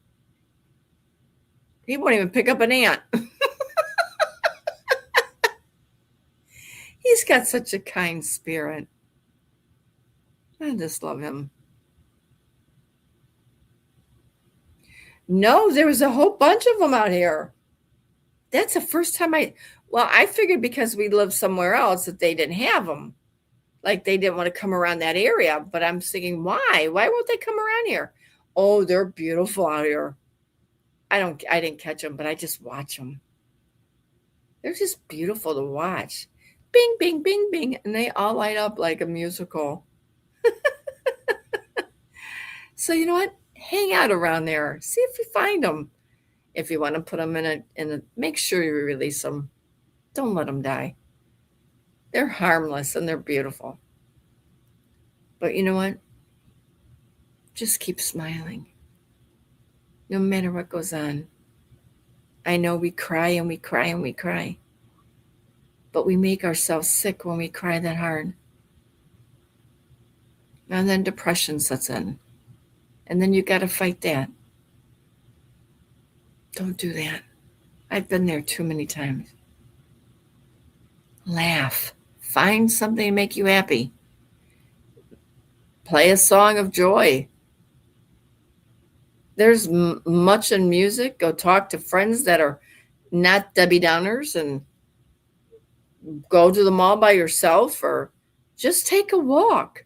He won't even pick up an ant. He's got such a kind spirit. I just love him. No, there was a whole bunch of them out here. That's the first time I figured because we lived somewhere else that they didn't have them. Like they didn't want to come around that area. But I'm thinking, why? Why won't they come around here? Oh, they're beautiful out here. I didn't catch them, but I just watch them. They're just beautiful to watch. Bing, bing, bing, bing. And they all light up like a musical. So you know what? Hang out around there. See if you find them. If you want to put them in a, make sure you release them. Don't let them die. They're harmless and they're beautiful. But you know what? Just keep smiling. No matter what goes on. I know we cry and we cry and we cry. But we make ourselves sick when we cry that hard. And then depression sets in. And then you got to fight that. Don't do that. I've been there too many times. Laugh. Find something to make you happy. Play a song of joy. There's much in music. Go talk to friends that are not Debbie Downers and go to the mall by yourself or just take a walk.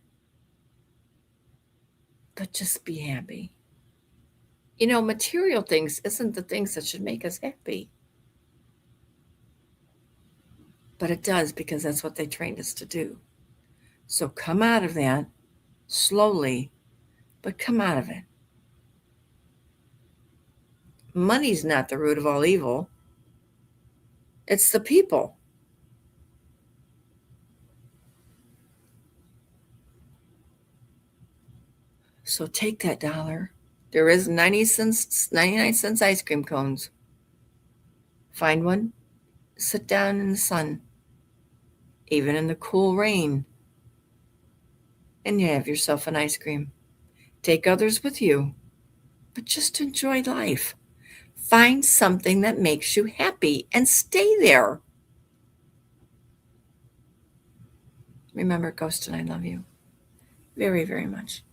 But just be happy. You know, material things isn't the things that should make us happy. But it does, because that's what they trained us to do. So come out of that slowly, but come out of it. Money's not the root of all evil. It's the people. So take that $1. There is 99 cents ice cream cones. Find one, sit down in the sun, even in the cool rain, and you have yourself an ice cream. Take others with you, but just enjoy life. Find something that makes you happy and stay there. Remember, Ghost, and I love you very, very much.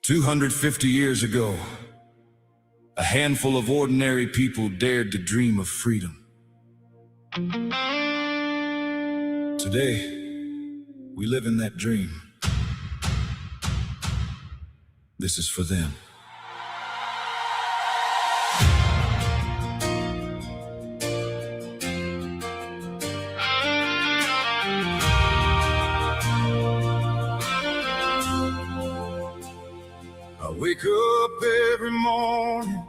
"250 years ago, a handful of ordinary people dared to dream of freedom. Today, we live in that dream. This is for them." I wake up every morning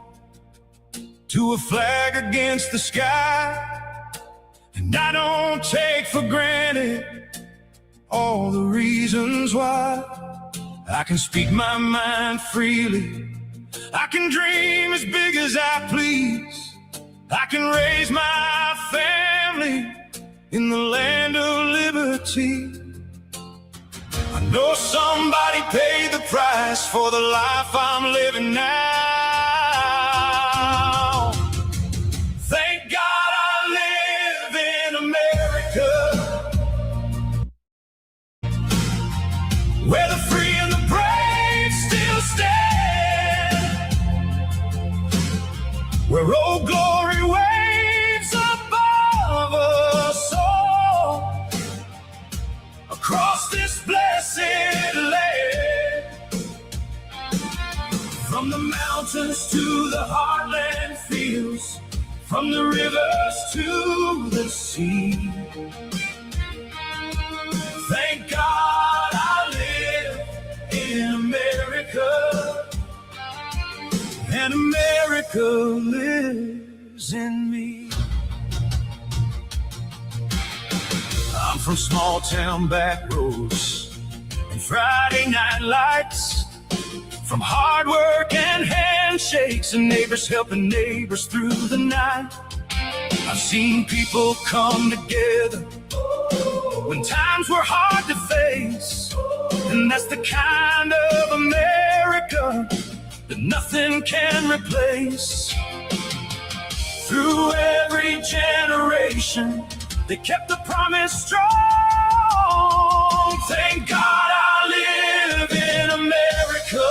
to a flag against the sky, and I don't take for granted all the reasons why. I can speak my mind freely, I can dream as big as I please, I can raise my family in the land of liberty. I know somebody paid the price for the life I'm living now. Thank God I live in America, where the free and the brave still stand, where old glory waves above us all, across this blessed land. From the mountains to the heartland fields, from the rivers to the sea. Thank God I live in America, and America lives in me. I'm from small town back roads and Friday night lights, from hard work and handshakes and neighbors helping neighbors through the night. I've seen people come together when times were hard to face, and that's the kind of America that nothing can replace. Through every generation, they kept the promise strong. Thank God I live in America,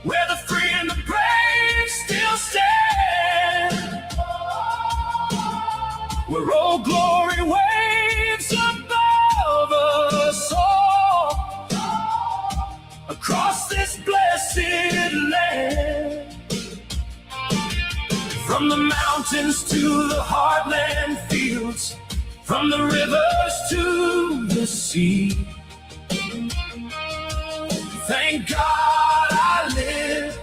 where the free and the brave still stand, where old glory waves above us all, across this blessed land. From the mountains to the heartland fields, from the rivers to the sea. Thank God I live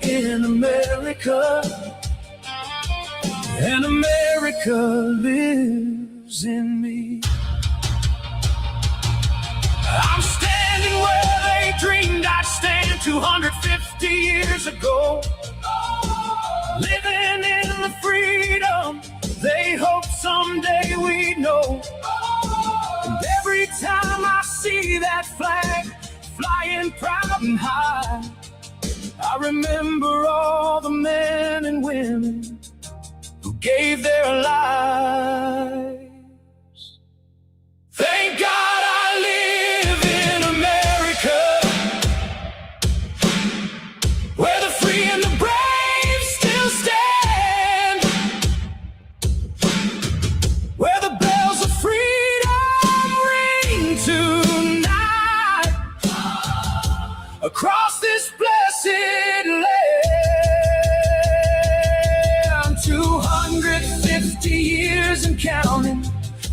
in America, and America lives in me. I'm standing where they dreamed I'd stand 250 years ago, living in the freedom they hope someday we know. And every time I see that flag flying proud and high, I remember all the men and women who gave their lives. Thank God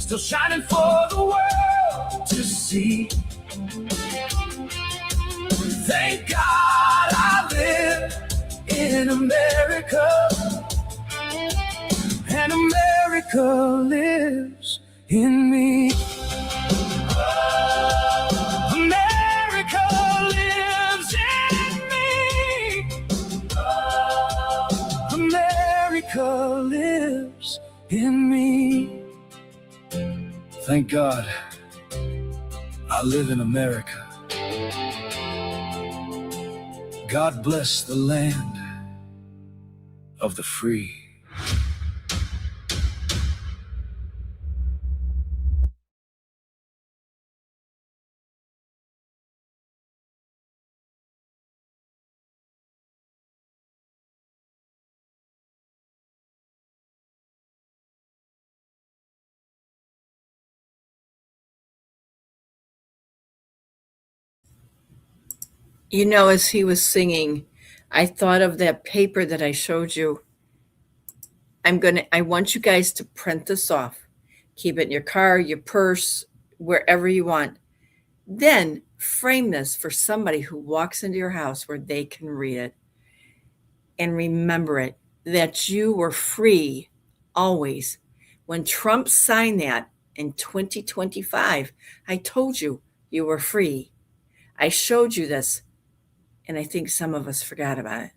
still shining for the world to see. Thank God I live in America, and America lives in me. America lives in me. America lives in me. Thank God I live in America. God bless the land of the free. You know, as he was singing, I thought of that paper that I showed you. I want you guys to print this off. Keep it in your car, your purse, wherever you want. Then frame this for somebody who walks into your house where they can read it. And remember it, that you were free always. When Trump signed that in 2025, I told you you were free. I showed you this, and I think some of us forgot about it.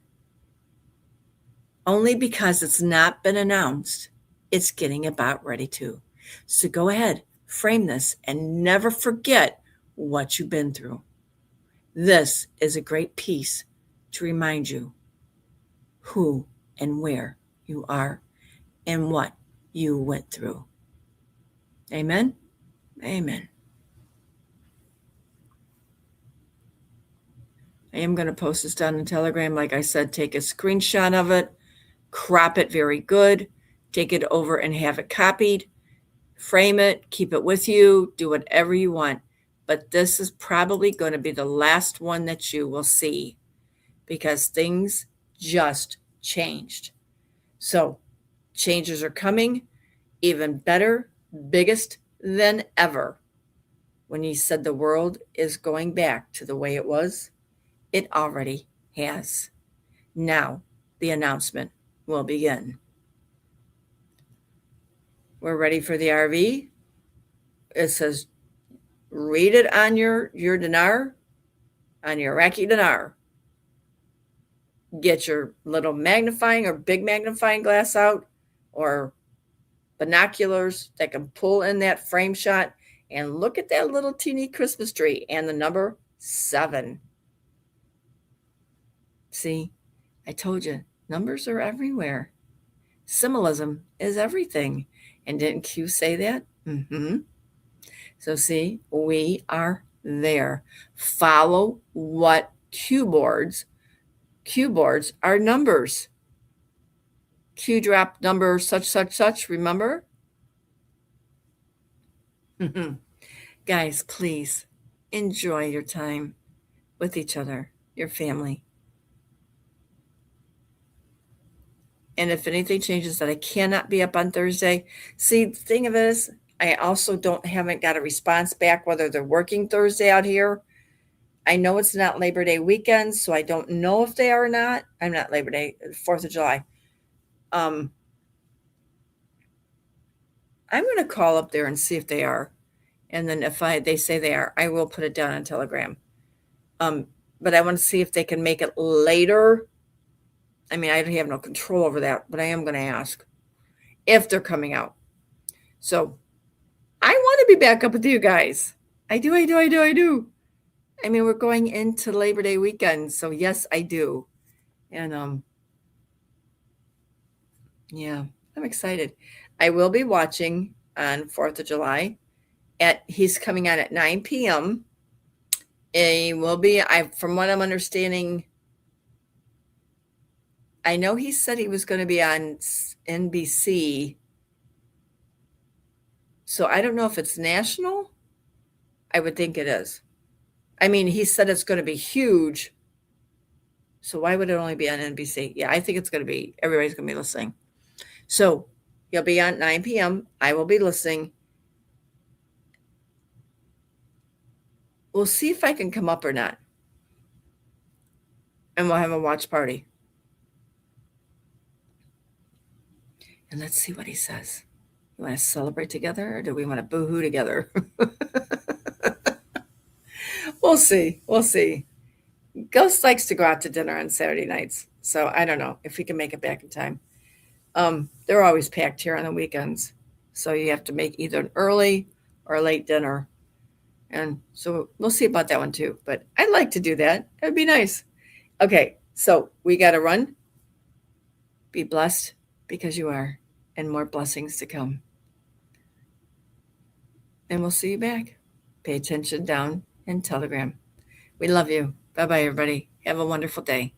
Only because it's not been announced, it's getting about ready to. So go ahead, frame this, and never forget what you've been through. This is a great piece to remind you who and where you are and what you went through. Amen? Amen. I am going to post this down in Telegram. Like I said, take a screenshot of it, crop it very good, take it over and have it copied, frame it, keep it with you, do whatever you want. But this is probably going to be the last one that you will see because things just changed. So changes are coming, even better, biggest than ever. When he said the world is going back to the way it was, it already has. Now the announcement will begin. We're ready for the RV. It says, read it on your dinar, on your Iraqi dinar. Get your little magnifying or big magnifying glass out or binoculars that can pull in that frame shot and look at that little teeny Christmas tree and the number 7. See, I told you, numbers are everywhere. Symbolism is everything. And didn't Q say that? Mm-hmm. So see, we are there. Follow what Q boards are numbers. Q drop number such, remember? Guys, please enjoy your time with each other, your family. And if anything changes that I cannot be up on Thursday, see, the thing of it is, I also haven't got a response back whether they're working Thursday out here. I know it's not Labor Day weekend, so I don't know if they are or not. I'm not Labor Day, 4th of July. I'm going to call up there and see if they are. And then if they say they are, I will put it down on Telegram. But I want to see if they can make it later. I mean, I have no control over that, but I am going to ask if they're coming out. So I want to be back up with you guys. I do. I mean, we're going into Labor Day weekend, so yes, I do. And yeah, I'm excited. I will be watching on 4th of July. He's coming on at 9 p.m. He will be, from what I'm understanding, I know he said he was going to be on NBC. So I don't know if it's national. I would think it is. I mean, he said it's going to be huge. So why would it only be on NBC? Yeah, I think it's going to be, everybody's going to be listening. So he'll be on 9 p.m. I will be listening. we'll see if I can come up or not. And we'll have a watch party. And let's see what he says. You want to celebrate together, or do we want to boo-hoo together? We'll see. We'll see. Ghost likes to go out to dinner on Saturday nights. So I don't know if we can make it back in time. They're always packed here on the weekends. So you have to make either an early or a late dinner. And so we'll see about that one too. But I'd like to do that. It would be nice. Okay, so we got to run. Be blessed because you are, and more blessings to come. And we'll see you back. Pay attention down in Telegram. We love you. Bye-bye, everybody. Have a wonderful day.